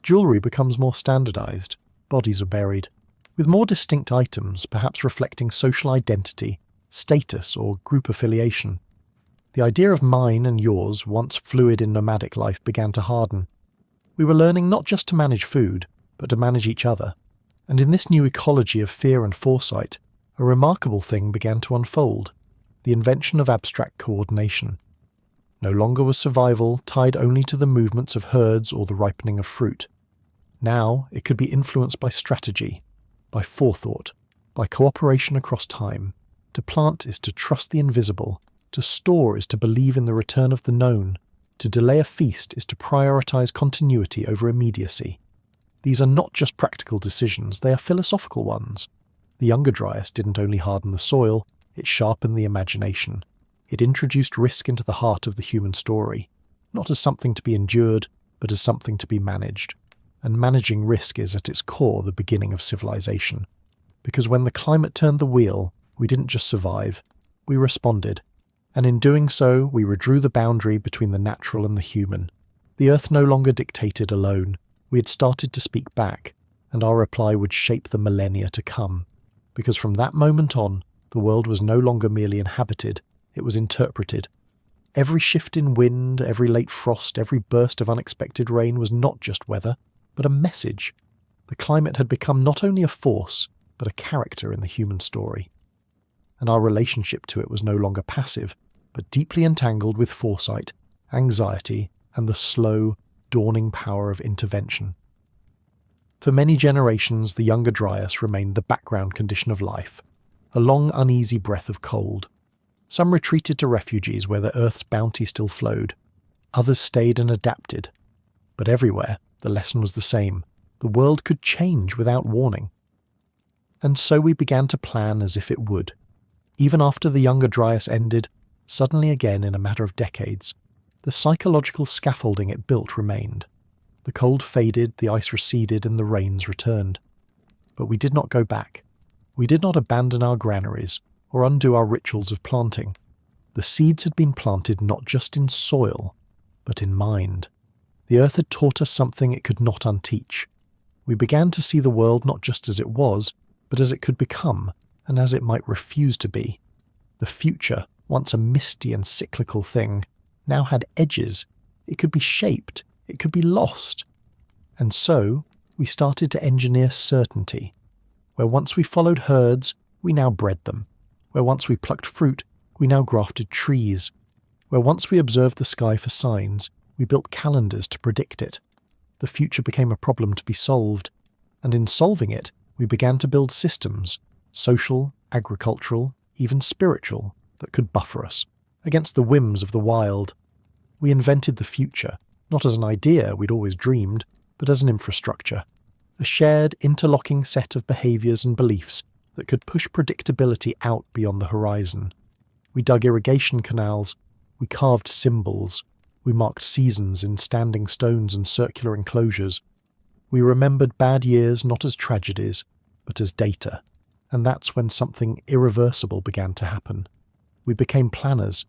Jewellery becomes more standardised, bodies are buried, with more distinct items, perhaps reflecting social identity, status or group affiliation. The idea of mine and yours, once fluid in nomadic life, began to harden. We were learning not just to manage food, but to manage each other. And in this new ecology of fear and foresight, a remarkable thing began to unfold, the invention of abstract coordination. No longer was survival tied only to the movements of herds or the ripening of fruit. Now it could be influenced by strategy, by forethought, by cooperation across time. To plant is to trust the invisible, to store is to believe in the return of the known, to delay a feast is to prioritize continuity over immediacy. These are not just practical decisions, they are philosophical ones. The younger Dryas didn't only harden the soil, it sharpened the imagination. It introduced risk into the heart of the human story, not as something to be endured, but as something to be managed. And managing risk is at its core the beginning of civilization. Because when the climate turned the wheel, we didn't just survive, we responded. And in doing so, we redrew the boundary between the natural and the human. The earth no longer dictated alone. We had started to speak back, and our reply would shape the millennia to come. Because from that moment on, the world was no longer merely inhabited, it was interpreted. Every shift in wind, every late frost, every burst of unexpected rain was not just weather, but a message. The climate had become not only a force, but a character in the human story. And our relationship to it was no longer passive, but deeply entangled with foresight, anxiety, and the slow, dawning power of intervention. For many generations, the younger Dryas remained the background condition of life, a long, uneasy breath of cold. Some retreated to refuges where the earth's bounty still flowed. Others stayed and adapted. But everywhere, the lesson was the same. The world could change without warning. And so we began to plan as if it would. Even after the Younger Dryas ended, suddenly again in a matter of decades, the psychological scaffolding it built remained. The cold faded, the ice receded, and the rains returned. But we did not go back. We did not abandon our granaries or undo our rituals of planting. The seeds had been planted not just in soil, but in mind. The earth had taught us something it could not unteach. We began to see the world not just as it was, but as it could become, and as it might refuse to be. The future, once a misty and cyclical thing, now had edges. It could be shaped. It could be lost. And so, we started to engineer certainty. Where once we followed herds, we now bred them. Where once we plucked fruit, we now grafted trees. Where once we observed the sky for signs, we built calendars to predict it. The future became a problem to be solved, and in solving it, we began to build systems, social, agricultural, even spiritual, that could buffer us against the whims of the wild. We invented the future, not as an idea we'd always dreamed, but as an infrastructure, a shared, interlocking set of behaviours and beliefs that could push predictability out beyond the horizon. We dug irrigation canals, we carved symbols, we marked seasons in standing stones and circular enclosures. We remembered bad years not as tragedies, but as data, and that's when something irreversible began to happen. We became planners,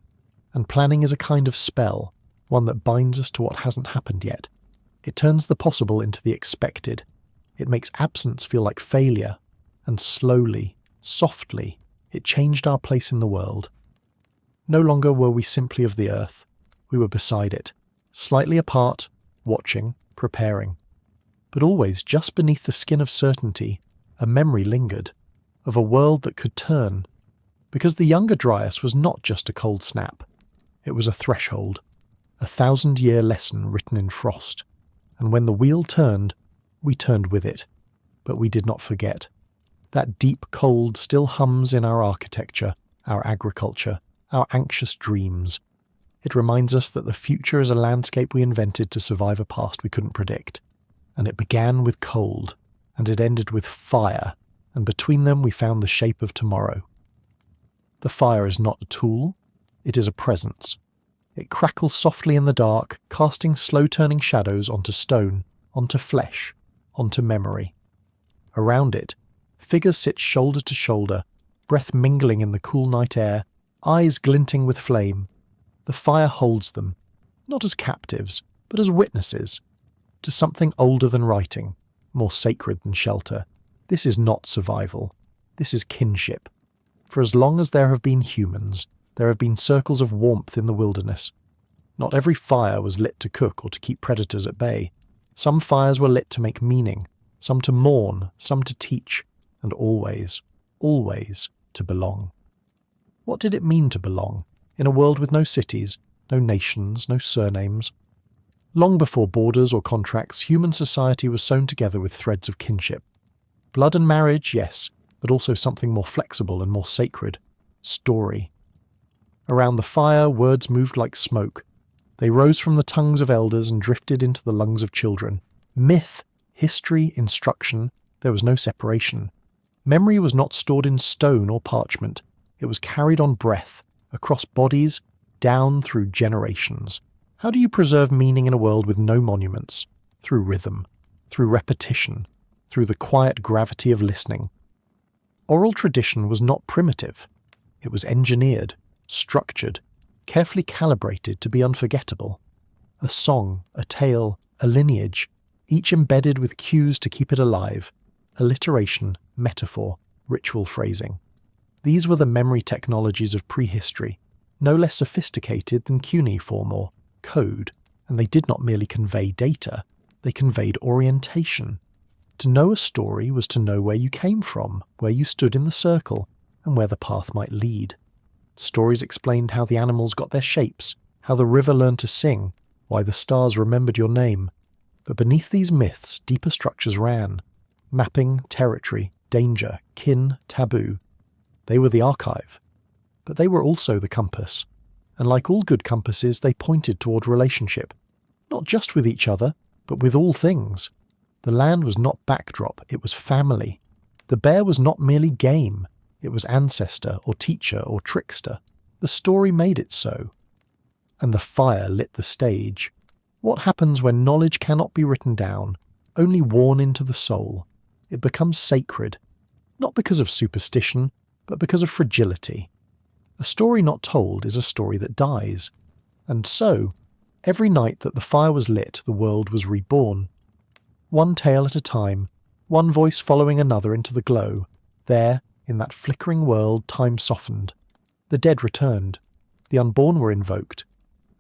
and planning is a kind of spell, one that binds us to what hasn't happened yet. It turns the possible into the expected. It makes absence feel like failure, and slowly, softly, it changed our place in the world. No longer were we simply of the earth. We were beside it, slightly apart, watching, preparing. But always just beneath the skin of certainty, a memory lingered, of a world that could turn. Because the Younger Dryas was not just a cold snap. It was a threshold, a 1,000-year lesson written in frost. And when the wheel turned, we turned with it. But we did not forget. That deep cold still hums in our architecture, our agriculture, our anxious dreams. It reminds us that the future is a landscape we invented to survive a past we couldn't predict. And it began with cold, and it ended with fire, and between them we found the shape of tomorrow. The fire is not a tool, it is a presence. It crackles softly in the dark, casting slow-turning shadows onto stone, onto flesh, onto memory. Around it, figures sit shoulder to shoulder, breath mingling in the cool night air, eyes glinting with flame. The fire holds them, not as captives, but as witnesses, to something older than writing, more sacred than shelter. This is not survival. This is kinship. For as long as there have been humans, there have been circles of warmth in the wilderness. Not every fire was lit to cook or to keep predators at bay. Some fires were lit to make meaning, some to mourn, some to teach, and always, always to belong. What did it mean to belong, in a world with no cities, no nations, no surnames? Long before borders or contracts, human society was sewn together with threads of kinship. Blood and marriage, yes, but also something more flexible and more sacred. Story. Around the fire, words moved like smoke. They rose from the tongues of elders and drifted into the lungs of children. Myth, history, instruction, there was no separation. Memory was not stored in stone or parchment. It was carried on breath, across bodies, down through generations. How do you preserve meaning in a world with no monuments? Through rhythm, through repetition, through the quiet gravity of listening. Oral tradition was not primitive. It was engineered, structured, carefully calibrated to be unforgettable. A song, a tale, a lineage, each embedded with cues to keep it alive. Alliteration, metaphor, ritual phrasing. These were the memory technologies of prehistory, no less sophisticated than cuneiform or code, and they did not merely convey data, they conveyed orientation. To know a story was to know where you came from, where you stood in the circle, and where the path might lead. Stories explained how the animals got their shapes, how the river learned to sing, why the stars remembered your name. But beneath these myths, deeper structures ran. Mapping, territory, danger, kin, taboo. They were the archive. But they were also the compass. And like all good compasses, they pointed toward relationship. Not just with each other, But with all things, the land was not backdrop, it was family. The bear was not merely game, it was ancestor or teacher or trickster. The story made it so. And the fire lit the stage. What happens when knowledge cannot be written down, only worn into the soul? It becomes sacred, not because of superstition, but because of fragility. A story not told is a story that dies. And so, every night that the fire was lit, the world was reborn. One tale at a time, one voice following another into the glow. There, in that flickering world, time softened. The dead returned. The unborn were invoked.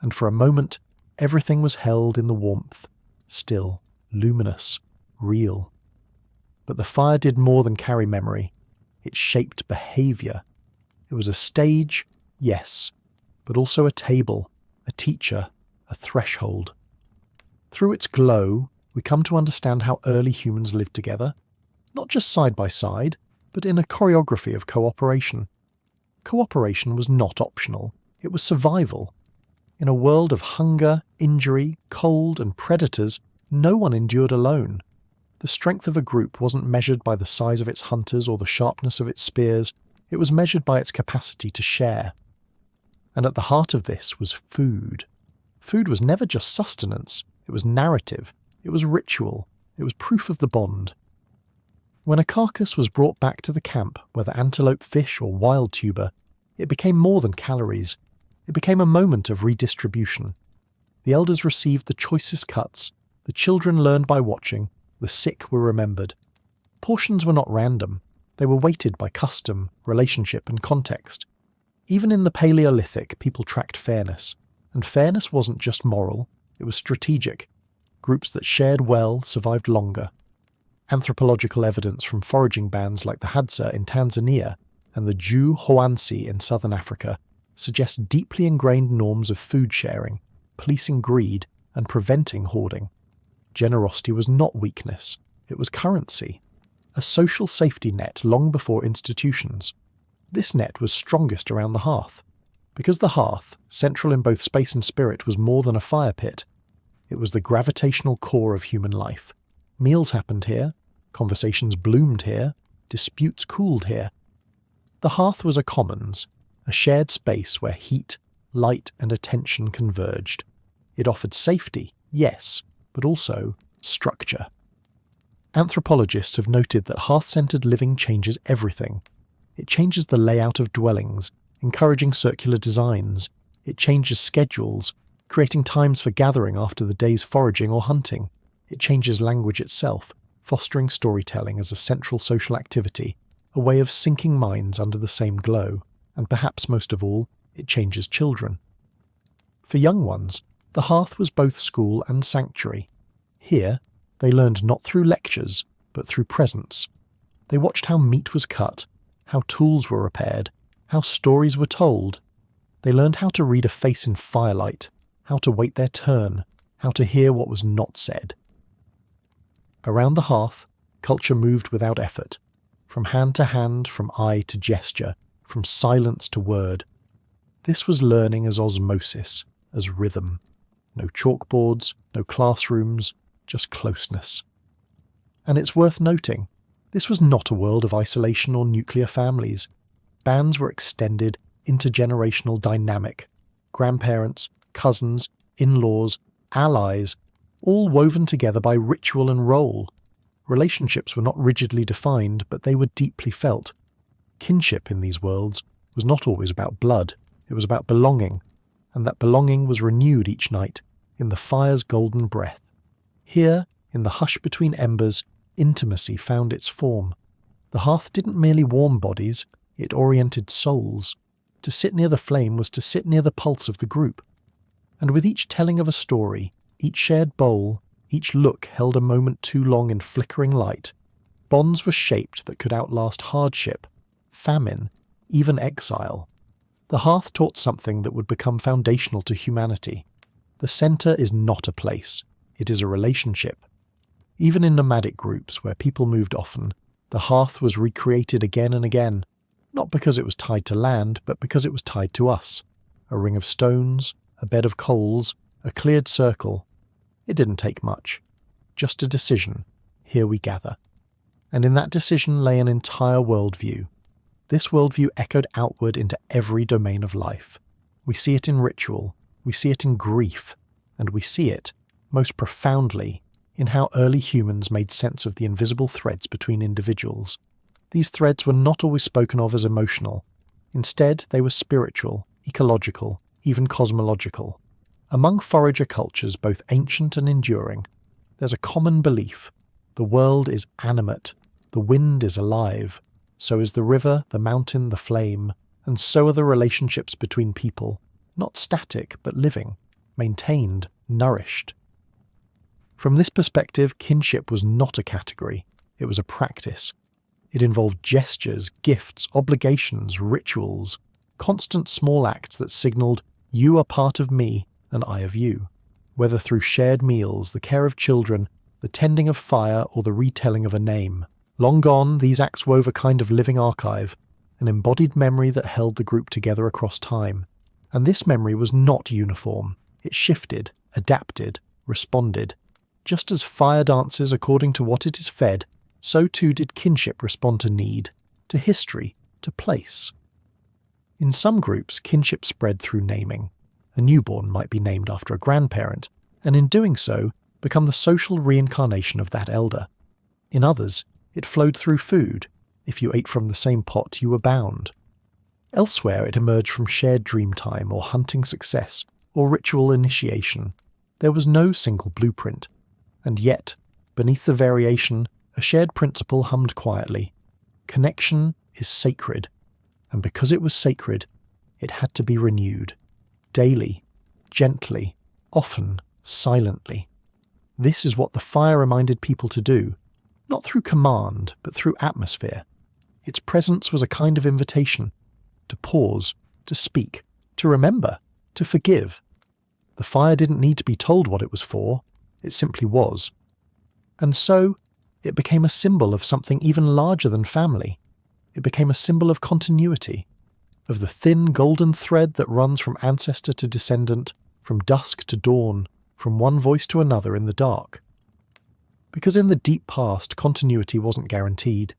And for a moment, everything was held in the warmth, still, luminous, real. But the fire did more than carry memory. It shaped behaviour. It was a stage, yes, but also a table, a teacher, a threshold. Through its glow, we come to understand how early humans lived together, not just side by side, but in a choreography of cooperation. Cooperation was not optional, it was survival. In a world of hunger, injury, cold, and predators, no one endured alone. The strength of a group wasn't measured by the size of its hunters or the sharpness of its spears, it was measured by its capacity to share. And at the heart of this was food. Food was never just sustenance, it was narrative, it was ritual, it was proof of the bond. When a carcass was brought back to the camp, whether antelope, fish, or wild tuber, it became more than calories. It became a moment of redistribution. The elders received the choicest cuts, the children learned by watching, the sick were remembered. Portions were not random, they were weighted by custom, relationship, and context. Even in the Paleolithic, people tracked fairness. And fairness wasn't just moral, it was strategic. Groups that shared well survived longer. Anthropological evidence from foraging bands like the Hadza in Tanzania and the Jew Hoansi in southern Africa suggests deeply ingrained norms of food sharing, policing greed, and preventing hoarding. Generosity was not weakness, it was currency, a social safety net long before institutions. This net was strongest around the hearth. Because the hearth, central in both space and spirit, was more than a fire pit. It was the gravitational core of human life. Meals happened here, conversations bloomed here, disputes cooled here. The hearth was a commons, a shared space where heat, light, and attention converged. It offered safety, yes, but also structure. Anthropologists have noted that hearth-centered living changes everything. It changes the layout of dwellings, encouraging circular designs. It changes schedules, creating times for gathering after the day's foraging or hunting. It changes language itself, fostering storytelling as a central social activity, a way of syncing minds under the same glow. And perhaps most of all, it changes children. For young ones, the hearth was both school and sanctuary. Here, they learned not through lectures, but through presence. They watched how meat was cut, how tools were repaired, how stories were told. They learned how to read a face in firelight, how to wait their turn, how to hear what was not said. Around the hearth, culture moved without effort, from hand to hand, from eye to gesture, from silence to word. This was learning as osmosis, as rhythm. No chalkboards, no classrooms, just closeness. And it's worth noting, this was not a world of isolation or nuclear families. Bands were extended, intergenerational dynamic. Grandparents, cousins, in-laws, allies, all woven together by ritual and role. Relationships were not rigidly defined, but they were deeply felt. Kinship in these worlds was not always about blood, it was about belonging, and that belonging was renewed each night in the fire's golden breath. Here, in the hush between embers, intimacy found its form. The hearth didn't merely warm bodies, it oriented souls. To sit near the flame was to sit near the pulse of the group. And with each telling of a story, each shared bowl, each look held a moment too long in flickering light, bonds were shaped that could outlast hardship, famine, even exile. The hearth taught something that would become foundational to humanity. The centre is not a place, it is a relationship. Even in nomadic groups where people moved often, the hearth was recreated again and again, not because it was tied to land, but because it was tied to us. A ring of stones, a bed of coals, a cleared circle. It didn't take much. just a decision. Here we gather. And in that decision lay an entire worldview. This worldview echoed outward into every domain of life. We see it in ritual, we see it in grief, and we see it, most profoundly, in how early humans made sense of the invisible threads between individuals. These threads were not always spoken of as emotional. Instead, they were spiritual, ecological, even cosmological. Among forager cultures, both ancient and enduring, there's a common belief. The world is animate, the wind is alive, so is the river, the mountain, the flame, and so are the relationships between people, not static but living, maintained, nourished. From this perspective, kinship was not a category, it was a practice. It involved gestures, gifts, obligations, rituals, constant small acts that signalled, you are part of me and I of you. Whether through shared meals, the care of children, the tending of fire, or the retelling of a name. Long gone, these acts wove a kind of living archive, an embodied memory that held the group together across time. And this memory was not uniform. It shifted, adapted, responded. Just as fire dances according to what it is fed, so too did kinship respond to need, to history, to place. In some groups, kinship spread through naming. A newborn might be named after a grandparent, and in doing so, become the social reincarnation of that elder. In others, it flowed through food. If you ate from the same pot, you were bound. Elsewhere, it emerged from shared dream time or hunting success or ritual initiation. There was no single blueprint. And yet, beneath the variation, a shared principle hummed quietly. Connection is sacred. And because it was sacred, it had to be renewed. Daily, gently, often, silently. This is what the fire reminded people to do, not through command, but through atmosphere. Its presence was a kind of invitation, to pause, to speak, to remember, to forgive. The fire didn't need to be told what it was for, it simply was. And so, it became a symbol of something even larger than family. It became a symbol of continuity, of the thin golden thread that runs from ancestor to descendant, from dusk to dawn, from one voice to another in the dark. Because in the deep past, continuity wasn't guaranteed.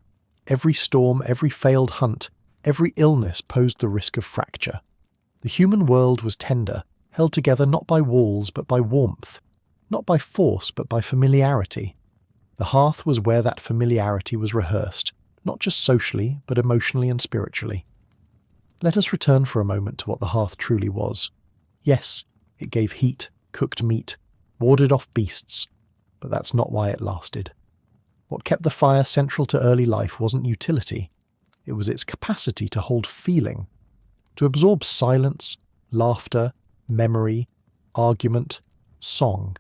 Every storm, every failed hunt, every illness posed the risk of fracture. The human world was tender, held together not by walls but by warmth, not by force but by familiarity. The hearth was where that familiarity was rehearsed, not just socially but emotionally and spiritually. Let us return for a moment to what the hearth truly was. Yes, it gave heat, cooked meat, warded off beasts, but that's not why it lasted. What kept the fire central to early life wasn't utility, it was its capacity to hold feeling, to absorb silence, laughter, memory, argument, song.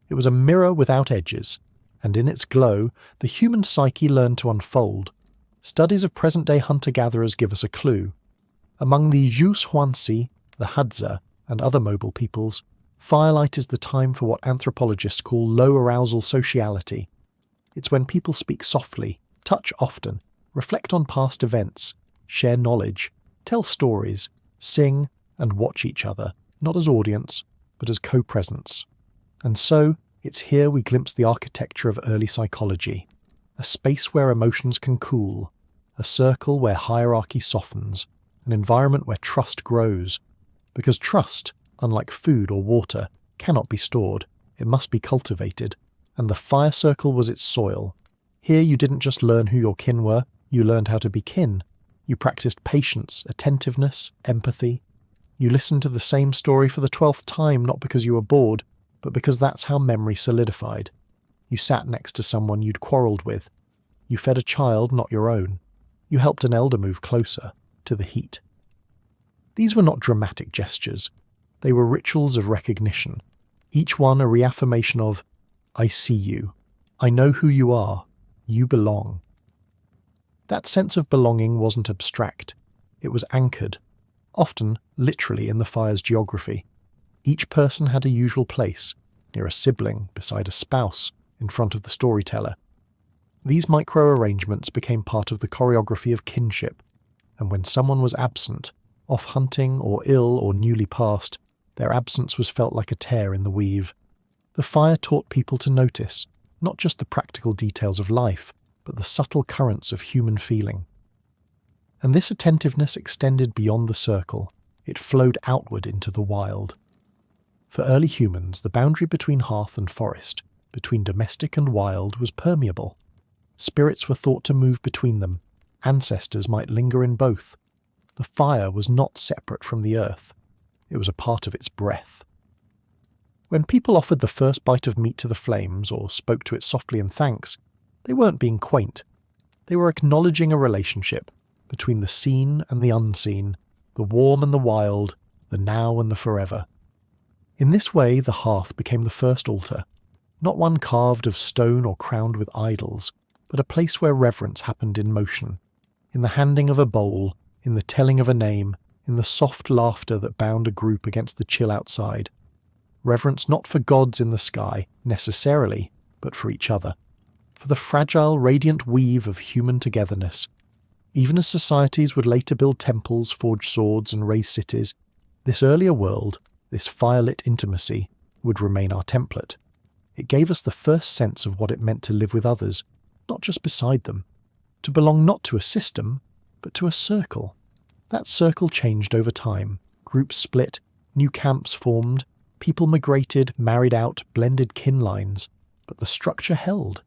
It was a mirror without edges, and in its glow, the human psyche learned to unfold. Studies of present-day hunter-gatherers give us a clue. Among the Jushuansi, the Hadza, and other mobile peoples, firelight is the time for what anthropologists call low-arousal sociality. It's when people speak softly, touch often, reflect on past events, share knowledge, tell stories, sing, and watch each other, not as audience, but as co-presence. And so, it's here we glimpse the architecture of early psychology, a space where emotions can cool, a circle where hierarchy softens, an environment where trust grows. Because trust, unlike food or water, cannot be stored, it must be cultivated, and the fire circle was its soil. Here you didn't just learn who your kin were, you learned how to be kin. You practiced patience, attentiveness, empathy. You listened to the same story for the 12th time, not because you were bored, but because that's how memory solidified. You sat next to someone you'd quarrelled with. You fed a child not your own. You helped an elder move closer, to the heat. These were not dramatic gestures. They were rituals of recognition, each one a reaffirmation of, I see you. I know who you are. You belong. That sense of belonging wasn't abstract. It was anchored, often literally in the fire's geography. Each person had a usual place, near a sibling, beside a spouse, in front of the storyteller. These micro-arrangements became part of the choreography of kinship, and when someone was absent, off hunting or ill or newly passed, their absence was felt like a tear in the weave. The fire taught people to notice, not just the practical details of life, but the subtle currents of human feeling. And this attentiveness extended beyond the circle. It flowed outward into the wild. For early humans, the boundary between hearth and forest, between domestic and wild, was permeable. Spirits were thought to move between them. Ancestors might linger in both. The fire was not separate from the earth. It was a part of its breath. When people offered the first bite of meat to the flames or spoke to it softly in thanks, they weren't being quaint. They were acknowledging a relationship between the seen and the unseen, the warm and the wild, the now and the forever. In this way, the hearth became the first altar, not one carved of stone or crowned with idols, but a place where reverence happened in motion, in the handing of a bowl, in the telling of a name, in the soft laughter that bound a group against the chill outside. Reverence not for gods in the sky, necessarily, but for each other, for the fragile, radiant weave of human togetherness. Even as societies would later build temples, forge swords, and raise cities, this earlier world, this firelit intimacy, would remain our template. It gave us the first sense of what it meant to live with others, not just beside them, to belong not to a system, but to a circle. That circle changed over time. Groups split, new camps formed, people migrated, married out, blended kin lines, but the structure held.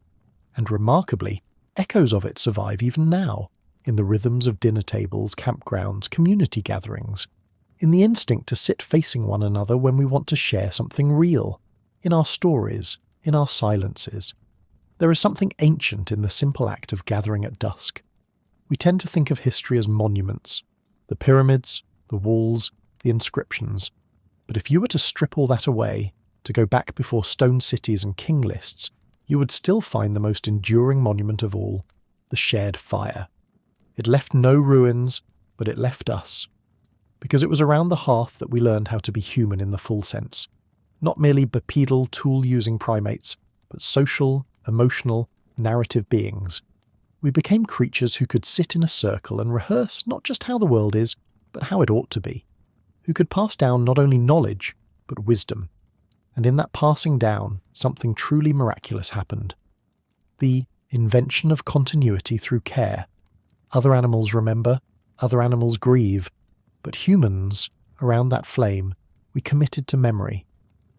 And remarkably, echoes of it survive even now, in the rhythms of dinner tables, campgrounds, community gatherings, in the instinct to sit facing one another when we want to share something real, in our stories, in our silences. There is something ancient in the simple act of gathering at dusk. We tend to think of history as monuments, the pyramids, the walls, the inscriptions. But if you were to strip all that away, to go back before stone cities and king lists, you would still find the most enduring monument of all, the shared fire. It left no ruins, but it left us. Because it was around the hearth that we learned how to be human in the full sense. Not merely bipedal, tool-using primates, but social, emotional, narrative beings. We became creatures who could sit in a circle and rehearse not just how the world is, but how it ought to be. Who could pass down not only knowledge, but wisdom. And in that passing down, something truly miraculous happened. The invention of continuity through care. Other animals remember, other animals grieve, but humans, around that flame, we committed to memory.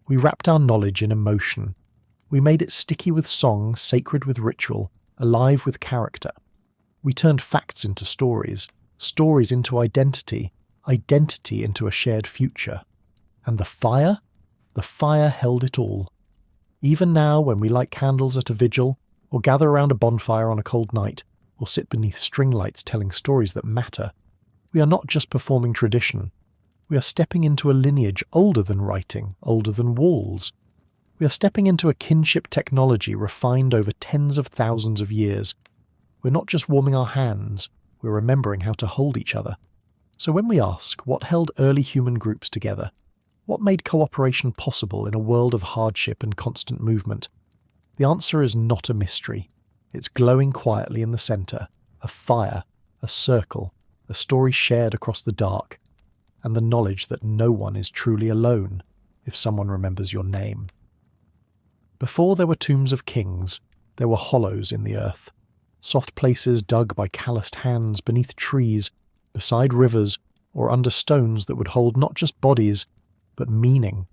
We wrapped our knowledge in emotion. We made it sticky with song, sacred with ritual, alive with character. We turned facts into stories, stories into identity, identity into a shared future. And the fire? The fire held it all. Even now, when we light candles at a vigil, or gather around a bonfire on a cold night, or sit beneath string lights telling stories that matter, we are not just performing tradition. We are stepping into a lineage older than writing, older than walls. We are stepping into a kinship technology refined over tens of thousands of years. We're not just warming our hands, we're remembering how to hold each other. So when we ask what held early human groups together, what made cooperation possible in a world of hardship and constant movement, the answer is not a mystery. It's glowing quietly in the centre, a fire, a circle, a story shared across the dark, and the knowledge that no one is truly alone if someone remembers your name. Before there were tombs of kings, there were hollows in the earth, soft places dug by calloused hands beneath trees, beside rivers, or under stones that would hold not just bodies, but meaning.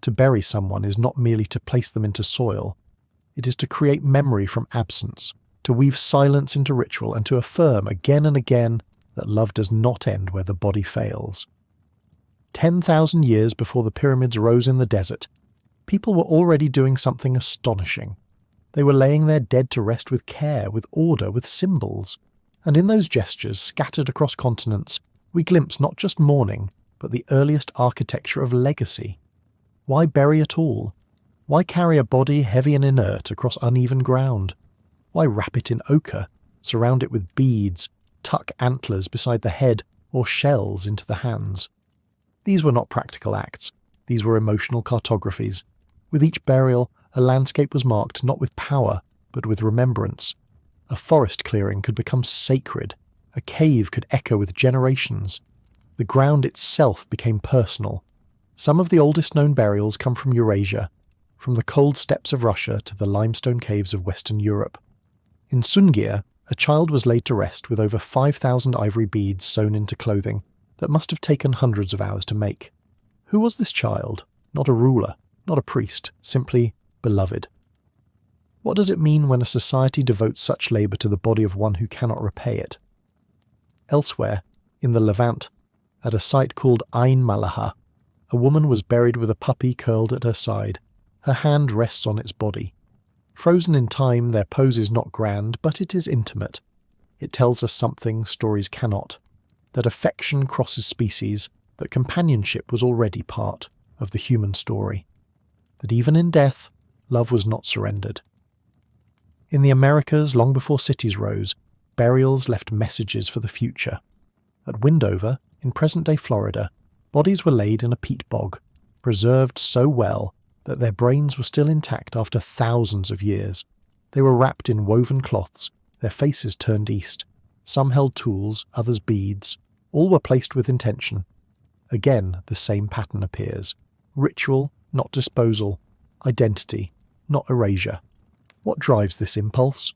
To bury someone is not merely to place them into soil. It is to create memory from absence, to weave silence into ritual, and to affirm again and again that love does not end where the body fails. 10,000 years before the pyramids rose in the desert, people were already doing something astonishing. They were laying their dead to rest with care, with order, with symbols. And in those gestures, scattered across continents, we glimpse not just mourning, but the earliest architecture of legacy. Why bury at all? Why carry a body heavy and inert across uneven ground? Why wrap it in ochre, surround it with beads, tuck antlers beside the head, or shells into the hands? These were not practical acts. These were emotional cartographies. With each burial, a landscape was marked not with power, but with remembrance. A forest clearing could become sacred. A cave could echo with generations. The ground itself became personal. Some of the oldest known burials come from Eurasia. from the cold steppes of Russia to the limestone caves of Western Europe. In Sungir, a child was laid to rest with over 5,000 ivory beads sewn into clothing that must have taken hundreds of hours to make. Who was this child? Not a ruler, not a priest, simply beloved. What does it mean when a society devotes such labour to the body of one who cannot repay it? Elsewhere, in the Levant, at a site called Ain Malaha, a woman was buried with a puppy curled at her side. Her hand rests on its body. Frozen in time, their pose is not grand, but it is intimate. It tells us something stories cannot, that affection crosses species, that companionship was already part of the human story, that even in death, love was not surrendered. In the Americas, long before cities rose, burials left messages for the future. At Windover, in present-day Florida, bodies were laid in a peat bog, preserved so well that their brains were still intact after thousands of years. They were wrapped in woven cloths, their faces turned east. Some held tools, others beads. All were placed with intention. Again, the same pattern appears. Ritual, not disposal. Identity, not erasure. What drives this impulse?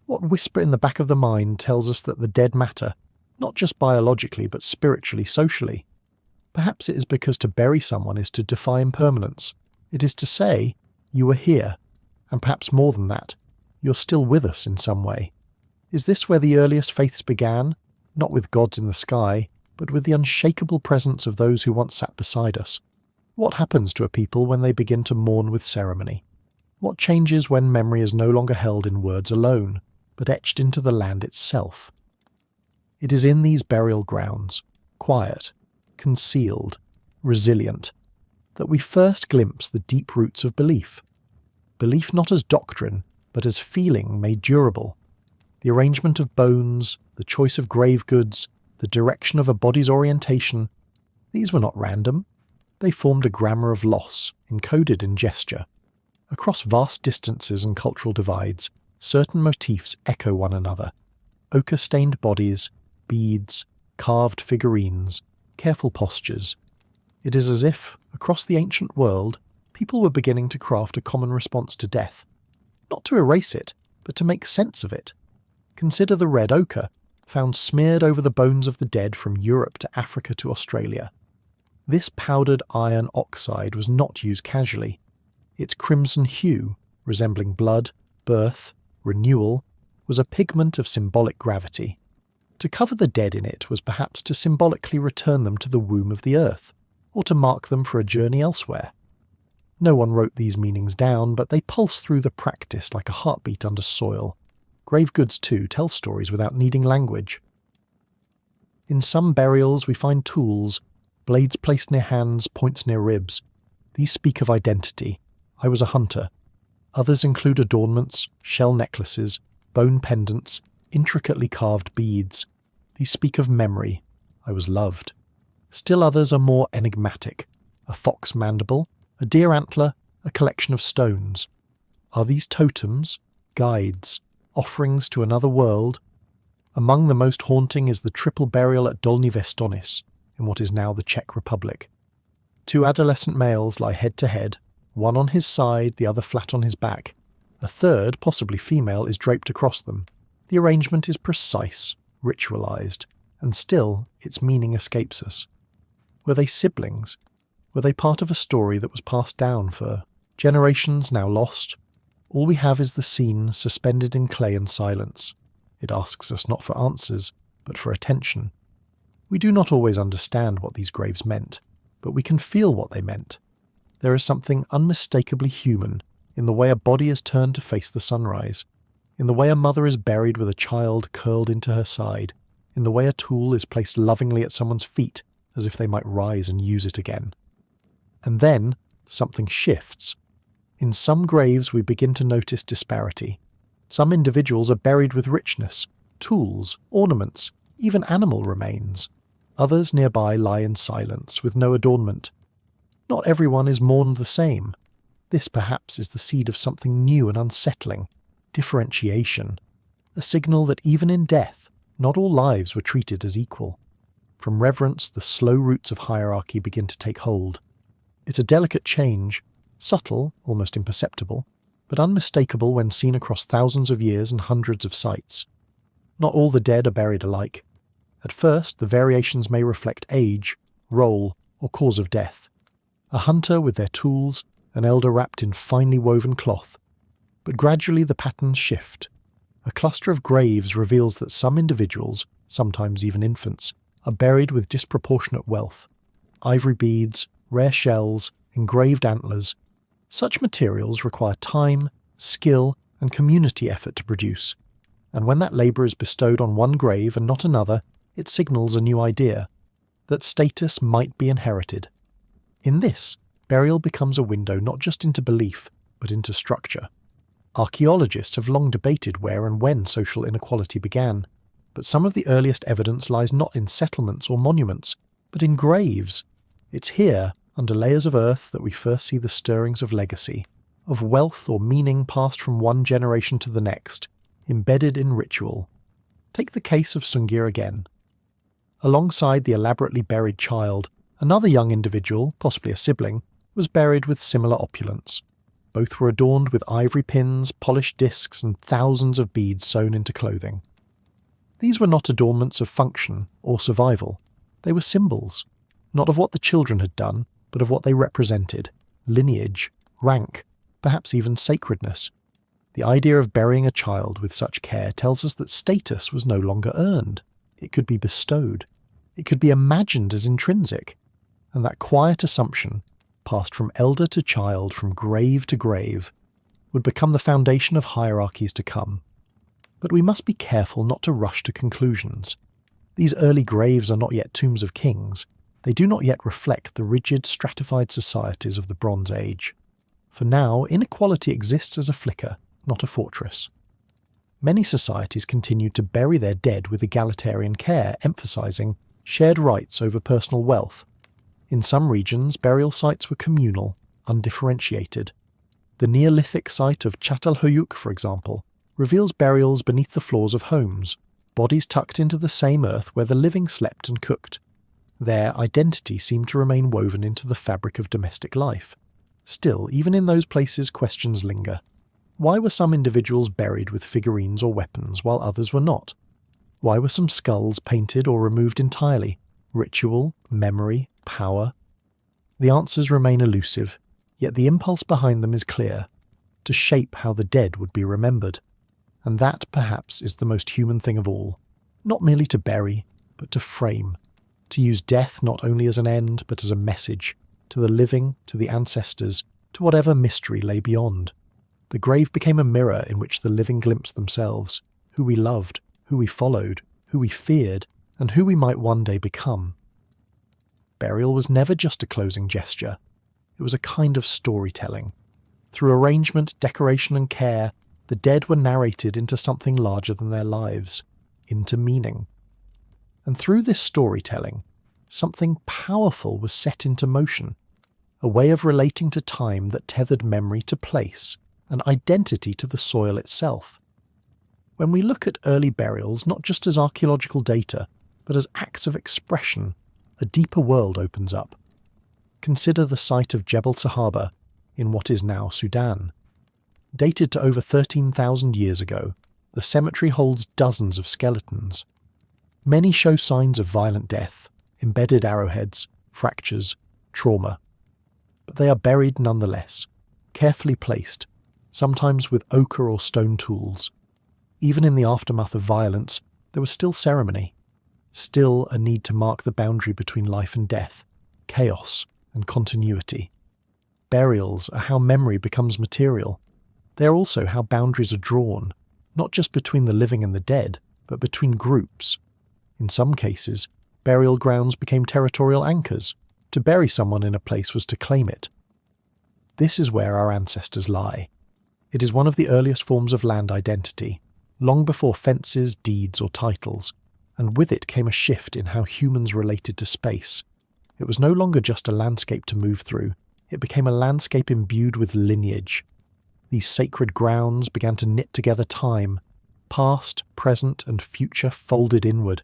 What whisper in the back of the mind tells us that the dead matter, not just biologically but spiritually, socially? Perhaps it is because to bury someone is to defy impermanence. It is to say, you were here, and perhaps more than that, you're still with us in some way. Is this where the earliest faiths began? Not with gods in the sky, but with the unshakable presence of those who once sat beside us. What happens to a people when they begin to mourn with ceremony? What changes when memory is no longer held in words alone, but etched into the land itself? It is in these burial grounds, quiet, concealed, resilient, that we first glimpse the deep roots of belief. Belief not as doctrine, but as feeling made durable. The arrangement of bones, the choice of grave goods, the direction of a body's orientation, these were not random. They formed a grammar of loss, encoded in gesture. Across vast distances and cultural divides, certain motifs echo one another. Ochre-stained bodies, beads, carved figurines, careful postures. It is as if, across the ancient world, people were beginning to craft a common response to death. Not to erase it, but to make sense of it. Consider the red ochre, found smeared over the bones of the dead from Europe to Africa to Australia. This powdered iron oxide was not used casually. Its crimson hue, resembling blood, birth, renewal, was a pigment of symbolic gravity. To cover the dead in it was perhaps to symbolically return them to the womb of the earth, or to mark them for a journey elsewhere. No one wrote these meanings down, but they pulse through the practice like a heartbeat under soil. Grave goods, too, tell stories without needing language. In some burials we find tools, blades placed near hands, points near ribs. These speak of identity. I was a hunter. Others include adornments, shell necklaces, bone pendants, intricately carved beads. These speak of memory. I was loved. Still others are more enigmatic. A fox mandible, a deer antler, a collection of stones. Are these totems, guides, offerings to another world? Among the most haunting is the triple burial at Dolní Věstonice, in what is now the Czech Republic. 2 adolescent males lie head to head, one on his side, the other flat on his back. A third, possibly female, is draped across them. The arrangement is precise, ritualized, and still its meaning escapes us. Were they siblings? Were they part of a story that was passed down for generations now lost? All we have is the scene suspended in clay and silence. It asks us not for answers, but for attention. We do not always understand what these graves meant, but we can feel what they meant. There is something unmistakably human in the way a body is turned to face the sunrise, in the way a mother is buried with a child curled into her side, in the way a tool is placed lovingly at someone's feet as if they might rise and use it again. And then something shifts. In some graves we begin to notice disparity. Some individuals are buried with richness, tools, ornaments, even animal remains. Others nearby lie in silence, with no adornment. Not everyone is mourned the same. This perhaps is the seed of something new and unsettling, differentiation, a signal that even in death, not all lives were treated as equal. From reverence, the slow roots of hierarchy begin to take hold. It's a delicate change, subtle, almost imperceptible, but unmistakable when seen across thousands of years and hundreds of sites. Not all the dead are buried alike. At first, the variations may reflect age, role, or cause of death. A hunter with their tools, an elder wrapped in finely woven cloth. But gradually the patterns shift. A cluster of graves reveals that some individuals, sometimes even infants, are buried with disproportionate wealth. Ivory beads, rare shells, engraved antlers. Such materials require time, skill, and community effort to produce. And when that labour is bestowed on one grave and not another, it signals a new idea, that status might be inherited. In this, burial becomes a window not just into belief, but into structure. Archaeologists have long debated where and when social inequality began, but some of the earliest evidence lies not in settlements or monuments, but in graves. It's here, under layers of earth, that we first see the stirrings of legacy, of wealth or meaning passed from one generation to the next, embedded in ritual. Take the case of Sungir again. Alongside the elaborately buried child, another young individual, possibly a sibling, was buried with similar opulence. Both were adorned with ivory pins, polished discs, and thousands of beads sewn into clothing. These were not adornments of function or survival. They were symbols, not of what the children had done, but of what they represented: lineage, rank, perhaps even sacredness. The idea of burying a child with such care tells us that status was no longer earned. It could be bestowed. It could be imagined as intrinsic. And that quiet assumption, passed from elder to child, from grave to grave, would become the foundation of hierarchies to come. But we must be careful not to rush to conclusions. These early graves are not yet tombs of kings. They do not yet reflect the rigid, stratified societies of the Bronze Age. For now, inequality exists as a flicker, not a fortress. Many societies continued to bury their dead with egalitarian care, emphasizing shared rights over personal wealth. In some regions, burial sites were communal, undifferentiated. The Neolithic site of Çatalhöyük, for example, reveals burials beneath the floors of homes, bodies tucked into the same earth where the living slept and cooked. Their identity seemed to remain woven into the fabric of domestic life. Still, even in those places, questions linger. Why were some individuals buried with figurines or weapons while others were not? Why were some skulls painted or removed entirely? Ritual, memory, power? The answers remain elusive, yet the impulse behind them is clear: to shape how the dead would be remembered. And that, perhaps, is the most human thing of all. Not merely to bury, but to frame. To use death not only as an end, but as a message, to the living, to the ancestors, to whatever mystery lay beyond. The grave became a mirror in which the living glimpsed themselves, who we loved, who we followed, who we feared, and who we might one day become. Burial was never just a closing gesture. It was a kind of storytelling. Through arrangement, decoration, and care, the dead were narrated into something larger than their lives, into meaning. And through this storytelling, something powerful was set into motion, a way of relating to time that tethered memory to place, an identity to the soil itself. When we look at early burials not just as archaeological data, but as acts of expression, a deeper world opens up. Consider the site of Jebel Sahaba in what is now Sudan. Dated to over 13,000 years ago, the cemetery holds dozens of skeletons. Many show signs of violent death, embedded arrowheads, fractures, trauma. But they are buried nonetheless, carefully placed, sometimes with ochre or stone tools. Even in the aftermath of violence, there was still ceremony, still a need to mark the boundary between life and death, chaos and continuity. Burials are how memory becomes material. They are also how boundaries are drawn, not just between the living and the dead, but between groups. In some cases, burial grounds became territorial anchors. To bury someone in a place was to claim it. This is where our ancestors lie. It is one of the earliest forms of land identity, long before fences, deeds, or titles, and with it came a shift in how humans related to space. It was no longer just a landscape to move through, it became a landscape imbued with lineage. These sacred grounds began to knit together time, past, present, and future folded inward.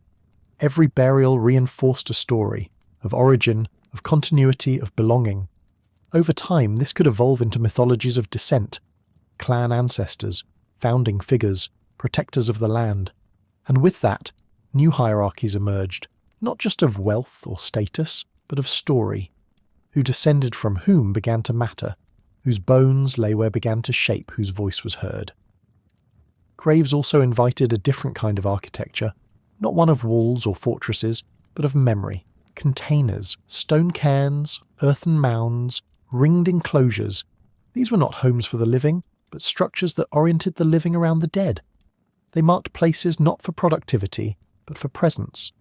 Every burial reinforced a story, of origin, of continuity, of belonging. Over time, this could evolve into mythologies of descent, clan ancestors, founding figures, protectors of the land. And with that, new hierarchies emerged, not just of wealth or status, but of story. Who descended from whom began to matter, whose bones lay where began to shape whose voice was heard. Graves also invited a different kind of architecture, not one of walls or fortresses, but of memory, containers, stone cairns, earthen mounds, ringed enclosures. These were not homes for the living, but structures that oriented the living around the dead. They marked places not for productivity, but for presence.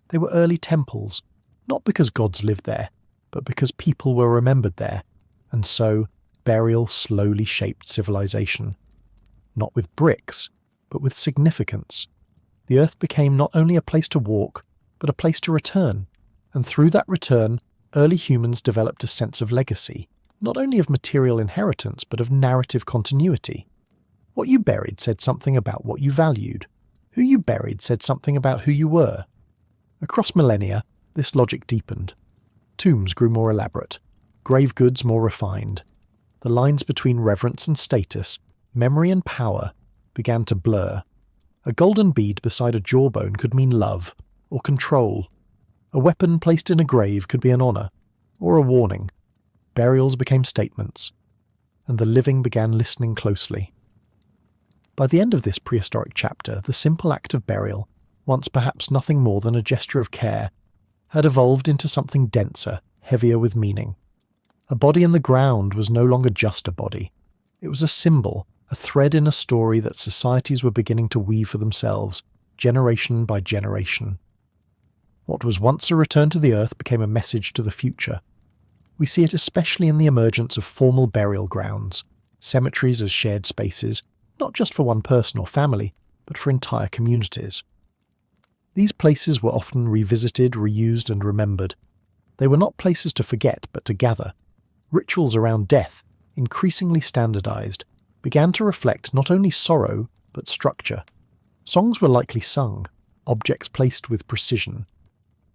They were early temples, not because gods lived there, but because people were remembered there, and so burial slowly shaped civilization. Not with bricks, but with significance. The earth became not only a place to walk, but a place to return, and through that return, early humans developed a sense of legacy, not only of material inheritance, but of narrative continuity. What you buried said something about what you valued. Who you buried said something about who you were. Across millennia, this logic deepened. Tombs grew more elaborate, grave goods more refined. The lines between reverence and status, memory and power, began to blur. A golden bead beside a jawbone could mean love or control. A weapon placed in a grave could be an honour or a warning. Burials became statements, and the living began listening closely. By the end of this prehistoric chapter, the simple act of burial, once perhaps nothing more than a gesture of care, had evolved into something denser, heavier with meaning. A body in the ground was no longer just a body. It was a symbol, a thread in a story that societies were beginning to weave for themselves, generation by generation. What was once a return to the earth became a message to the future. We see it especially in the emergence of formal burial grounds, cemeteries as shared spaces, not just for one person or family, but for entire communities. These places were often revisited, reused, and remembered. They were not places to forget, but to gather. Rituals around death, increasingly standardized, began to reflect not only sorrow, but structure. Songs were likely sung, objects placed with precision.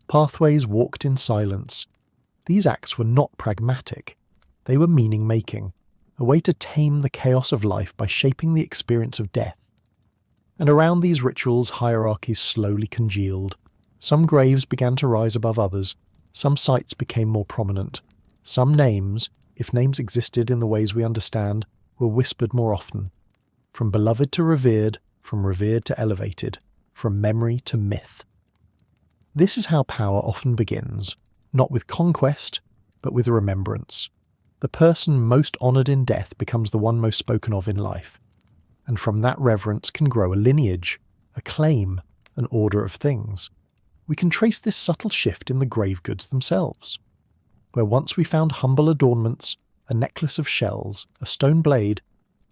Pathways walked in silence. These acts were not pragmatic. They were meaning-making, a way to tame the chaos of life by shaping the experience of death. And around these rituals, hierarchies slowly congealed. Some graves began to rise above others. Some sites became more prominent. Some names, if names existed in the ways we understand, were whispered more often. From beloved to revered, from revered to elevated, from memory to myth. This is how power often begins, not with conquest, but with remembrance. The person most honoured in death becomes the one most spoken of in life. And from that reverence can grow a lineage, a claim, an order of things. We can trace this subtle shift in the grave goods themselves. Where once we found humble adornments, a necklace of shells, a stone blade,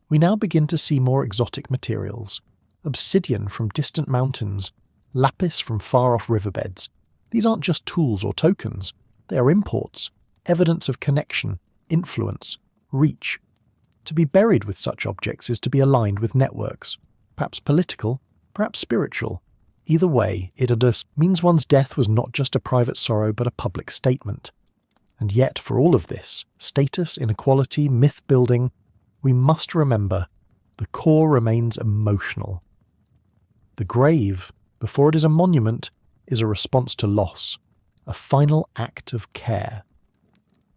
we now begin to see more exotic materials. Obsidian from distant mountains, lapis from far-off riverbeds. These aren't just tools or tokens, they are imports, evidence of connection, influence, reach. To be buried with such objects is to be aligned with networks, perhaps political, perhaps spiritual. Either way, it means one's death was not just a private sorrow but a public statement. And yet, for all of this, status, inequality, myth-building, we must remember the core remains emotional. The grave, before it is a monument, is a response to loss, a final act of care.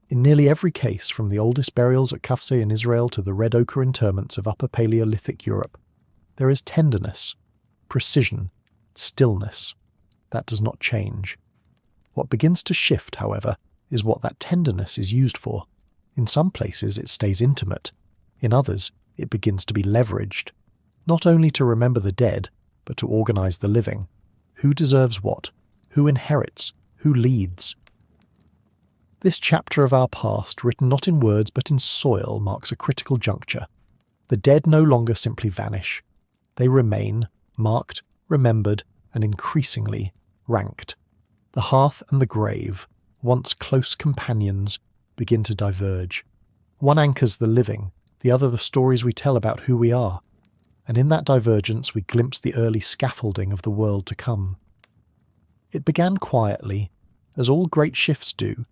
In nearly every case, from the oldest burials at Kafse in Israel to the red ochre interments of Upper Paleolithic Europe, there is tenderness, precision, stillness. That does not change. What begins to shift, however, is what that tenderness is used for. In some places it stays intimate. In others, it begins to be leveraged, not only to remember the dead, but to organize the living. Who deserves what? Who inherits? Who leads? This chapter of our past, written not in words but in soil, marks a critical juncture. The dead no longer simply vanish. They remain, marked, remembered, and increasingly ranked. The hearth and the grave, once close companions, begin to diverge. One anchors the living, the other the stories we tell about who we are. And in that divergence we glimpse the early scaffolding of the world to come. It began quietly, as all great shifts do,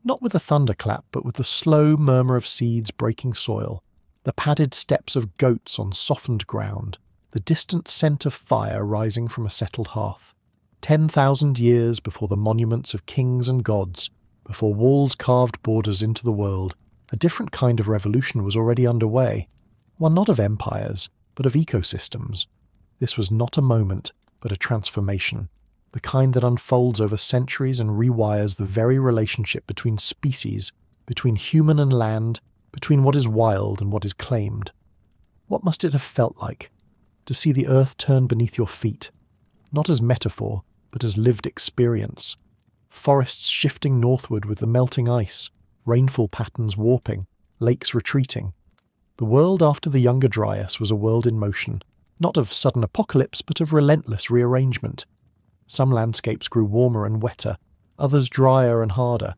Not with a thunderclap, but with the slow murmur of seeds breaking soil, the padded steps of goats on softened ground, the distant scent of fire rising from a settled hearth. 10,000 years before the monuments of kings and gods, before walls carved borders into the world, a different kind of revolution was already underway, one not of empires, but of ecosystems. This was not a moment, but a transformation, the kind that unfolds over centuries and rewires the very relationship between species, between human and land, between what is wild and what is claimed. What must it have felt like, to see the earth turn beneath your feet, not as metaphor, but as lived experience? Forests shifting northward with the melting ice, rainfall patterns warping, lakes retreating. The world after the Younger Dryas was a world in motion, not of sudden apocalypse, but of relentless rearrangement. Some landscapes grew warmer and wetter, others drier and harder,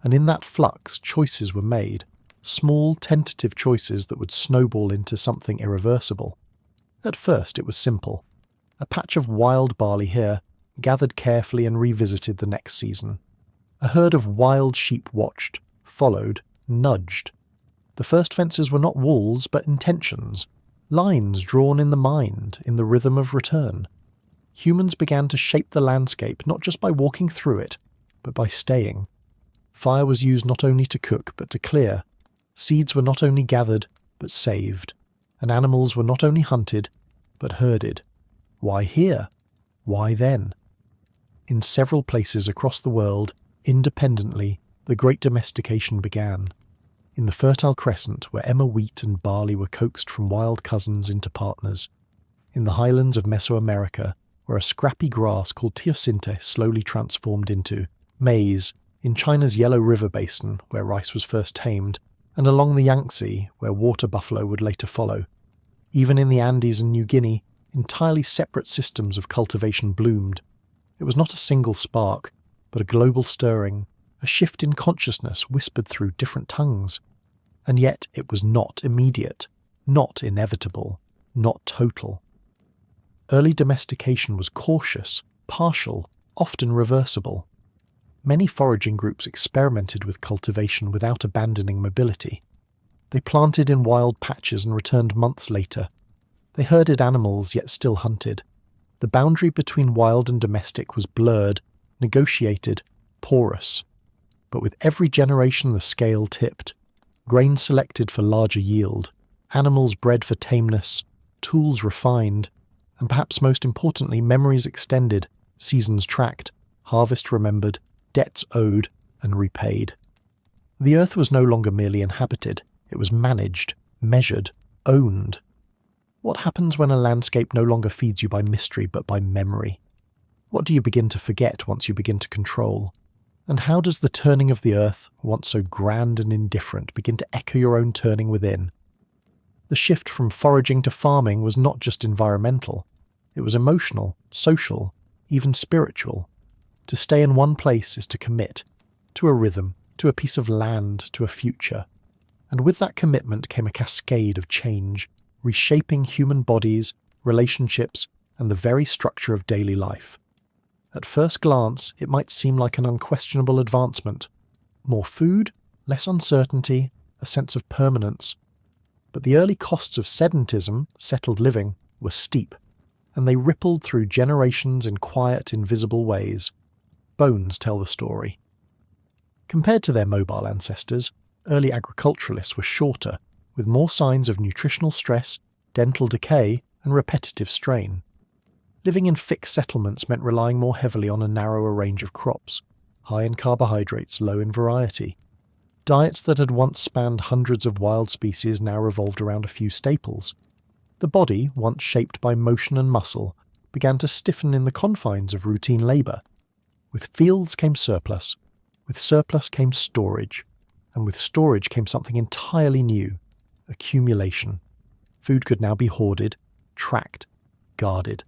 and in that flux choices were made, small tentative choices that would snowball into something irreversible. At first it was simple. A patch of wild barley here, gathered carefully and revisited the next season. A herd of wild sheep watched, followed, nudged. The first fences were not walls, but intentions, lines drawn in the mind, in the rhythm of return. Humans began to shape the landscape not just by walking through it, but by staying. Fire was used not only to cook, but to clear. Seeds were not only gathered, but saved. And animals were not only hunted, but herded. Why here? Why then? In several places across the world, independently, the great domestication began. In the Fertile Crescent, where emmer wheat and barley were coaxed from wild cousins into partners. In the highlands of Mesoamerica, where a scrappy grass called teosinte slowly transformed into maize. In China's Yellow River basin, where rice was first tamed, and along the Yangtze, where water buffalo would later follow. Even in the Andes and New Guinea, entirely separate systems of cultivation bloomed. It was not a single spark, but a global stirring, a shift in consciousness whispered through different tongues. And yet it was not immediate, not inevitable, not total. Early domestication was cautious, partial, often reversible. Many foraging groups experimented with cultivation without abandoning mobility. They planted in wild patches and returned months later. They herded animals yet still hunted. The boundary between wild and domestic was blurred, negotiated, porous. But with every generation the scale tipped. Grain selected for larger yield, animals bred for tameness, tools refined, and perhaps most importantly memories extended, seasons tracked, harvest remembered, debts owed and repaid. The earth was no longer merely inhabited, it was managed, measured, owned. What happens when a landscape no longer feeds you by mystery but by memory? What do you begin to forget once you begin to control? And how does the turning of the earth, once so grand and indifferent, begin to echo your own turning within? The shift from foraging to farming was not just environmental. It was emotional, social, even spiritual. To stay in one place is to commit, to a rhythm, to a piece of land, to a future. And with that commitment came a cascade of change, reshaping human bodies, relationships, and the very structure of daily life. At first glance, it might seem like an unquestionable advancement. More food, less uncertainty, a sense of permanence. But the early costs of sedentism, settled living, were steep, and they rippled through generations in quiet, invisible ways. Bones tell the story. Compared to their mobile ancestors, early agriculturalists were shorter, with more signs of nutritional stress, dental decay, and repetitive strain. Living in fixed settlements meant relying more heavily on a narrower range of crops, high in carbohydrates, low in variety. Diets that had once spanned hundreds of wild species now revolved around a few staples. The body, once shaped by motion and muscle, began to stiffen in the confines of routine labour. With fields came surplus, with surplus came storage, and with storage came something entirely new: accumulation. Food could now be hoarded, tracked, guarded.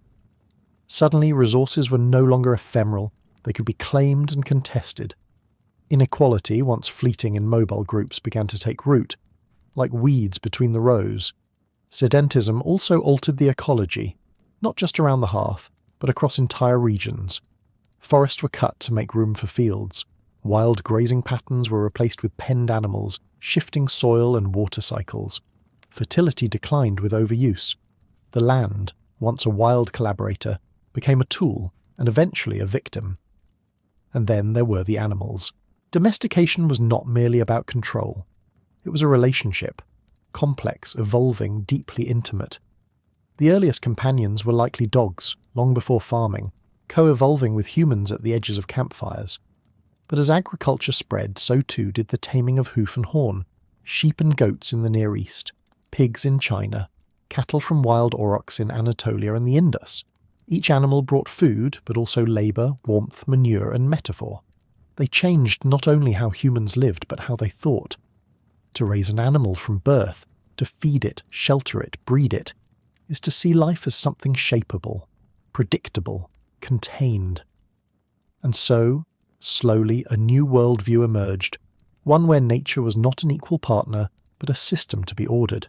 Suddenly resources were no longer ephemeral, they could be claimed and contested. Inequality, once fleeting in mobile groups, began to take root, like weeds between the rows. Sedentism also altered the ecology, not just around the hearth, but across entire regions. Forests were cut to make room for fields. Wild grazing patterns were replaced with penned animals, shifting soil and water cycles. Fertility declined with overuse. The land, once a wild collaborator, became a tool and eventually a victim. And then there were the animals. Domestication was not merely about control. It was a relationship, complex, evolving, deeply intimate. The earliest companions were likely dogs, long before farming, co-evolving with humans at the edges of campfires. But as agriculture spread, so too did the taming of hoof and horn, sheep and goats in the Near East, pigs in China, cattle from wild aurochs in Anatolia and the Indus. Each animal brought food, but also labour, warmth, manure and metaphor. They changed not only how humans lived, but how they thought. To raise an animal from birth, to feed it, shelter it, breed it, is to see life as something shapeable, predictable, contained. And so, slowly a new worldview emerged, one where nature was not an equal partner, but a system to be ordered.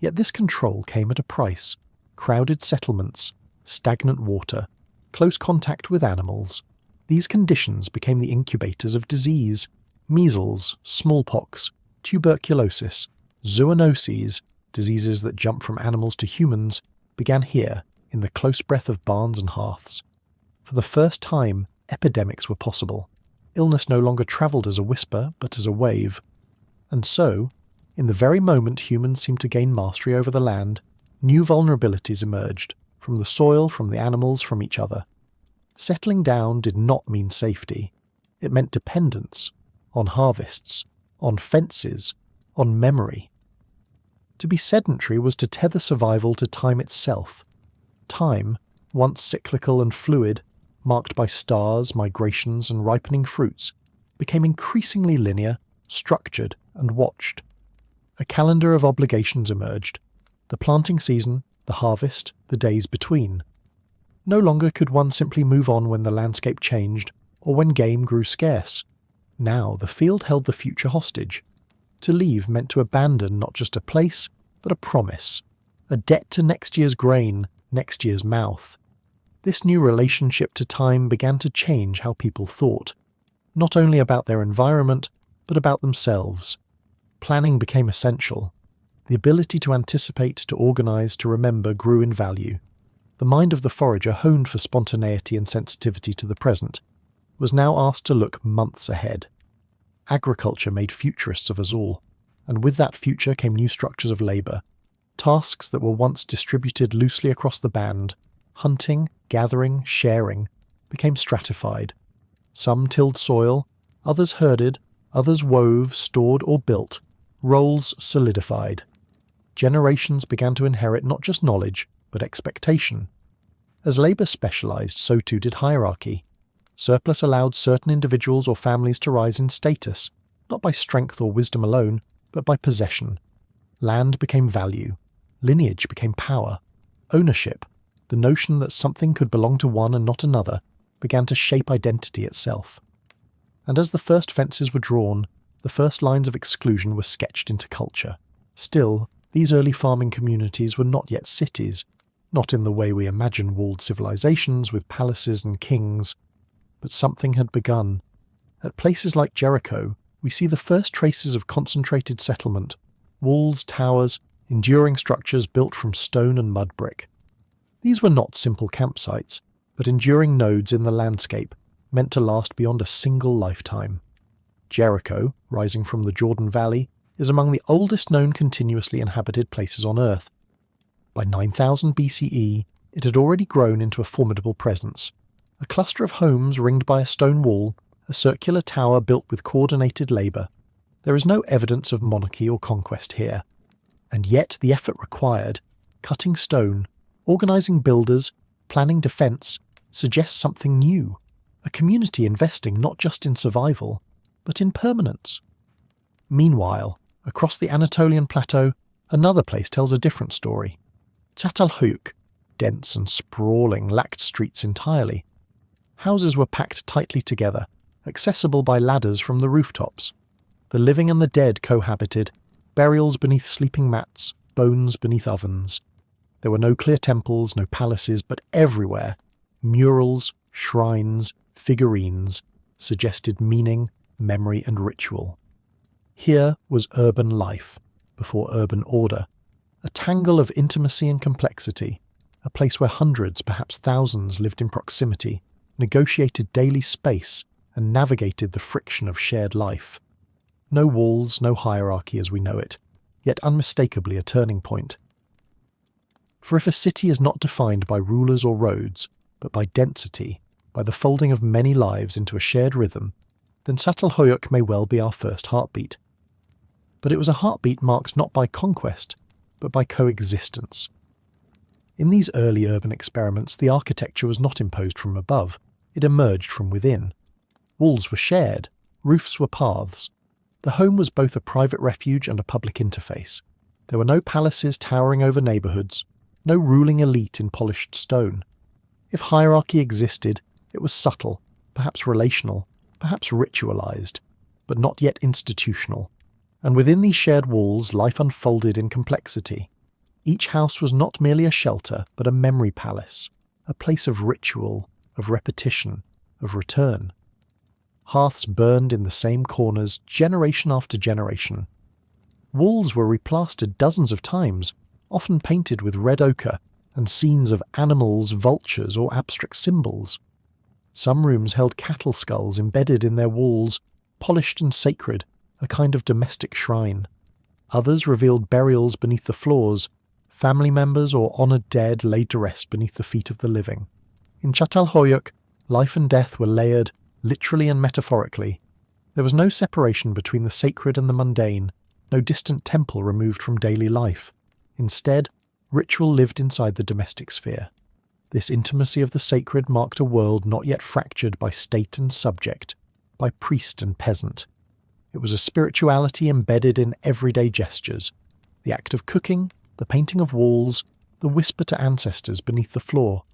Yet this control came at a price: crowded settlements, stagnant water, close contact with animals. These conditions became the incubators of disease: measles, smallpox, tuberculosis, zoonoses, diseases that jump from animals to humans, began here, in the close breath of barns and hearths. For the first time, epidemics were possible. Illness no longer travelled as a whisper, but as a wave. And so, in the very moment humans seemed to gain mastery over the land, new vulnerabilities emerged, from the soil, from the animals, from each other. Settling down did not mean safety. It meant dependence, on harvests, on fences, on memory. To be sedentary was to tether survival to time itself. Time, once cyclical and fluid, marked by stars, migrations and ripening fruits, became increasingly linear, structured and watched. A calendar of obligations emerged: the planting season, the harvest, the days between. No longer could one simply move on when the landscape changed or when game grew scarce. Now the field held the future hostage. To leave meant to abandon not just a place, but a promise, a debt to next year's grain, next year's mouth. This new relationship to time began to change how people thought, not only about their environment, but about themselves. Planning became essential. The ability to anticipate, to organise, to remember grew in value. The mind of the forager, honed for spontaneity and sensitivity to the present, was now asked to look months ahead. Agriculture made futurists of us all, and with that future came new structures of labour. Tasks that were once distributed loosely across the band, hunting, gathering, sharing, became stratified. Some tilled soil, others herded, others wove, stored or built. Roles solidified. Generations began to inherit not just knowledge, but expectation. As labour specialised, so too did hierarchy. Surplus allowed certain individuals or families to rise in status, not by strength or wisdom alone, but by possession. Land became value. Lineage became power. Ownership, the notion that something could belong to one and not another, began to shape identity itself. And as the first fences were drawn, the first lines of exclusion were sketched into culture. Still, these early farming communities were not yet cities, not in the way we imagine walled civilizations with palaces and kings. But something had begun. At places like Jericho, we see the first traces of concentrated settlement: walls, towers, enduring structures built from stone and mud brick. These were not simple campsites, but enduring nodes in the landscape, meant to last beyond a single lifetime. Jericho, rising from the Jordan Valley, is among the oldest known continuously inhabited places on Earth. By 9000 BCE, it had already grown into a formidable presence. A cluster of homes ringed by a stone wall, a circular tower built with coordinated labour. There is no evidence of monarchy or conquest here. And yet the effort required, cutting stone, organising builders, planning defence, suggests something new. A community investing not just in survival, but in permanence. Meanwhile, across the Anatolian plateau, another place tells a different story. Çatalhöyük, dense and sprawling, lacked streets entirely. Houses were packed tightly together, accessible by ladders from the rooftops. The living and the dead cohabited, burials beneath sleeping mats, bones beneath ovens. There were no clear temples, no palaces, but everywhere, murals, shrines, figurines, suggested meaning, memory and ritual. Here was urban life, before urban order, a tangle of intimacy and complexity, a place where hundreds, perhaps thousands, lived in proximity, negotiated daily space, and navigated the friction of shared life. No walls, no hierarchy as we know it, yet unmistakably a turning point. For if a city is not defined by rulers or roads, but by density, by the folding of many lives into a shared rhythm, then Çatalhöyük may well be our first heartbeat. But it was a heartbeat marked not by conquest, but by coexistence. In these early urban experiments, the architecture was not imposed from above, it emerged from within. Walls were shared, roofs were paths. The home was both a private refuge and a public interface. There were no palaces towering over neighbourhoods, no ruling elite in polished stone. If hierarchy existed, it was subtle, perhaps relational, perhaps ritualised, but not yet institutional. And within these shared walls, life unfolded in complexity. Each house was not merely a shelter, but a memory palace, a place of ritual, of repetition, of return. Hearths burned in the same corners, generation after generation. Walls were replastered dozens of times, often painted with red ochre, and scenes of animals, vultures, or abstract symbols. Some rooms held cattle skulls embedded in their walls, polished and sacred, a kind of domestic shrine. Others revealed burials beneath the floors, family members or honoured dead laid to rest beneath the feet of the living. In Çatalhöyük, life and death were layered, literally and metaphorically. There was no separation between the sacred and the mundane, no distant temple removed from daily life. Instead, ritual lived inside the domestic sphere. This intimacy of the sacred marked a world not yet fractured by state and subject, by priest and peasant. It was a spirituality embedded in everyday gestures, the act of cooking, the painting of walls, the whisper to ancestors beneath the floor.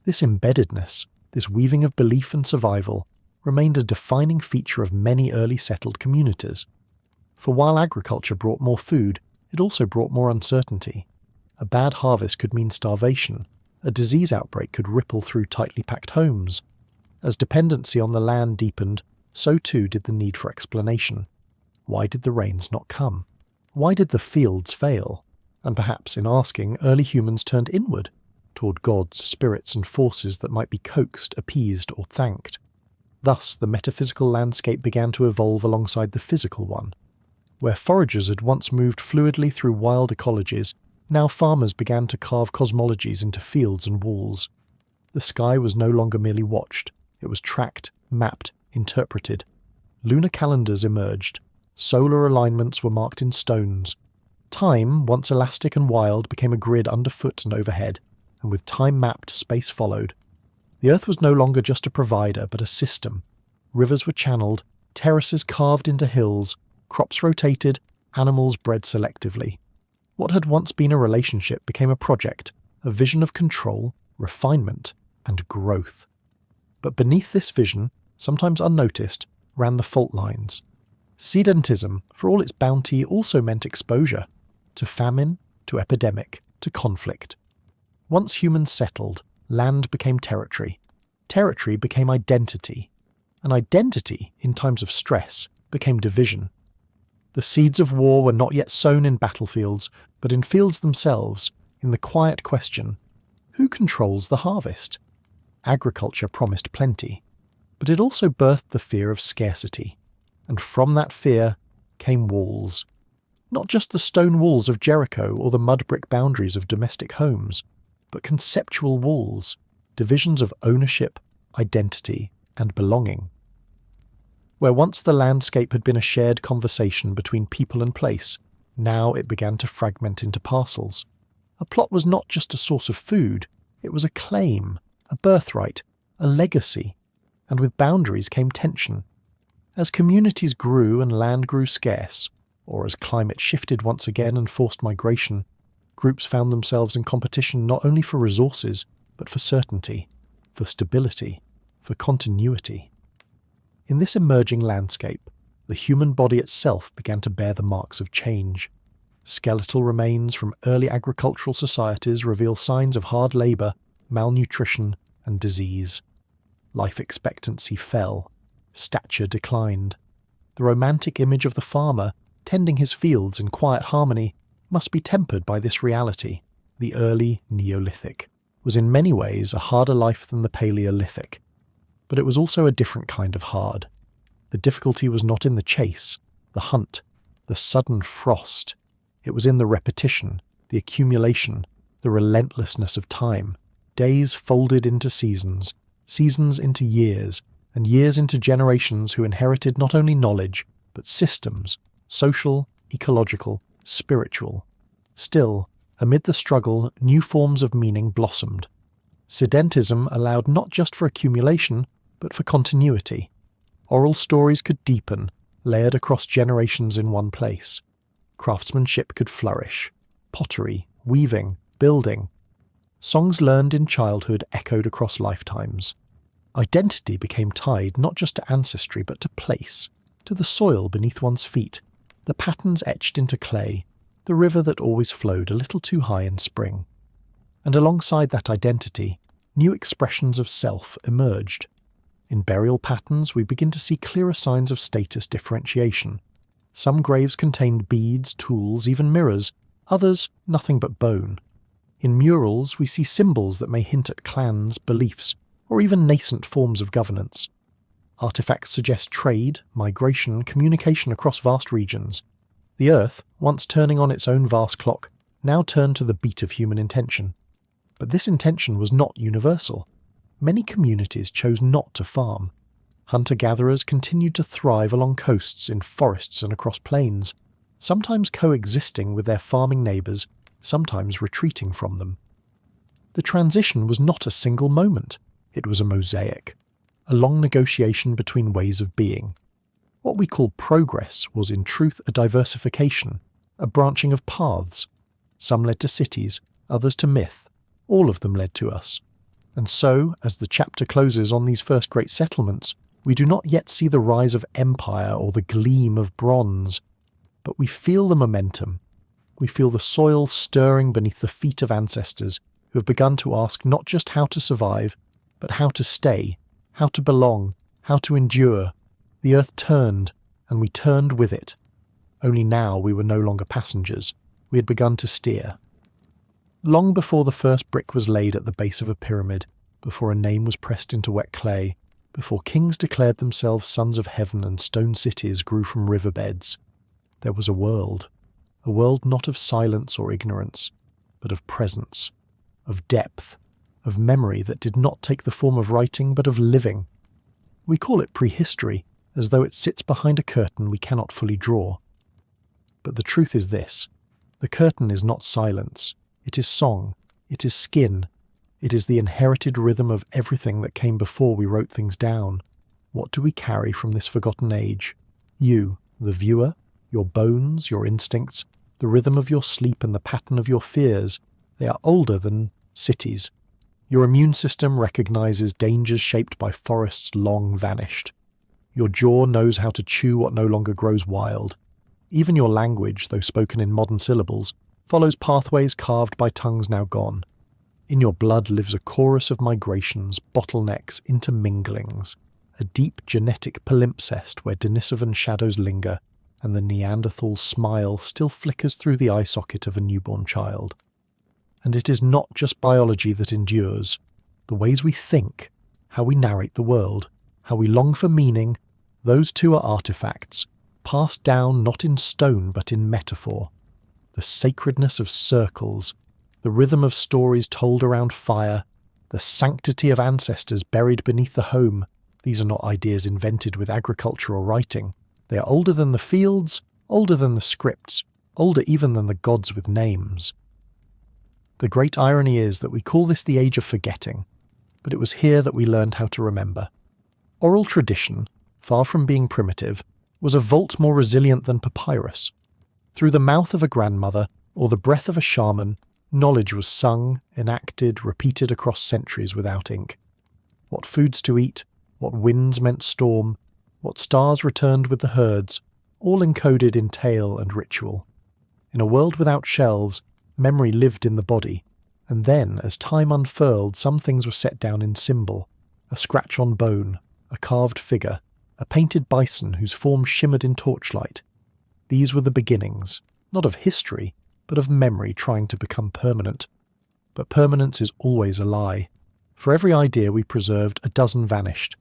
This embeddedness, this weaving of belief and survival, remained a defining feature of many early settled communities. For while agriculture brought more food, it also brought more uncertainty. A bad harvest could mean starvation. A disease outbreak could ripple through tightly packed homes. As dependency on the land deepened, so too did the need for explanation. Why did the rains not come? Why did the fields fail? And perhaps, in asking, early humans turned inward, toward gods, spirits, and forces that might be coaxed, appeased, or thanked. Thus, the metaphysical landscape began to evolve alongside the physical one. Where foragers had once moved fluidly through wild ecologies, now farmers began to carve cosmologies into fields and walls. The sky was no longer merely watched, it was tracked, mapped, interpreted. Lunar calendars emerged. Solar alignments were marked in stones. Time, once elastic and wild, became a grid underfoot and overhead, and with time mapped, space followed. The Earth was no longer just a provider, but a system. Rivers were channeled, terraces carved into hills, crops rotated, animals bred selectively. What had once been a relationship became a project, a vision of control, refinement, and growth. But beneath this vision, sometimes unnoticed, ran the fault lines. Sedentism, for all its bounty, also meant exposure. To famine, to epidemic, to conflict. Once humans settled, land became territory. Territory became identity. And identity, in times of stress, became division. The seeds of war were not yet sown in battlefields, but in fields themselves, in the quiet question, who controls the harvest? Agriculture promised plenty, but it also birthed the fear of scarcity. And from that fear came walls. Not just the stone walls of Jericho or the mud brick boundaries of domestic homes, but conceptual walls, divisions of ownership, identity, and belonging. Where once the landscape had been a shared conversation between people and place, now it began to fragment into parcels. A plot was not just a source of food, it was a claim, a birthright, a legacy, and with boundaries came tension. As communities grew and land grew scarce, or as climate shifted once again and forced migration, groups found themselves in competition not only for resources, but for certainty, for stability, for continuity. In this emerging landscape, the human body itself began to bear the marks of change. Skeletal remains from early agricultural societies reveal signs of hard labour, malnutrition, and disease. Life expectancy fell, stature declined, The romantic image of the farmer, tending his fields in quiet harmony, must be tempered by this reality. The early Neolithic was in many ways a harder life than the Paleolithic, but it was also a different kind of hard. The difficulty was not in the chase, the hunt, the sudden frost. It was in the repetition, the accumulation, the relentlessness of time. Days folded into seasons, seasons into years, and years into generations who inherited not only knowledge, but systems, social, ecological, spiritual. Still, amid the struggle, new forms of meaning blossomed. Sedentism allowed not just for accumulation, but for continuity. Oral stories could deepen, layered across generations in one place. Craftsmanship could flourish. Pottery, weaving, building. Songs learned in childhood echoed across lifetimes. Identity became tied not just to ancestry but to place, to the soil beneath one's feet, the patterns etched into clay, the river that always flowed a little too high in spring. And alongside that identity, new expressions of self emerged. In burial patterns, we begin to see clearer signs of status differentiation. Some graves contained beads, tools, even mirrors, others nothing but bone. In murals, we see symbols that may hint at clans, beliefs, or even nascent forms of governance. Artifacts suggest trade, migration, communication across vast regions. The earth, once turning on its own vast clock, now turned to the beat of human intention. But this intention was not universal. Many communities chose not to farm. Hunter-gatherers continued to thrive along coasts, in forests and across plains, sometimes coexisting with their farming neighbours, sometimes retreating from them. The transition was not a single moment. It was a mosaic, a long negotiation between ways of being. What we call progress was in truth a diversification, a branching of paths. Some led to cities, others to myth. All of them led to us. And so, as the chapter closes on these first great settlements, we do not yet see the rise of empire or the gleam of bronze, but we feel the momentum. We feel the soil stirring beneath the feet of ancestors who have begun to ask not just how to survive, but how to stay, how to belong, how to endure. The earth turned, and we turned with it. Only now we were no longer passengers. We had begun to steer. Long before the first brick was laid at the base of a pyramid, before a name was pressed into wet clay, before kings declared themselves sons of heaven and stone cities grew from riverbeds, there was a world not of silence or ignorance, but of presence, of depth, of memory that did not take the form of writing but of living. We call it prehistory, as though it sits behind a curtain we cannot fully draw. But the truth is this: the curtain is not silence, it is song, it is skin, it is the inherited rhythm of everything that came before we wrote things down. What do we carry from this forgotten age? You, the viewer, your bones, your instincts, the rhythm of your sleep and the pattern of your fears, they are older than cities. Your immune system recognizes dangers shaped by forests long vanished. Your jaw knows how to chew what no longer grows wild. Even your language, though spoken in modern syllables, follows pathways carved by tongues now gone. In your blood lives a chorus of migrations, bottlenecks, interminglings, a deep genetic palimpsest where Denisovan shadows linger, and the Neanderthal smile still flickers through the eye socket of a newborn child. And it is not just biology that endures. The ways we think, how we narrate the world, how we long for meaning, those too are artifacts, passed down not in stone but in metaphor. The sacredness of circles, the rhythm of stories told around fire, the sanctity of ancestors buried beneath the home, these are not ideas invented with agriculture or writing. They are older than the fields, older than the scripts, older even than the gods with names. The great irony is that we call this the age of forgetting, but it was here that we learned how to remember. Oral tradition, far from being primitive, was a vault more resilient than papyrus. Through the mouth of a grandmother or the breath of a shaman, knowledge was sung, enacted, repeated across centuries without ink. What foods to eat, what winds meant storm, what stars returned with the herds, all encoded in tale and ritual. In a world without shelves, memory lived in the body, and then, as time unfurled, some things were set down in symbol, a scratch on bone, a carved figure, a painted bison whose form shimmered in torchlight. These were the beginnings, not of history, but of memory trying to become permanent. But permanence is always a lie. For every idea we preserved, a dozen vanished.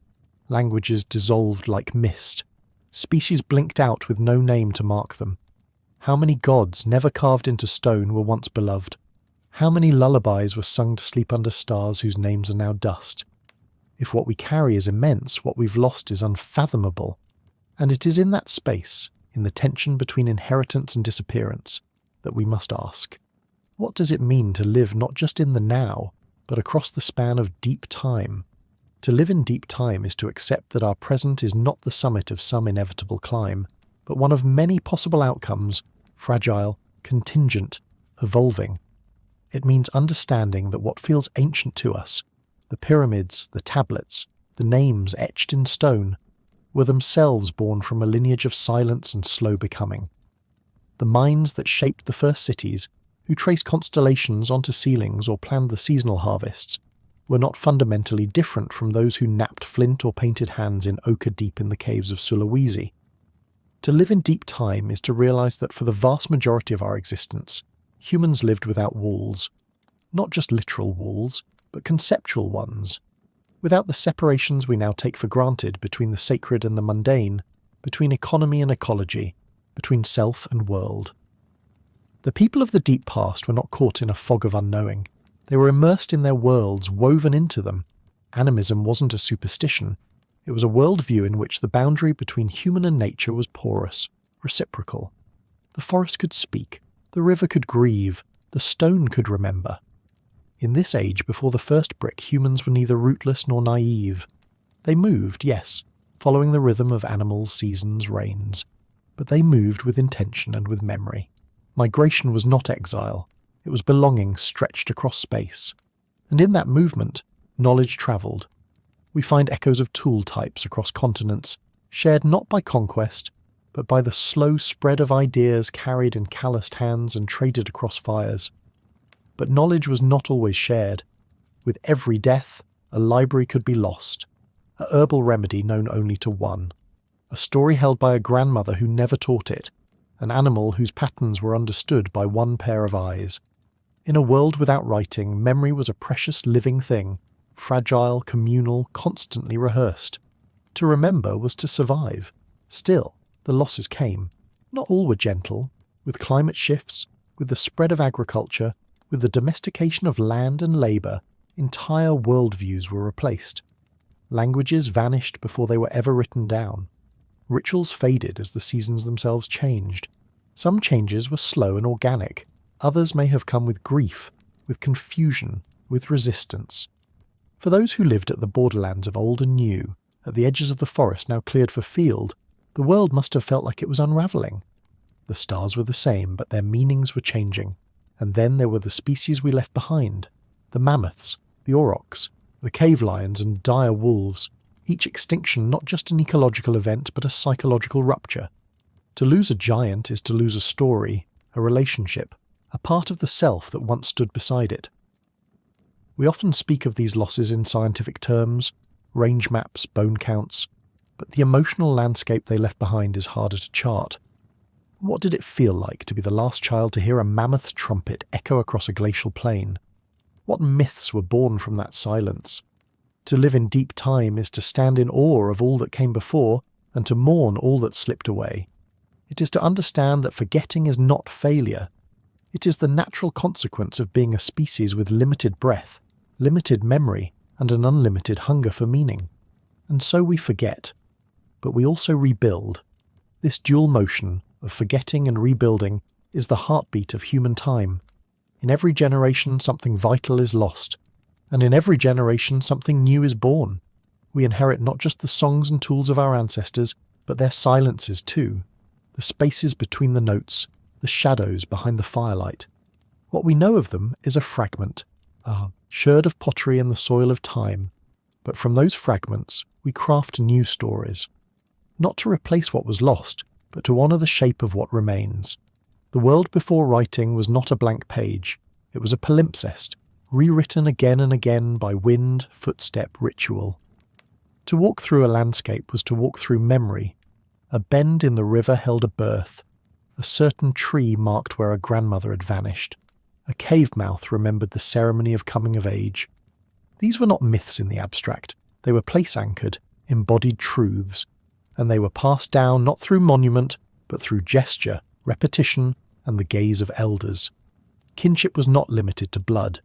Languages dissolved like mist. Species blinked out with no name to mark them. How many gods, never carved into stone, were once beloved? How many lullabies were sung to sleep under stars whose names are now dust? If what we carry is immense, what we've lost is unfathomable. And it is in that space, in the tension between inheritance and disappearance, that we must ask, what does it mean to live not just in the now, but across the span of deep time? To live in deep time is to accept that our present is not the summit of some inevitable climb, but one of many possible outcomes, fragile, contingent, evolving. It means understanding that what feels ancient to us, the pyramids, the tablets, the names etched in stone, were themselves born from a lineage of silence and slow becoming. The minds that shaped the first cities, who traced constellations onto ceilings or planned the seasonal harvests, were not fundamentally different from those who knapped flint or painted hands in ochre deep in the caves of Sulawesi. To live in deep time is to realize that for the vast majority of our existence, humans lived without walls. Not just literal walls, but conceptual ones. Without the separations we now take for granted between the sacred and the mundane, between economy and ecology, between self and world. The people of the deep past were not caught in a fog of unknowing. They were immersed in their worlds, woven into them. Animism wasn't a superstition. It was a worldview in which the boundary between human and nature was porous, reciprocal. The forest could speak, the river could grieve, the stone could remember. In this age before the first brick, humans were neither rootless nor naive. They moved, yes, following the rhythm of animals, seasons, rains. But they moved with intention and with memory. Migration was not exile. It was belonging stretched across space. And in that movement, knowledge travelled. We find echoes of tool types across continents, shared not by conquest, but by the slow spread of ideas carried in calloused hands and traded across fires. But knowledge was not always shared. With every death, a library could be lost, a herbal remedy known only to one, a story held by a grandmother who never taught it, an animal whose patterns were understood by one pair of eyes. In a world without writing, memory was a precious living thing, fragile, communal, constantly rehearsed. To remember was to survive. Still, the losses came. Not all were gentle. With climate shifts, with the spread of agriculture, with the domestication of land and labour, entire worldviews were replaced. Languages vanished before they were ever written down. Rituals faded as the seasons themselves changed. Some changes were slow and organic. Others may have come with grief, with confusion, with resistance. For those who lived at the borderlands of old and new, at the edges of the forest now cleared for field, the world must have felt like it was unravelling. The stars were the same, but their meanings were changing. And then there were the species we left behind, the mammoths, the aurochs, the cave lions and dire wolves, each extinction not just an ecological event but a psychological rupture. To lose a giant is to lose a story, a relationship, a part of the self that once stood beside it. We often speak of these losses in scientific terms, range maps, bone counts, but the emotional landscape they left behind is harder to chart. What did it feel like to be the last child to hear a mammoth's trumpet echo across a glacial plain? What myths were born from that silence? To live in deep time is to stand in awe of all that came before and to mourn all that slipped away. It is to understand that forgetting is not failure. It is the natural consequence of being a species with limited breath, limited memory, and an unlimited hunger for meaning. And so we forget. But we also rebuild. This dual motion of forgetting and rebuilding is the heartbeat of human time. In every generation something vital is lost, and in every generation something new is born. We inherit not just the songs and tools of our ancestors, but their silences too, the spaces between the notes, the shadows behind the firelight. What we know of them is a fragment, a sherd of pottery in the soil of time, but from those fragments we craft new stories. Not to replace what was lost, but to honour the shape of what remains. The world before writing was not a blank page. It was a palimpsest, rewritten again and again by wind, footstep, ritual. To walk through a landscape was to walk through memory. A bend in the river held a birth. A certain tree marked where a grandmother had vanished. A cave mouth remembered the ceremony of coming of age. These were not myths in the abstract. They were place-anchored, embodied truths, and they were passed down not through monument, but through gesture, repetition, and the gaze of elders. Kinship was not limited to blood.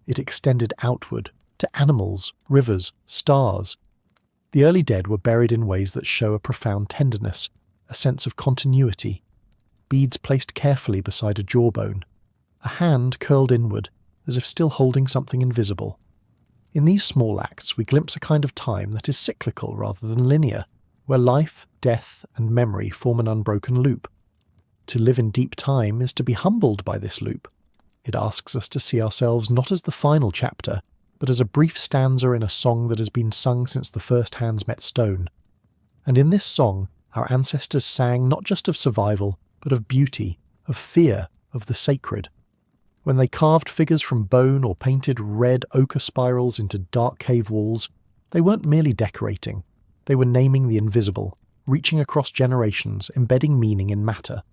It extended outward, to animals, rivers, stars. The early dead were buried in ways that show a profound tenderness, a sense of continuity. Beads placed carefully beside a jawbone. A hand curled inward, as if still holding something invisible. In these small acts we glimpse a kind of time that is cyclical rather than linear, where life, death, and memory form an unbroken loop. To live in deep time is to be humbled by this loop. It asks us to see ourselves not as the final chapter, but as a brief stanza in a song that has been sung since the first hands met stone. And in this song, our ancestors sang not just of survival, but of beauty, of fear, of the sacred. When they carved figures from bone or painted red ochre spirals into dark cave walls, they weren't merely decorating. They were naming the invisible, reaching across generations, embedding meaning in matter.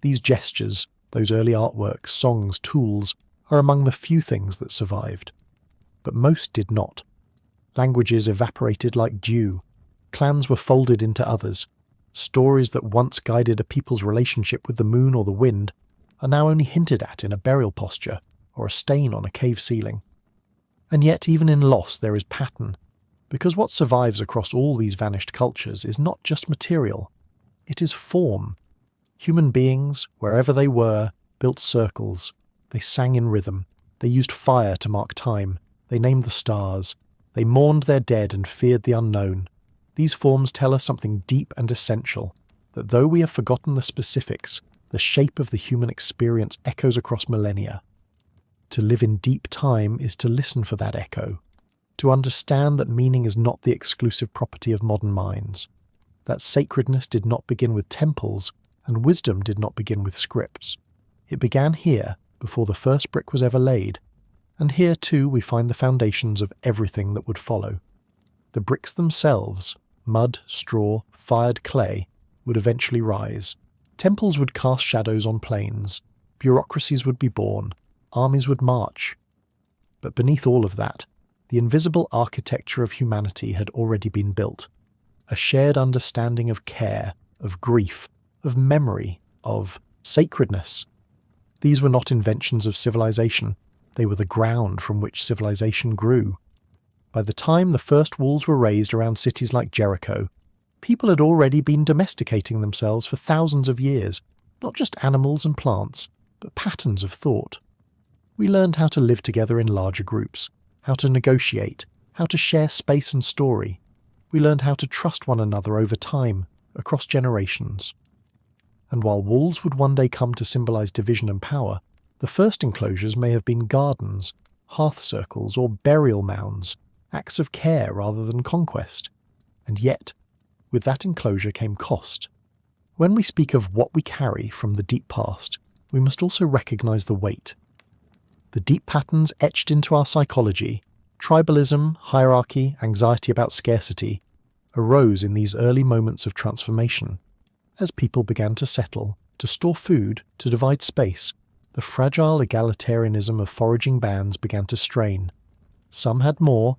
These gestures, those early artworks, songs, tools, are among the few things that survived. But most did not. Languages evaporated like dew. Clans were folded into others. Stories that once guided a people's relationship with the moon or the wind are now only hinted at in a burial posture or a stain on a cave ceiling. And yet even in loss there is pattern, because what survives across all these vanished cultures is not just material, it is form. Human beings, wherever they were, built circles. They sang in rhythm. They used fire to mark time. They named the stars. They mourned their dead and feared the unknown. These forms tell us something deep and essential, that though we have forgotten the specifics, the shape of the human experience echoes across millennia. To live in deep time is to listen for that echo, to understand that meaning is not the exclusive property of modern minds, that sacredness did not begin with temples, and wisdom did not begin with scripts. It began here, before the first brick was ever laid, and here too we find the foundations of everything that would follow. The bricks themselves, mud, straw, fired clay, would eventually rise. Temples would cast shadows on plains, bureaucracies would be born, armies would march. But beneath all of that, the invisible architecture of humanity had already been built. A shared understanding of care, of grief, of memory, of sacredness. These were not inventions of civilization, they were the ground from which civilization grew. By the time the first walls were raised around cities like Jericho, people had already been domesticating themselves for thousands of years, not just animals and plants, but patterns of thought. We learned how to live together in larger groups, how to negotiate, how to share space and story. We learned how to trust one another over time, across generations. And while walls would one day come to symbolize division and power, the first enclosures may have been gardens, hearth circles, or burial mounds, acts of care rather than conquest. And yet, with that enclosure came cost. When we speak of what we carry from the deep past, we must also recognize the weight. The deep patterns etched into our psychology, tribalism, hierarchy, anxiety about scarcity, arose in these early moments of transformation. As people began to settle, to store food, to divide space, the fragile egalitarianism of foraging bands began to strain. Some had more,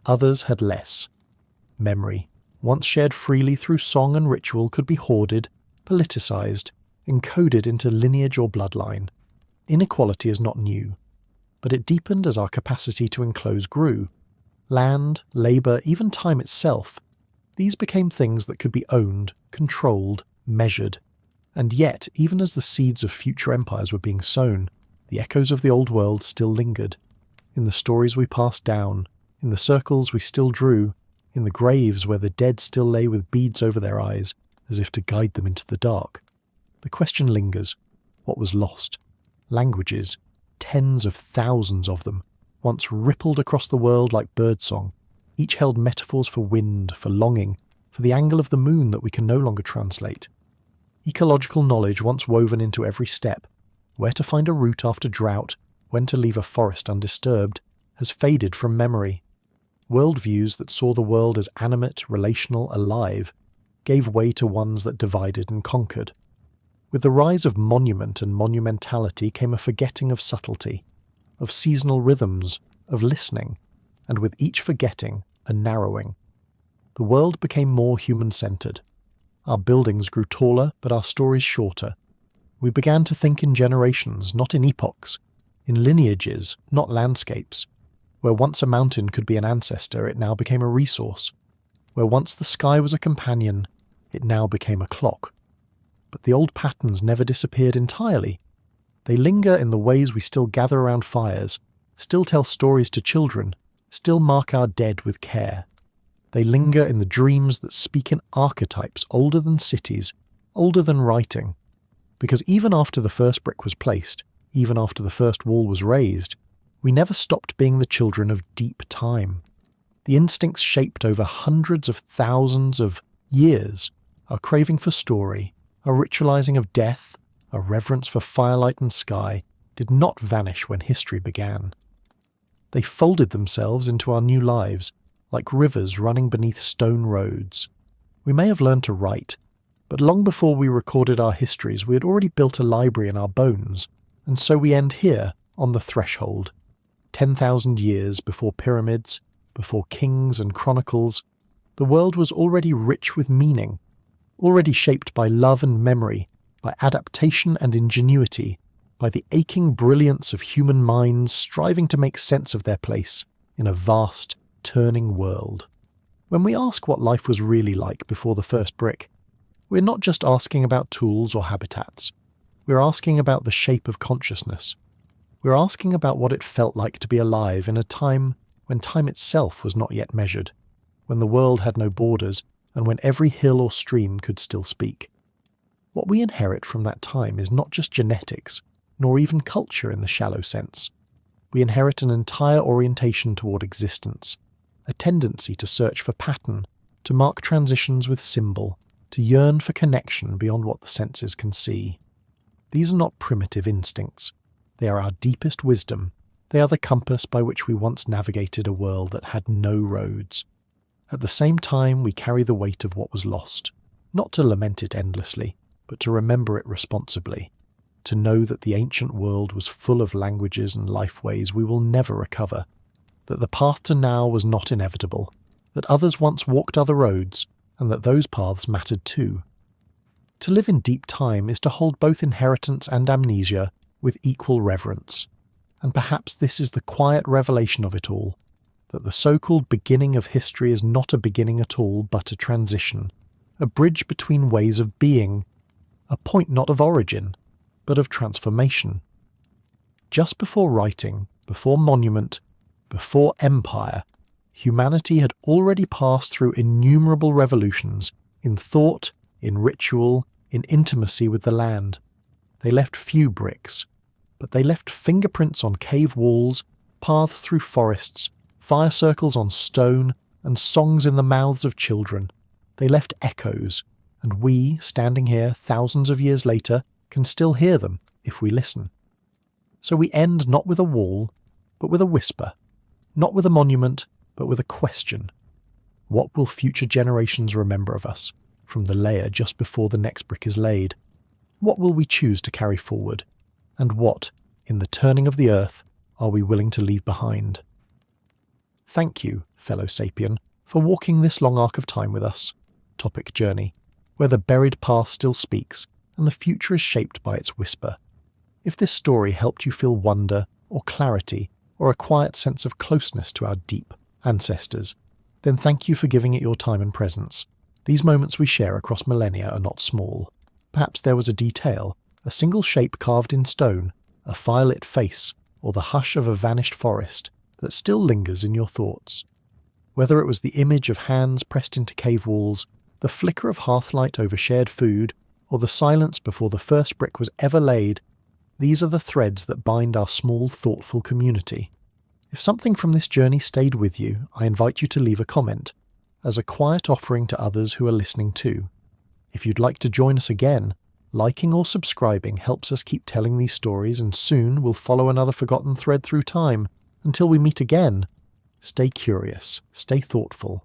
others had less. Memory, once shared freely through song and ritual, could be hoarded, politicized, encoded into lineage or bloodline. Inequality is not new, but it deepened as our capacity to enclose grew. Land, labour, even time itself, these became things that could be owned, controlled, measured. And yet, even as the seeds of future empires were being sown, the echoes of the old world still lingered. In the stories we passed down, in the circles we still drew, in the graves where the dead still lay with beads over their eyes, as if to guide them into the dark. The question lingers: what was lost? Languages, tens of thousands of them, once rippled across the world like birdsong. Each held metaphors for wind, for longing, for the angle of the moon that we can no longer translate. Ecological knowledge once woven into every step, where to find a route after drought, when to leave a forest undisturbed, has faded from memory. Worldviews that saw the world as animate, relational, alive, gave way to ones that divided and conquered. With the rise of monument and monumentality came a forgetting of subtlety, of seasonal rhythms, of listening, and with each forgetting, a narrowing. The world became more human-centered. Our buildings grew taller, but our stories shorter. We began to think in generations, not in epochs, in lineages, not landscapes. Where once a mountain could be an ancestor, it now became a resource. Where once the sky was a companion, it now became a clock. But the old patterns never disappeared entirely. They linger in the ways we still gather around fires, still tell stories to children, still mark our dead with care. They linger in the dreams that speak in archetypes older than cities, older than writing. Because even after the first brick was placed, even after the first wall was raised, we never stopped being the children of deep time. The instincts shaped over hundreds of thousands of years, our craving for story, our ritualizing of death, our reverence for firelight and sky, did not vanish when history began. They folded themselves into our new lives, like rivers running beneath stone roads. We may have learned to write, but long before we recorded our histories we had already built a library in our bones, and so we end here, on the threshold. 10,000 years before pyramids, before kings and chronicles, the world was already rich with meaning, already shaped by love and memory, by adaptation and ingenuity, by the aching brilliance of human minds striving to make sense of their place in a vast, turning world. When we ask what life was really like before the first brick, we're not just asking about tools or habitats. We're asking about the shape of consciousness. We're asking about what it felt like to be alive in a time when time itself was not yet measured, when the world had no borders, and when every hill or stream could still speak. What we inherit from that time is not just genetics, nor even culture in the shallow sense. We inherit an entire orientation toward existence, a tendency to search for pattern, to mark transitions with symbol, to yearn for connection beyond what the senses can see. These are not primitive instincts. They are our deepest wisdom. They are the compass by which we once navigated a world that had no roads. At the same time, we carry the weight of what was lost, not to lament it endlessly, but to remember it responsibly, to know that the ancient world was full of languages and lifeways we will never recover, that the path to now was not inevitable, that others once walked other roads, and that those paths mattered too. To live in deep time is to hold both inheritance and amnesia with equal reverence, and perhaps this is the quiet revelation of it all, that the so-called beginning of history is not a beginning at all but a transition, a bridge between ways of being, a point not of origin, but of transformation. Just before writing, before monument, before empire, humanity had already passed through innumerable revolutions in thought, in ritual, in intimacy with the land. They left few bricks, but they left fingerprints on cave walls, paths through forests, fire circles on stone, and songs in the mouths of children. They left echoes, and we, standing here thousands of years later, can still hear them if we listen. So we end not with a wall, but with a whisper, not with a monument, but with a question. What will future generations remember of us, from the layer just before the next brick is laid? What will we choose to carry forward? And what, in the turning of the earth, are we willing to leave behind? Thank you, fellow Sapien, for walking this long arc of time with us. Topic journey, where the buried past still speaks, and the future is shaped by its whisper. If this story helped you feel wonder, or clarity, or a quiet sense of closeness to our deep ancestors, then thank you for giving it your time and presence. These moments we share across millennia are not small. Perhaps there was a detail, a single shape carved in stone, a firelit face, or the hush of a vanished forest that still lingers in your thoughts. Whether it was the image of hands pressed into cave walls, the flicker of hearthlight over shared food, or the silence before the first brick was ever laid, these are the threads that bind our small, thoughtful community. If something from this journey stayed with you, I invite you to leave a comment, as a quiet offering to others who are listening too. If you'd like to join us again, liking or subscribing helps us keep telling these stories, and soon we'll follow another forgotten thread through time. Until we meet again, Stay curious, stay thoughtful,